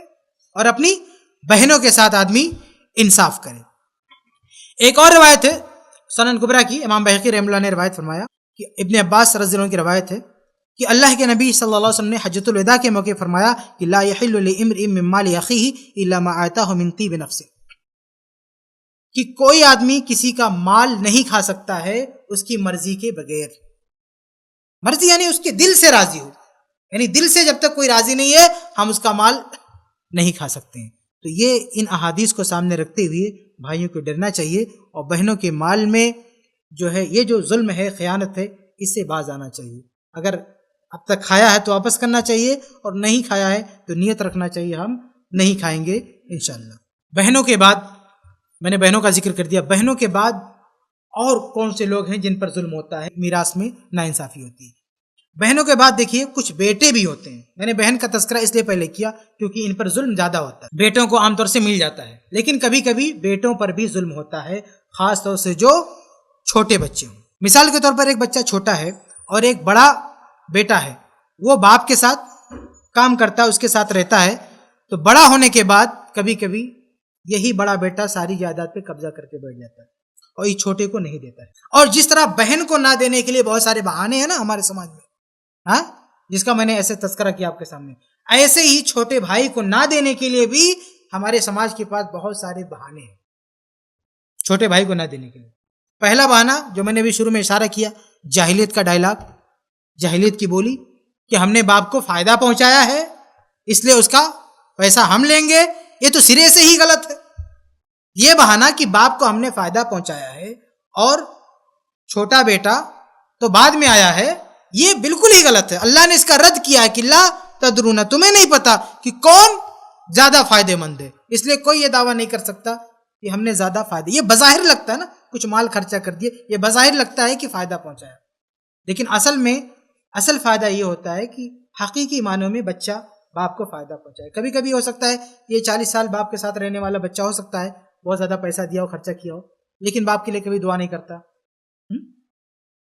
Speaker 1: اور اپنی بہنوں کے ساتھ آدمی انصاف کرے. ایک اور روایت ہے سنن کبریٰ کی، امام بہقی رحمہ اللہ نے روایت فرمایا کہ ابن عباس رضی اللہ عنہ کی روایت ہے کہ اللہ کے نبی صلی اللہ علیہ وسلم نے حجۃ الوداع کے موقع فرمایا کہ لا يحل لامرئ من مال اخیہ الا ما آتاہ من طیب نفس، کہ کوئی آدمی کسی کا مال نہیں کھا سکتا ہے اس کی مرضی کے بغیر. مرضی یعنی اس کے دل سے راضی ہو، یعنی دل سے جب تک کوئی راضی نہیں ہے ہم اس کا مال نہیں کھا سکتے ہیں. تو یہ ان احادیث کو سامنے رکھتے ہوئے بھائیوں کو ڈرنا چاہیے، اور بہنوں کے مال میں جو ہے یہ جو ظلم ہے، خیانت ہے، اس سے باز آنا چاہیے. اگر اب تک کھایا ہے تو واپس کرنا چاہیے، اور نہیں کھایا ہے تو نیت رکھنا چاہیے ہم نہیں کھائیں گے انشاءاللہ. بہنوں کے بعد میں نے بہنوں کا ذکر کر دیا. بہنوں کے بعد اور کون سے لوگ ہیں جن پر ظلم ہوتا ہے، میراث میں ناانصافی ہوتی ہے؟ بہنوں کے بعد دیکھیے کچھ بیٹے بھی ہوتے ہیں. میں نے بہن کا تذکرہ اس لیے پہلے کیا کیونکہ ان پر ظلم زیادہ ہوتا ہے. بیٹوں کو عام طور سے مل جاتا ہے، لیکن کبھی کبھی بیٹوں پر بھی ظلم ہوتا ہے، خاص طور سے جو چھوٹے بچے ہوں. مثال کے طور پر ایک بچہ چھوٹا ہے اور ایک بڑا بیٹا ہے، وہ باپ کے ساتھ کام کرتا ہے، اس کے ساتھ رہتا ہے. تو بڑا ہونے کے بعد کبھی کبھی یہی بڑا بیٹا ساری جائیداد پہ قبضہ کر کے بیٹھ جاتا ہے اور یہ چھوٹے کو نہیں دیتا ہے. اور جس طرح بہن کو نہ دینے کے لیے بہت سارے بہانے ہیں نا ہمارے سماج میں، ہاں، جس کا میں نے ایسے تذکرہ کیا آپ کے سامنے، ایسے ہی چھوٹے بھائی کو نہ دینے کے لیے بھی ہمارے سماج کے پاس بہت سارے بہانے ہیں چھوٹے بھائی کو نہ دینے کے لیے. پہلا بہانہ جو میں نے بھی شروع میں اشارہ کیا، جاہلیت کا ڈائلاگ، جاہلیت کی بولی کہ ہم نے باپ کو فائدہ پہنچایا ہے اس لیے اس کا پیسہ ہم لیں گے. یہ تو سرے سے ہی غلط ہے. یہ بہانہ کہ باپ کو ہم نے فائدہ پہنچایا ہے اور چھوٹا بیٹا تو بعد میں آیا ہے، یہ بالکل ہی غلط ہے. اللہ نے اس کا رد کیا ہے کہ لا تدرون, تمہیں نہیں پتا کہ کون زیادہ فائدے مند ہے. اس لیے کوئی یہ دعویٰ نہیں کر سکتا کہ ہم نے زیادہ فائدہ, یہ بظاہر لگتا ہے نا, کچھ مال خرچہ کر دیے, یہ بظاہر لگتا ہے کہ فائدہ پہنچایا, لیکن اصل فائدہ یہ ہوتا ہے کہ حقیقی معنوں میں بچہ باپ کو فائدہ پہنچائے. کبھی کبھی ہو سکتا ہے یہ 40 سال باپ کے ساتھ رہنے والا بچہ ہو سکتا ہے, بہت زیادہ پیسہ دیا ہو, خرچہ کیا ہو, لیکن باپ کے لیے کبھی دعا نہیں کرتا.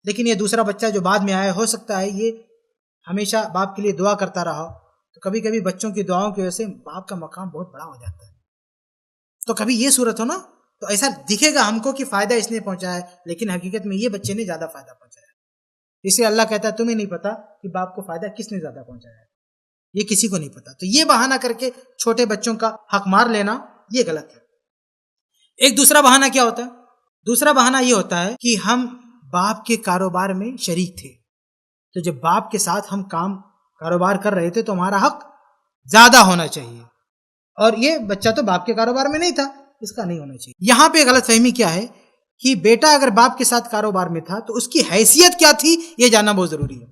Speaker 1: لیکن یہ دوسرا بچہ جو بعد میں آیا, ہو سکتا ہے یہ ہمیشہ باپ کے لیے دعا کرتا رہا, تو کبھی کبھی بچوں کی دعاؤں کی وجہ سے باپ کا مقام بہت بڑا ہو جاتا ہے. تو کبھی یہ صورت ہو نا, تو ایسا دکھے گا ہم کو کہ فائدہ اس نے پہنچایا ہے, لیکن حقیقت میں یہ بچے نے زیادہ فائدہ پہنچایا ہے. اس لیے اللہ کہتا ہے تمہیں نہیں پتا کہ باپ کو فائدہ کس نے زیادہ پہنچایا ہے, یہ کسی کو نہیں پتا. تو یہ بہانہ کر کے چھوٹے بچوں کا حق مار لینا یہ غلط ہے. ایک دوسرا بہانہ کیا ہوتا ہے؟ دوسرا بہانہ یہ ہوتا ہے کہ ہم باپ کے کاروبار میں شریک تھے, تو جب باپ کے ساتھ ہم کاروبار کر رہے تھے تو ہمارا حق زیادہ ہونا چاہیے, اور یہ بچہ تو باپ کے کاروبار میں نہیں تھا, اس کا نہیں ہونا چاہیے. یہاں پہ غلط فہمی کیا ہے کہ بیٹا اگر باپ کے ساتھ کاروبار میں تھا تو اس کی حیثیت کیا تھی یہ جاننا بہت ضروری ہے.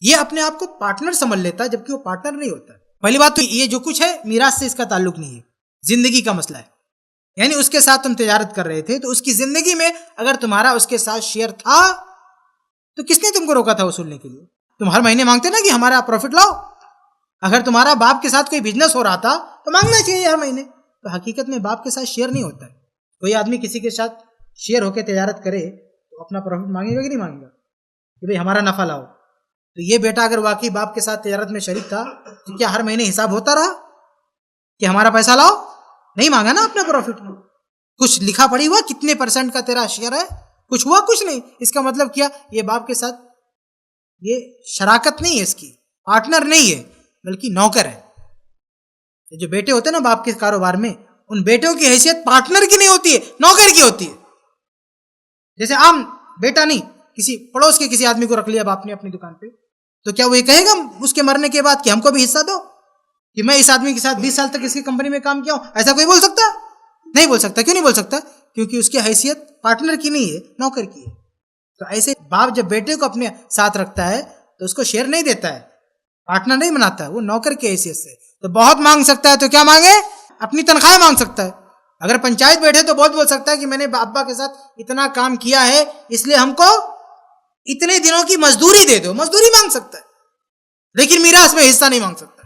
Speaker 1: یہ اپنے آپ کو پارٹنر سمجھ لیتا ہے, جبکہ وہ پارٹنر نہیں ہوتا. پہلی بات تو یہ جو کچھ ہے میراث سے اس کا تعلق نہیں ہے, زندگی کا مسئلہ ہے. یعنی اس کے ساتھ تم تجارت کر رہے تھے تو اس کی زندگی میں اگر تمہارا اس کے ساتھ شیئر تھا تو کس نے تم کو روکا تھا وصولنے کے لیے؟ تم ہر مہینے مانگتے نا کہ ہمارا پروفٹ لاؤ. اگر تمہارا باپ کے ساتھ کوئی بزنس ہو رہا تھا تو مانگنا چاہیے ہر مہینے. تو حقیقت میں باپ کے ساتھ شیئر نہیں ہوتا ہے. کوئی آدمی کسی کے ساتھ شیئر ہو کے تجارت کرے تو اپنا پروفٹ مانگے گا کہ نہیں مانگے گا کہ بھئی ہمارا نفع لاؤ. تو یہ بیٹا اگر واقعی باپ کے ساتھ تجارت میں شریک تھا تو کیا ہر مہینے حساب ہوتا رہا کہ ہمارا پیسہ لاؤ؟ نہیں مانگا نا اپنا پروفٹ میں. کچھ لکھا پڑی ہوا کتنے % کا تیرا شیئر ہے, کچھ ہوا کچھ نہیں. اس کا مطلب کیا, یہ باپ کے ساتھ یہ شراکت نہیں ہے, اس کی پارٹنر نہیں ہے بلکہ نوکر ہے. جو بیٹے ہوتے ہیں نا باپ کے کاروبار میں, ان بیٹوں کی حیثیت پارٹنر کی نہیں ہوتی ہے, نوکر کی ہوتی ہے. جیسے عام بیٹا نہیں, کسی پڑوس کے کسی آدمی کو رکھ لیا باپ نے اپنی دکان پہ, تو کیا وہ یہ کہے گا اس کے مرنے کے بعد کہ ہم کو بھی حصہ دو, کہ میں اس آدمی کے ساتھ 20 سال تک اس کی کمپنی میں کام کیا ہوں؟ ایسا کوئی بول سکتا ہے؟ نہیں بول سکتا. کیوں نہیں بول سکتا؟ کیونکہ اس کی حیثیت پارٹنر کی نہیں ہے, نوکر کی ہے. تو ایسے باپ جب بیٹے کو اپنے ساتھ رکھتا ہے تو اس کو شیئر نہیں دیتا ہے, پارٹنر نہیں بناتا ہے, وہ نوکر کی حیثیت سے. تو بہت مانگ سکتا ہے تو کیا مانگے؟ اپنی تنخواہ مانگ سکتا ہے. اگر پنچایت بیٹھے تو بہت بول سکتا ہے کہ میں نے ابا کے ساتھ اتنا کام کیا ہے اس لیے ہم کو اتنے دنوں کی مزدوری دے دو, مزدوری مانگ سکتا ہے, لیکن میراث میں حصہ نہیں مانگ سکتا.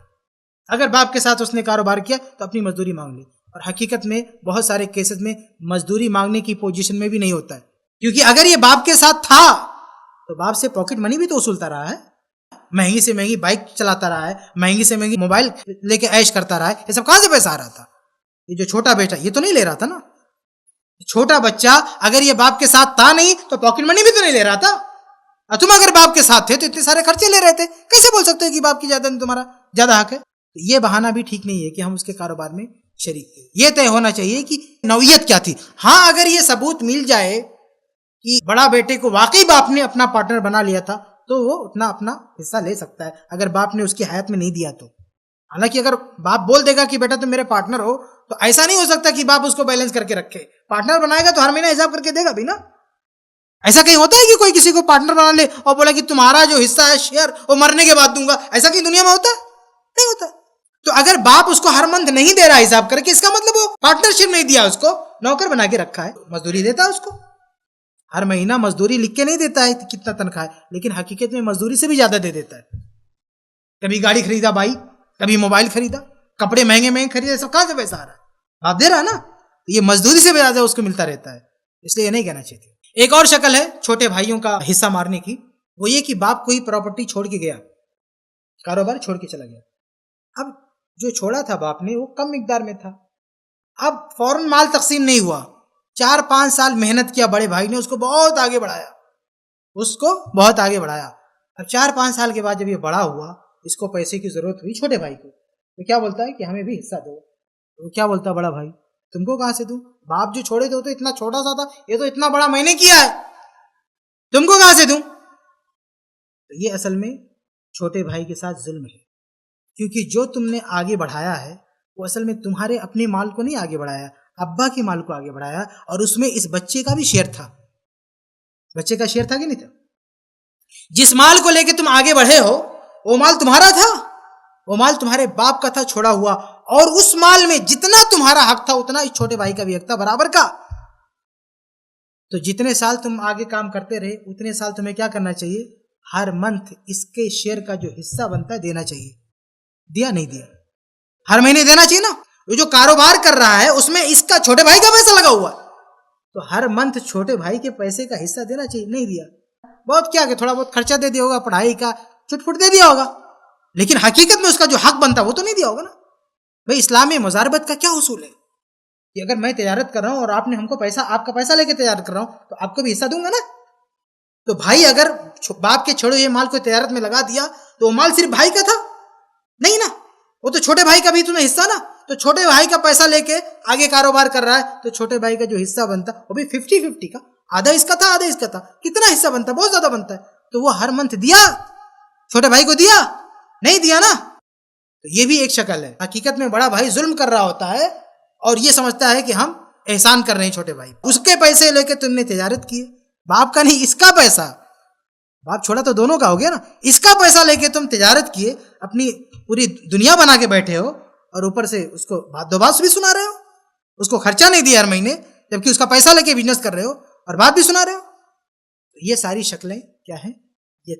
Speaker 1: اگر باپ کے ساتھ اس نے کاروبار کیا تو اپنی مزدوری مانگ لی. اور حقیقت میں بہت سارے کیسز میں مزدوری مانگنے کی پوزیشن میں بھی نہیں ہوتا ہے, کیونکہ اگر یہ باپ کے ساتھ تھا تو باپ سے پاکٹ منی بھی تو وصولتا رہا ہے, مہنگی سے مہنگی بائک چلاتا رہا ہے, مہنگی سے مہنگی موبائل لے کے عیش کرتا رہا ہے. یہ سب کہاں سے پیسہ آ رہا تھا؟ یہ جو چھوٹا بیٹا یہ تو نہیں لے رہا تھا نا. چھوٹا بچہ اگر یہ باپ کے ساتھ تھا نہیں تو پاکٹ منی بھی تو نہیں لے رہا تھا. اور تم اگر باپ کے ساتھ تھے تو اتنے سارے خرچے لے رہے تھے, کیسے بول سکتے ہو کہ باپ کی زیادہ تمہارا زیادہ حق ہے؟ تو یہ بہانہ بھی ٹھیک نہیں ہے کہ ہم اس کے کاروبار میں شریک تھے. یہ طے ہونا چاہیے کہ نوعیت کیا تھی. ہاں اگر یہ ثبوت مل جائے کہ بڑا بیٹے کو واقعی باپ نے اپنا پارٹنر بنا لیا تھا تو وہ اتنا اپنا حصہ لے سکتا ہے, اگر باپ نے اس کی حیات میں نہیں دیا تو. حالانکہ اگر باپ بول دے گا کہ بیٹا تم میرے پارٹنر ہو تو ایسا نہیں ہو سکتا کہ باپ اس کو بیلنس کر کے رکھے. پارٹنر بنائے گا تو ہر مہینہ حساب کر کے دے گا بھی نا. ایسا کہیں ہوتا ہے کہ کوئی کسی کو پارٹنر بنا لے اور بولا کہ تمہارا جو حصہ ہے شیئر وہ مرنے کے بعد دوں گا؟ ایسا کہیں دنیا میں ہوتا ہے؟ نہیں ہوتا. تو اگر باپ اس کو ہر منتھ نہیں دے رہا حساب کر کے, اس کا مطلب وہ پارٹنرشپ نہیں دیا, اس کو نوکر بنا کے رکھا ہے. مزدوری دیتا ہے اس کو, ہر مہینہ مزدوری لکھ کے نہیں دیتا ہے کتنا تنخواہ ہے, لیکن حقیقت میں مزدوری سے بھی زیادہ دے دیتا ہے. کبھی گاڑی خریدا بھائی, کبھی موبائل خریدا, کپڑے مہنگے مہنگے خریدے, سب کہاں سے پیسہ آ رہا ہے؟ باپ دے رہا ہے نا. یہ مزدوری سے بھی زیادہ اس کو ملتا رہتا ہے, اس لیے یہ نہیں کہنا چاہیے. ایک اور شکل ہے چھوٹے بھائیوں کا حصہ مارنے کی, وہ یہ کہ باپ کوئی پراپرٹی چھوڑ کے گیا, کاروبار چھوڑ کے چلا گیا. اب جو چھوڑا تھا باپ نے وہ کم مقدار میں تھا, اب فوراً مال تقسیم نہیں ہوا. 4-5 سال محنت کیا بڑے بھائی نے, اس کو بہت آگے بڑھایا. اب 4-5 سال کے بعد جب یہ بڑا ہوا, اس کو پیسے کی ضرورت ہوئی چھوٹے بھائی کو, تو کیا بولتا ہے کہ ہمیں بھی حصہ دو. تو کیا بولتا ہے بڑا بھائی, تم کو کہاں سے دوں؟ باپ جو چھوڑے تھے وہ تو اتنا چھوٹا سا تھا, یہ تو اتنا بڑا میں نے کیا ہے, تم کو کہاں سے دوں؟ تو یہ اصل میں چھوٹے بھائی کے ساتھ ظلم ہے, کیونکہ جو تم نے آگے بڑھایا ہے وہ اصل میں تمہارے اپنے مال کو نہیں آگے بڑھایا, ابا کے مال کو آگے بڑھایا, اور اس میں اس بچے کا بھی شیئر تھا. بچے کا شیئر تھا کہ نہیں تھا؟ جس مال کو لے کے تم آگے بڑھے ہو وہ مال تمہارا تھا, وہ مال تمہارے باپ کا تھا چھوڑا ہوا، اور اس مال میں جتنا تمہارا حق تھا اتنا اس چھوٹے بھائی کا بھی حق تھا برابر کا. تو جتنے سال تم آگے کام کرتے رہے اتنے سال تمہیں کیا کرنا چاہیے؟ ہر منتھ اس کے شیئر کا جو حصہ بنتا ہے دینا چاہیے. دیا نہیں دیا؟ ہر مہینے دینا چاہیے نا. وہ جو کاروبار کر رہا ہے اس میں اس کا چھوٹے بھائی کا پیسہ لگا ہوا ہے، تو ہر منتھ چھوٹے بھائی کے پیسے کا حصہ دینا چاہیے. نہیں دیا، بہت کیا کہ تھوڑا بہت خرچہ دے دیا ہوگا، پڑھائی کا چٹ پٹ دے دیا ہوگا، لیکن حقیقت میں اس کا جو حق بنتا وہ تو نہیں دیا ہوگا نا. بھائی اسلام میں مزاربت کا کیا اصول ہے کہ اگر میں تجارت کر رہا ہوں اور آپ نے ہم کو پیسہ، آپ کا پیسہ لے کے تجارت کر رہا ہوں تو آپ کو بھی حصہ دوں گا نا. تو بھائی اگر باپ کے چھوڑے ہوئے مال کو تجارت میں لگا دیا تو وہ مال صرف بھائی کا تھا نہیں نا، وہ تو چھوٹے بھائی کا بھی تمہیں حصہ نا. تو چھوٹے بھائی کا پیسہ لے کے آگے کاروبار کر رہا ہے تو چھوٹے بھائی کا جو حصہ بنتا وہ بھی 50-50 کا، آدھا اس کا تھا آدھا اس کا تھا. کتنا حصہ بنتا؟ بہت زیادہ بنتا ہے. تو وہ ہر منتھ دیا؟ چھوٹے بھائی کو دیا؟ نہیں دیا نا. تو یہ بھی ایک شکل ہے. حقیقت میں بڑا بھائی ظلم کر رہا ہوتا ہے اور یہ سمجھتا ہے کہ ہم احسان کر رہے ہیں چھوٹے بھائی. اس کے پیسے لے کے تم نے تجارت کی، باپ کا نہیں، اس کا پیسہ. باپ چھوڑا تو دونوں کا ہو گیا نا. اس کا پیسہ لے کے تم تجارت کیے، اپنی پوری دنیا بنا کے بیٹھے ہو، اور اوپر سے اس کو بات دو بات بھی سنا رہے ہو. اس کو خرچہ نہیں دیا ہر مہینے، جبکہ اس کا پیسہ لے کے بزنس کر رہے ہو اور بات بھی سنا رہے ہو. یہ ساری شکلیں کیا ہیں؟ یہ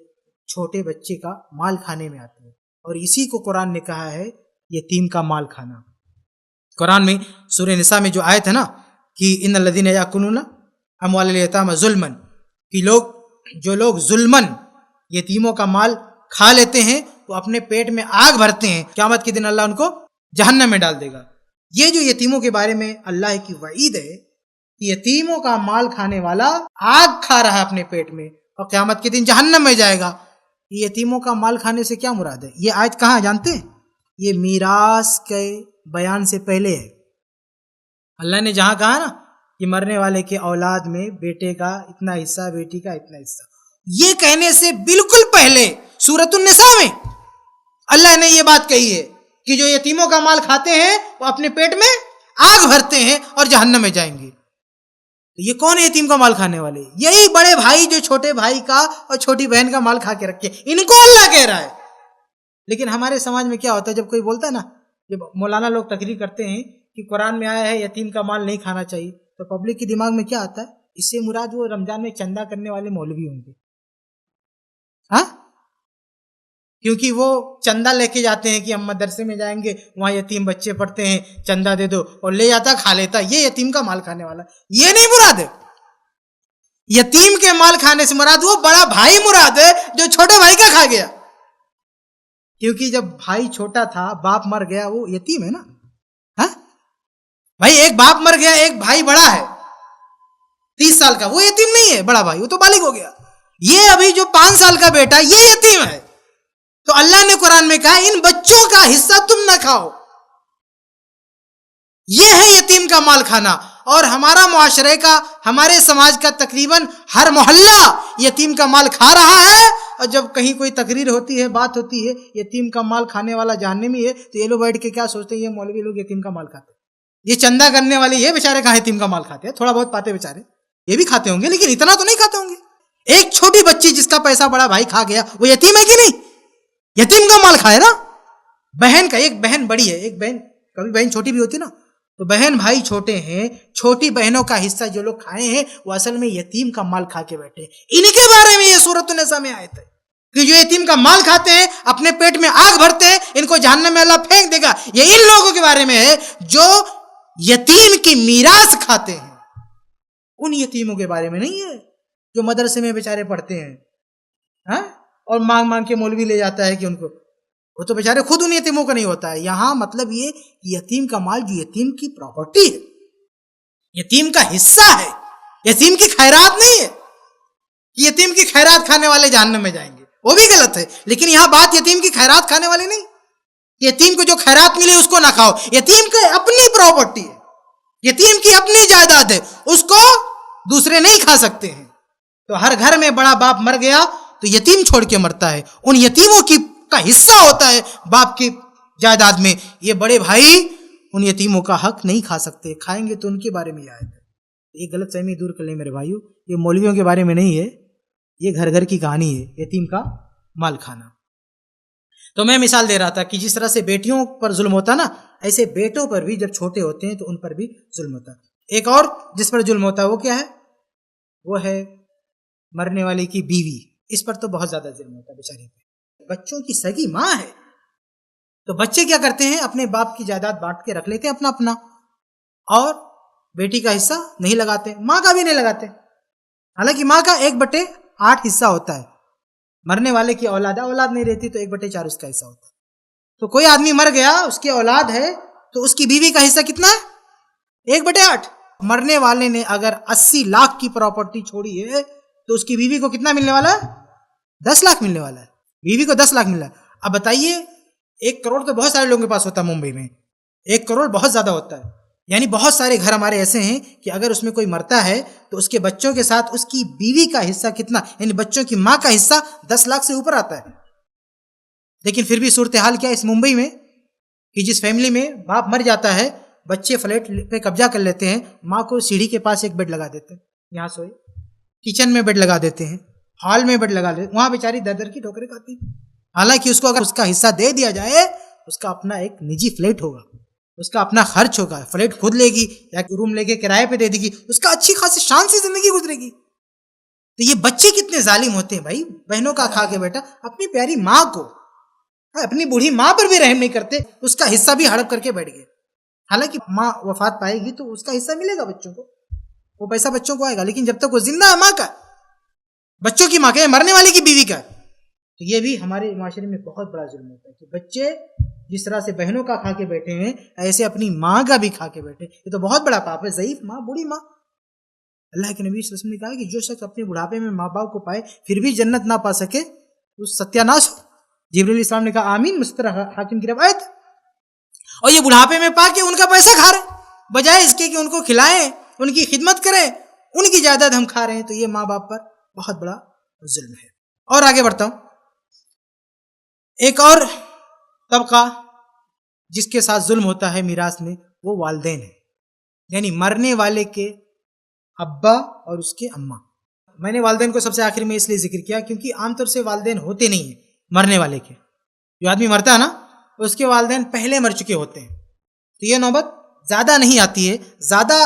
Speaker 1: چھوٹے بچے کا مال کھانے میں آتی ہیں، اور اسی کو قرآن نے کہا ہے یتیم کا مال کھانا. قرآن میں سورہ نساء میں جو آیت ہے نا کہ ان الذین یاکلون اموال الیتامی ظلما، کہ جو لوگ ظلمن یتیموں کا مال کھا لیتے ہیں وہ اپنے پیٹ میں آگ بھرتے ہیں، قیامت کے دن اللہ ان کو جہنم میں ڈال دے گا. یہ جو یتیموں کے بارے میں اللہ کی وعید ہے کہ یتیموں کا مال کھانے والا آگ کھا رہا ہے اپنے پیٹ میں اور قیامت کے دن جہنم میں جائے گا. یہ یتیموں کا مال کھانے سے کیا مراد ہے؟ یہ آیت کہاں جانتے ہیں؟ یہ میراث کے بیان سے پہلے ہے. اللہ نے جہاں کہا نا کہ مرنے والے کے اولاد میں بیٹے کا اتنا حصہ، بیٹی کا اتنا حصہ، یہ کہنے سے بالکل پہلے سورۃ النساء میں اللہ نے یہ بات کہی ہے کہ جو یتیموں کا مال کھاتے ہیں وہ اپنے پیٹ میں آگ بھرتے ہیں اور جہنم میں جائیں گے. تو یہ کون ہے یتیم کا مال کھانے والے؟ یہی بڑے بھائی جو چھوٹے بھائی کا اور چھوٹی بہن کا مال کھا کے رکھے، ان کو اللہ کہہ رہا ہے. لیکن ہمارے سماج میں کیا ہوتا ہے، جب کوئی بولتا ہے نا، جب مولانا لوگ تقریر کرتے ہیں کہ قرآن میں آیا ہے یتیم کا مال نہیں کھانا چاہیے، تو پبلک کے دماغ میں کیا آتا ہے؟ اس سے مراد وہ رمضان میں چندہ کرنے والے مولوی ہوں گے. ہاں، کیونکہ وہ چندہ لے کے جاتے ہیں کہ ہم مدرسے میں جائیں گے، وہاں یتیم بچے پڑھتے ہیں، چندہ دے دو، اور لے جاتا کھا لیتا. یہ یتیم کا مال کھانے والا، یہ نہیں مراد ہے. یتیم کے مال کھانے سے مراد وہ بڑا بھائی مراد ہے جو چھوٹے بھائی کا کھا گیا. کیونکہ جب بھائی چھوٹا تھا، باپ مر گیا، وہ یتیم ہے نا. ہاں بھائی، ایک باپ مر گیا، ایک بھائی بڑا ہے 30 سال کا، وہ یتیم نہیں ہے. بڑا بھائی وہ تو بالغ ہو گیا. یہ ابھی جو 5 سال کا بیٹا، یہ یتیم ہے. تو اللہ نے قرآن میں کہا ان بچوں کا حصہ تم نہ کھاؤ. یہ ہے یتیم کا مال کھانا. اور ہمارا معاشرے کا، ہمارے سماج کا تقریباً ہر محلہ یتیم کا مال کھا رہا ہے. اور جب کہیں کوئی تقریر ہوتی ہے، بات ہوتی ہے یتیم کا مال کھانے والا جہنمی ہے، تو یہ لوگ بیٹھ کے کیا سوچتے ہیں؟ یہ مولوی لوگ یتیم کا مال کھاتے ہیں. یہ چندہ کرنے والے یہ بیچارے کہاں یتیم کا مال کھاتے ہیں؟ تھوڑا بہت پاتے بیچارے، یہ بھی کھاتے ہوں گے لیکن اتنا تو نہیں کھاتے ہوں گے. ایک چھوٹی بچی جس کا پیسہ بڑا بھائی کھا گیا، وہ یتیم ہے کہ نہیں؟ یتیم کا مال کھائے نا. بہن کا، ایک بہن بڑی ہے، ایک بہن، کبھی بہن چھوٹی بھی ہوتی نا، تو بہن بھائی چھوٹے ہیں، چھوٹی بہنوں کا حصہ جو لوگ کھائے ہیں وہ اصل میں یتیم کا مال کھا کے بیٹھے. ان کے بارے میں یہ سورۃ النساء میں آیت ہے کہ جو یتیم کا مال کھاتے ہیں، اپنے پیٹ میں آگ بھرتے ہیں، ان کو جہنم میں اللہ پھینک دے گا. یہ ان لوگوں کے بارے میں ہے جو یتیم کی میراث کھاتے ہیں. ان یتیموں کے بارے میں نہیں ہے جو مدرسے میں بیچارے پڑھتے ہیں، ہاں، اور مانگ مانگ کے مولوی لے جاتا ہے کہ ان کو، وہ تو بیچارے خود ان یتیموں کا نہیں ہوتا ہے. یہاں مطلب یہ کہ یتیم کا مال جو یتیم کی پراپرٹی ہے، یتیم کا حصہ ہے، یتیم کی خیرات نہیں ہے کہ یتیم کی خیرات کھانے والے جہنم میں جائیں گے، وہ بھی غلط ہے. لیکن یہاں بات یتیم کی خیرات کھانے والے نہیں، یتیم کو جو خیرات ملے اس کو نہ کھاؤ. یتیم کی اپنی پراپرٹی ہے، یتیم کی اپنی جائیداد ہے، اس کو دوسرے نہیں کھا سکتے ہیں. تو ہر گھر میں بڑا باپ مر گیا تو یتیم چھوڑ کے مرتا ہے، ان یتیموں کا حصہ ہوتا ہے باپ کی جائیداد میں. یہ بڑے بھائی ان یتیموں کا حق نہیں کھا سکتے، کھائیں گے تو ان کے بارے میں آئے گا. یہ غلط فہمی دور کر لیں میرے بھائیو، یہ مولویوں کے بارے میں نہیں ہے، یہ گھر گھر کی کہانی ہے، یتیم کا مال کھانا. تو میں مثال دے رہا تھا کہ جس طرح سے بیٹیوں پر ظلم ہوتا نا، ایسے بیٹوں پر بھی جب چھوٹے ہوتے ہیں تو ان پر بھی ظلم ہوتا ہے۔ ایک اور جس پر ظلم ہوتا ہے وہ کیا ہے؟ وہ ہے مرنے والے کی بیوی۔ اس پر تو بہت زیادہ ظلم ہوتا ہے بیچاری پہ۔ بچوں کی سگی ماں ہے تو بچے کیا کرتے ہیں؟ اپنے باپ کی جائیداد بانٹ کے رکھ لیتے ہیں اپنا اپنا، اور بیٹی کا حصہ نہیں لگاتے، ماں کا بھی نہیں لگاتے۔ حالانکہ ماں کا 1/8 حصہ ہوتا ہے، مرنے والے کی اولاد نہیں رہتی تو 1/4 اس کا حصہ ہوتا ہے۔ تو کوئی آدمی مر گیا، اس کی اولاد ہے تو اس کی بیوی کا حصہ کتنا ہے؟ 1/8۔ مرنے والے نے اگر 80 لاکھ کی پراپرٹی چھوڑی ہے تو اس کی بیوی کو کتنا ملنے والا ہے؟ 10 لاکھ ملنے والا ہے۔ بیوی کو 10 لاکھ مل رہا ہے۔ اب بتائیے 1 کروڑ تو بہت سارے لوگوں کے پاس ہوتا ہے، ممبئی میں 1 کروڑ بہت زیادہ ہوتا ہے، یعنی بہت سارے گھر ہمارے ایسے ہیں کہ اگر اس میں کوئی مرتا ہے تو اس کے بچوں کے ساتھ اس کی بیوی کا حصہ کتنا، یعنی بچوں کی ماں کا حصہ 10 لاکھ سے اوپر آتا ہے۔ لیکن پھر بھی صورتحال کیا ہے اس ممبئی میں کہ جس فیملی میں باپ مر جاتا ہے، بچے فلیٹ پہ قبضہ کر لیتے ہیں، ماں کو سیڑھی کے پاس ایک بیڈ لگا دیتے ہیں، یہاں سوئے، کچن میں بیڈ لگا دیتے ہیں، ہال میں بیڈ لگا دیتے ہیں، وہاں بیچاری در در کی ٹھوکریں کھاتی ہیں۔ حالانکہ اس کو اگر اس کا حصہ دے دیا جائے، اس کا اپنا ایک نجی فلیٹ ہوگا، اس کا اپنا خرچ ہوگا، فلیٹ خود لے گی یا روم لے کے کرائے پہ دے دے گی، اس کا اچھی خاصی شان سے زندگی گزرے گی۔ تو یہ بچے کتنے ظالم ہوتے ہیں بھائی، بہنوں کا کھا کے بیٹا اپنی پیاری ماں کو، اپنی بوڑھی ماں پر بھی رحم نہیں کرتے، اس کا حصہ بھی ہڑپ کر کے بیٹھ گئے۔ حالانکہ ماں وفات پائے گی تو اس کا حصہ ملے گا بچوں کو، وہ پیسہ بچوں کو آئے گا، لیکن جب تک وہ زندہ ہے ماں کا، بچوں کی ماں کا، مرنے والے کی بیوی کا، تو یہ بھی ہمارے معاشرے میں بہت بڑا ظلم ہوتا ہے کہ بچے جس طرح سے بہنوں کا کھا کے بیٹھے ہیں ایسے اپنی ماں کا بھی کھا کے بیٹھے۔ یہ تو بہت بڑا پاپ ہے، ضعیف ماں، بوڑھی ماں۔ اللہ کے نبی صلی اللہ علیہ وسلم نے کہا کہ جو شخص اپنے بڑھاپے میں ماں باپ کو پائے پھر بھی جنت نہ پا سکے وہ ستیہ ناش ہو۔ جبرائیل علیہ السلام نے کہا آمین، مستر حاکم کی روایت۔ اور یہ بڑھاپے میں پا کے ان کا پیسہ کھا رہے، بجائے اس کے کہ ان کو کھلائیں، ان کی خدمت کریں، ان کی جائیداد ہم کھا رہے ہیں۔ تو یہ ماں باپ پر بہت بڑا ظلم ہے۔ اور آگے بڑھتا ہوں، ایک اور طبقہ جس کے ساتھ ظلم ہوتا ہے میراث میں وہ والدین ہیں، یعنی مرنے والے کے ابا اور اس کے اماں۔ میں نے والدین کو سب سے آخر میں اس لیے ذکر کیا کیونکہ عام طور سے والدین ہوتے نہیں ہیں مرنے والے کے۔ جو آدمی مرتا ہے نا اس کے والدین پہلے مر چکے ہوتے ہیں، تو یہ نوبت زیادہ نہیں آتی ہے، زیادہ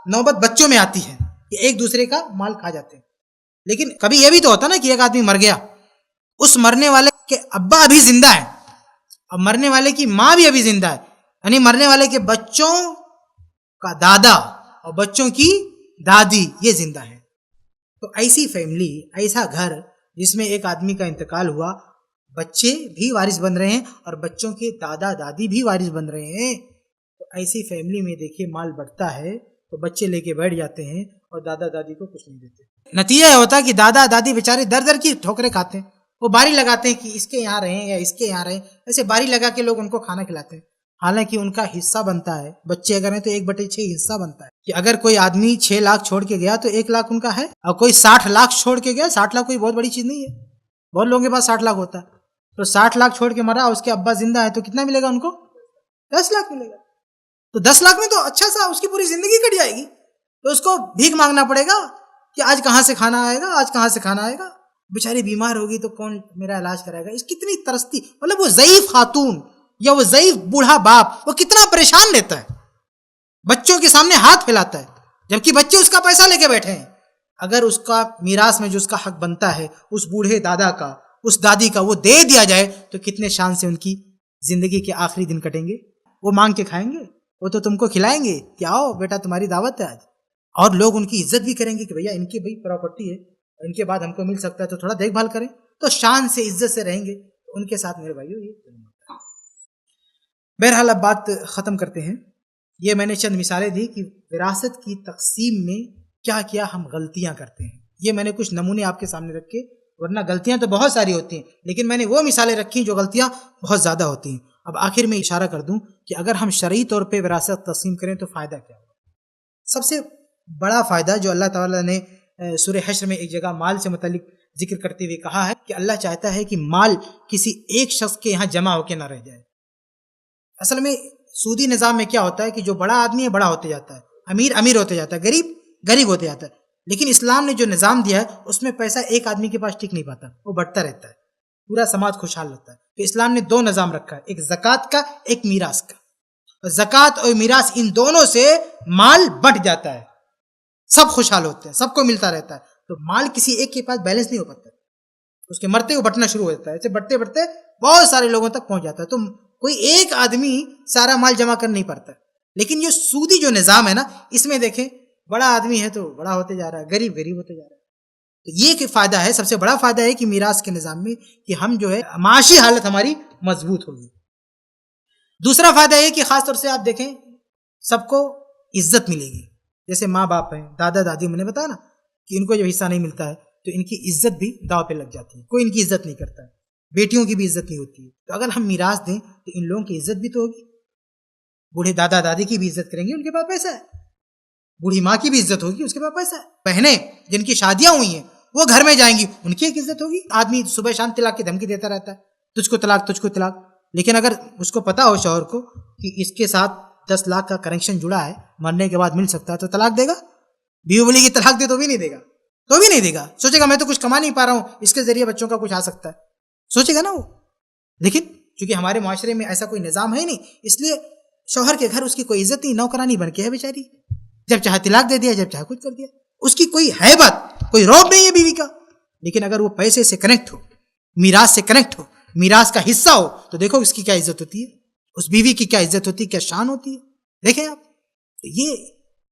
Speaker 1: نوبت بچوں میں آتی ہے کہ ایک دوسرے کا مال کھا جاتے ہیں۔ لیکن کبھی یہ بھی تو ہوتا نا کہ ایک آدمی مر گیا، اس مرنے والے کے ابا ابھی زندہ ہے اور مرنے والے کی ماں بھی ابھی زندہ ہے، یعنی مرنے والے کے بچوں کا دادا اور بچوں کی دادی یہ زندہ ہے۔ تو ایسی فیملی، ایسا گھر جس میں ایک آدمی کا انتقال ہوا، بچے بھی وارث بن رہے ہیں اور بچوں کے دادا دادی بھی وارث بن رہے ہیں، تو ایسی فیملی میں دیکھیے مال بڑھتا ہے تو بچے لے کے بیٹھ جاتے ہیں اور دادا دادی کو کچھ نہیں دیتے۔ نتیجہ یہ ہوتا ہے کہ دادا دادی بیچارے در در کی ٹھوکریں کھاتے ہیں، وہ باری لگاتے ہیں کہ اس کے یہاں رہیں یا اس کے یہاں رہیں، ایسے باری لگا کے لوگ ان کو کھانا کھلاتے ہیں۔ حالانکہ ان کا حصہ بنتا ہے، بچے اگر ہیں تو 1/6 حصہ بنتا ہے، کہ اگر کوئی آدمی 6 لاکھ چھوڑ کے گیا تو 1 لاکھ ان کا ہے، اور کوئی 60 لاکھ چھوڑ کے گیا، 60 لاکھ کوئی بہت بڑی چیز نہیں ہے، بہت لوگوں کے پاس 60 لاکھ ہوتا ہے، تو 60 لاکھ چھوڑ کے مرا، اس کے ابا زندہ ہے تو کتنا ملے گا ان کو؟ 10 لاکھ ملے گا۔ تو 10 لاکھ میں تو اچھا سا اس کی پوری زندگی کٹ جائے گی، تو اس کو بھیک مانگنا پڑے گا کہ آج کہاں سے کھانا آئے گا، آج کہاں سے کھانا آئے گا، بیچاری بیمار ہوگی تو کون میرا علاج کرائے گا۔ اس کتنی ترستی، مطلب وہ ضعیف خاتون یا وہ ضعیف بوڑھا باپ وہ کتنا پریشان لیتا ہے، بچوں کے سامنے ہاتھ پھیلاتا ہے، جبکہ بچے اس کا پیسہ لے کے بیٹھے ہیں۔ اگر اس کا میراث میں جو اس کا حق بنتا ہے اس بوڑھے دادا کا، اس دادی کا، وہ دے دیا جائے تو کتنے شان سے ان کی زندگی کے آخری دن کٹیں گے۔ وہ مانگ کے کھائیں گے، وہ تو تم کو کھلائیں گے کہ آؤ بیٹا تمہاری دعوت ہے آج، اور لوگ ان کی عزت بھی کریں گے کہ بھیا ان کی بھائی پراپرٹی ہے، ان کے بعد ہم کو مل سکتا ہے تو تھوڑا دیکھ بھال کریں، تو شان سے عزت سے رہیں گے۔ ان کے ساتھ میرے بھائیو یہ بہرحال اب بات ختم کرتے ہیں۔ یہ میں نے چند مثالیں دی کہ وراثت کی تقسیم میں کیا کیا ہم غلطیاں کرتے ہیں، یہ میں نے کچھ نمونے آپ کے سامنے رکھے، ورنہ غلطیاں تو بہت ساری ہوتی ہیں لیکن میں نے وہ مثالیں رکھی جو غلطیاں بہت زیادہ ہوتی ہیں۔ اب آخر میں اشارہ کر دوں کہ اگر ہم شرعی طور پہ وراثت تقسیم کریں تو فائدہ کیا ہوگا۔ سب سے بڑا فائدہ جو اللہ تعالیٰ نے سورہ حشر میں ایک جگہ مال سے متعلق ذکر کرتے ہوئے کہا ہے کہ اللہ چاہتا ہے کہ مال کسی ایک شخص کے یہاں جمع ہو کے نہ رہ جائے۔ اصل میں سودی نظام میں کیا ہوتا ہے کہ جو بڑا آدمی ہے بڑا ہوتے جاتا ہے، امیر امیر ہوتے جاتا ہے، غریب غریب ہوتے جاتا ہے، لیکن اسلام نے جو نظام دیا ہے اس میں پیسہ ایک آدمی کے پاس ٹک نہیں پاتا، وہ بڑھتا رہتا ہے۔ پورا سماج خوشحال ہوتا ہے. تو اسلام نے دو نظام رکھا ہے, ایک زکوٰۃ کا, ایک میراث کا. اور زکوٰۃ اور میراث ان دونوں سے مال بٹ جاتا ہے, سب خوشحال ہوتے ہیں, سب کو ملتا رہتا ہے. تو مال کسی ایک کے پاس بیلنس نہیں ہو پاتا, اس کے مرتے وہ بٹنا شروع ہو جاتا ہے, ایسے بڑھتے بڑھتے بہت سارے لوگوں تک پہنچ جاتا ہے. تو کوئی ایک آدمی سارا مال جمع کر نہیں پاتا. لیکن یہ سودی جو نظام ہے نا, اس میں دیکھیں بڑا آدمی ہے تو بڑا ہوتے جا رہا ہے, غریب غریب ہوتے جا رہا ہے. تو یہ کہ فائدہ ہے, سب سے بڑا فائدہ ہے کہ میراث کے نظام میں کہ ہم جو ہے معاشی حالت ہماری مضبوط ہوگی. دوسرا فائدہ یہ کہ خاص طور سے آپ دیکھیں سب کو عزت ملے گی. جیسے ماں باپ ہیں, دادا دادی, میں نے بتایا نا کہ ان کو جب حصہ نہیں ملتا ہے تو ان کی عزت بھی داؤ پہ لگ جاتی ہے, کوئی ان کی عزت نہیں کرتا ہے, بیٹیوں کی بھی عزت نہیں ہوتی ہے. تو اگر ہم میراث دیں تو ان لوگوں کی عزت بھی تو ہوگی. بوڑھے دادا دادی کی بھی عزت کریں گے, ان کے پاس پیسہ ہے. بوڑھی ماں کی بھی عزت ہوگی, اس کے پاس پیسہ ہے. بہنیں جن کی شادیاں ہوئی ہیں وہ گھر میں جائیں گی, ان کی ایک عزت ہوگی. آدمی صبح شام طلاق کی دھمکی دیتا رہتا ہے, تجھ کو طلاق, تجھ کو طلاق. لیکن اگر اس کو پتا ہو شوہر کو کہ اس کے ساتھ 10 لاکھ کا کنیکشن جڑا ہے, مرنے کے بعد مل سکتا ہے, تو طلاق دے گا. بیوی بولی کی طلاق دے تو بھی نہیں دے گا, تو بھی نہیں دے گا. سوچے گا میں تو کچھ کما نہیں پا رہا ہوں, اس کے ذریعے بچوں کا کچھ آ سکتا ہے, سوچے گا نا وہ. لیکن چونکہ ہمارے معاشرے میں ایسا کوئی نظام ہے نہیں, اس لیے شوہر کے گھر اس کی کوئی عزت نہیں, نوکرانی بن کے ہے بیچاری. جب چاہے طلاق دے دیا, جب چاہے کچھ کر دیا, اس کی کوئی ہیبت, کوئی رعب نہیں ہے بیوی کا. لیکن اگر وہ پیسے سے کنیکٹ ہو, میراث سے کنیکٹ ہو, میراث کا حصہ ہو, تو دیکھو اس کی کیا عزت ہوتی ہے, اس بیوی کی کیا عزت ہوتی ہے, کیا شان ہوتی ہے. دیکھیں آپ, یہ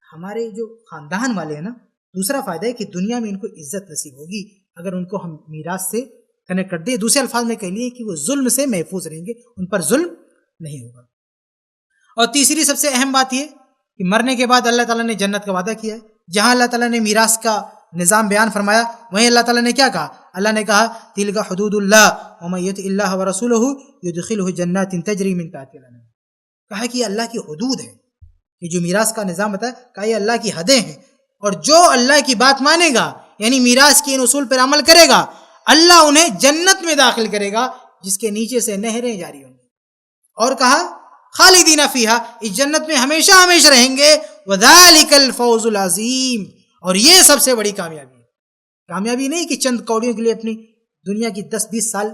Speaker 1: ہمارے جو خاندان والے ہیں نا, دوسرا فائدہ ہے کہ دنیا میں ان کو عزت نصیب ہوگی اگر ان کو ہم میراث سے کنیکٹ کر دیں. دوسرے الفاظ میں کہہ لیے کہ وہ ظلم سے محفوظ رہیں گے, ان پر ظلم نہیں ہوگا. اور تیسری سب سے اہم بات یہ کہ مرنے کے بعد اللہ تعالیٰ نے جنت کا وعدہ کیا ہے. جہاں اللہ تعالیٰ نے میراث کا نظام بیان فرمایا, وہیں اللہ تعالیٰ نے کیا کہا؟ اللہ نے کہا تلک حدود اللہ ومن یطع اللہ ورسولہ یدخلہ جنات تجری من تحتہا الانہار. کہا کہ یہ اللہ کی حدود ہے, یہ جو میراث کا نظام بتایا, کہا یہ اللہ کی حدیں ہیں, اور جو اللہ کی بات مانے گا, یعنی میراث کے ان اصول پر عمل کرے گا, اللہ انہیں جنت میں داخل کرے گا جس کے نیچے سے نہریں جاری ہوں گی. اور کہا خالدین فیہا, اس جنت میں ہمیشہ ہمیشہ رہیں گے. وذالک الفوز العظیم, اور یہ سب سے بڑی کامیابی ہے. کامیابی نہیں کہ چند کوڑیوں کے لیے اپنی دنیا کی 10-20 سال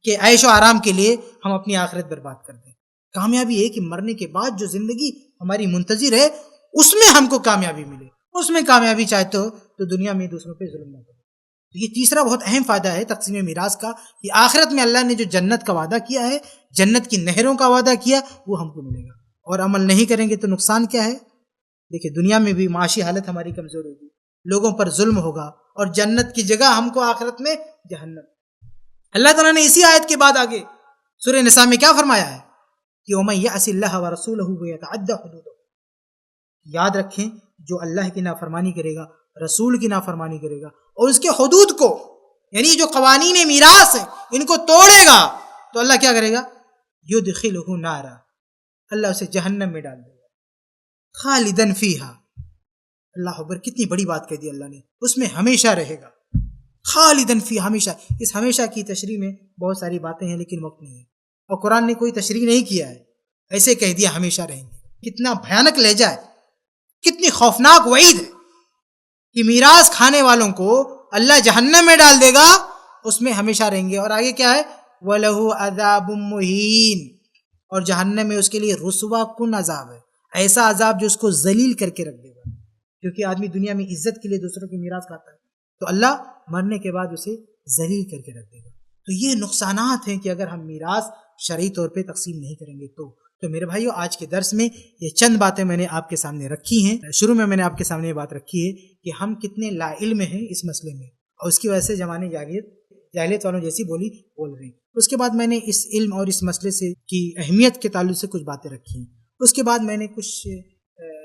Speaker 1: کے عیش و آرام کے لیے ہم اپنی آخرت برباد کر دیں. کامیابی ہے کہ مرنے کے بعد جو زندگی ہماری منتظر ہے اس میں ہم کو کامیابی ملے. اس میں کامیابی چاہتے ہو تو دنیا میں دوسروں پہ ظلم نہ کرو. یہ تیسرا بہت اہم فائدہ ہے تقسیم میراث کا, کہ آخرت میں اللہ نے جو جنت کا وعدہ کیا ہے, جنت کی نہروں کا وعدہ کیا, وہ ہم کو ملے گا. اور عمل نہیں کریں گے تو نقصان کیا ہے؟ دیکھیں دنیا میں بھی معاشی حالت ہماری کمزور ہوگی, لوگوں پر ظلم ہوگا, اور جنت کی جگہ ہم کو آخرت میں جہنم. اللہ تعالیٰ نے اسی آیت کے بعد آگے سورہ نساء میں کیا فرمایا ہے کہ وَمَن يَعْصِ اللَّهَ وَرَسُولَهُ وَيَتَعَدَّ حُدُودَهُ. یاد رکھیں جو اللہ کی نافرمانی کرے گا, رسول کی نافرمانی کرے گا, اور اس کے حدود کو, یعنی جو قوانین میراث ہیں ان کو توڑے گا, تو اللہ کیا کرے گا؟ یدخلہ نارا, اللہ اسے جہنم میں ڈال دے گا. خالدن فیہا, اللہ اکبر, کتنی بڑی بات کہہ دی اللہ نے, اس میں ہمیشہ رہے گا. خالدن فیہا, ہمیشہ. اس ہمیشہ کی تشریح میں بہت ساری باتیں ہیں لیکن وقت نہیں ہے, اور قرآن نے کوئی تشریح نہیں کیا ہے, ایسے کہہ دیا ہمیشہ رہیں گے. کتنا بھیانک لہجہ ہے, کتنی خوفناک وعید ہے کہ میراث کھانے والوں کو اللہ جہنم میں ڈال دے گا, اس میں ہمیشہ رہیں گے. اور آگے کیا ہے؟ وَلَهُ عَذَابٌ مُّهِينٌ, اور جہنم میں اس کے لیے رسوا کن عذاب ہے, ایسا عذاب جو اس کو ذلیل کر کے رکھ دے گا. کیونکہ آدمی دنیا میں عزت کے لیے دوسروں کی میراث کھاتا ہے, تو اللہ مرنے کے بعد اسے ذلیل کر کے رکھ دے گا. تو یہ نقصانات ہیں کہ اگر ہم میراث شرعی طور پہ تقسیم نہیں کریں گے تو میرے بھائیو آج کے درس میں یہ چند باتیں میں نے آپ کے سامنے رکھی ہیں. شروع میں نے آپ کے سامنے یہ بات رکھی ہے کہ ہم کتنے لا علم ہیں اس مسئلے میں, اور اس کی وجہ سے زمانے جاہلیت والوں جیسی بولی بول رہے ہیں. اس کے بعد میں نے اس علم اور اس مسئلے سے کی اہمیت کے تعلق سے کچھ باتیں رکھی ہیں. اس کے بعد میں نے کچھ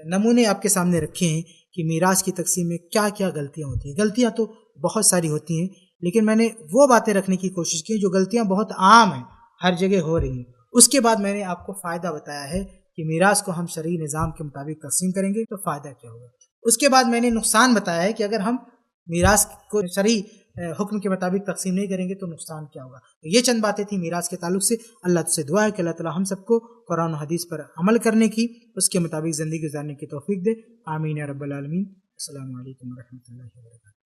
Speaker 1: نمونے آپ کے سامنے رکھے ہیں کہ میراث کی تقسیم میں کیا کیا غلطیاں ہوتی ہیں. غلطیاں تو بہت ساری ہوتی ہیں, لیکن میں نے وہ باتیں رکھنے کی کوشش کی جو غلطیاں بہت عام ہیں, ہر جگہ ہو رہی ہیں. اس کے بعد میں نے آپ کو فائدہ بتایا ہے کہ میراث کو ہم شرعی نظام کے مطابق تقسیم کریں گے تو فائدہ کیا ہوگا. اس کے بعد میں نے نقصان بتایا ہے کہ اگر ہم میراث کو شرعی حکم کے مطابق تقسیم نہیں کریں گے تو نقصان کیا ہوگا. تو یہ چند باتیں تھیں میراث کے تعلق سے. اللہ سے دعا ہے کہ اللہ تعالی ہم سب کو قرآن و حدیث پر عمل کرنے کی, اس کے مطابق زندگی گزارنے کی توفیق دے. آمین یا رب العالمین. السلام علیکم ورحمۃ اللہ وبرکاتہ.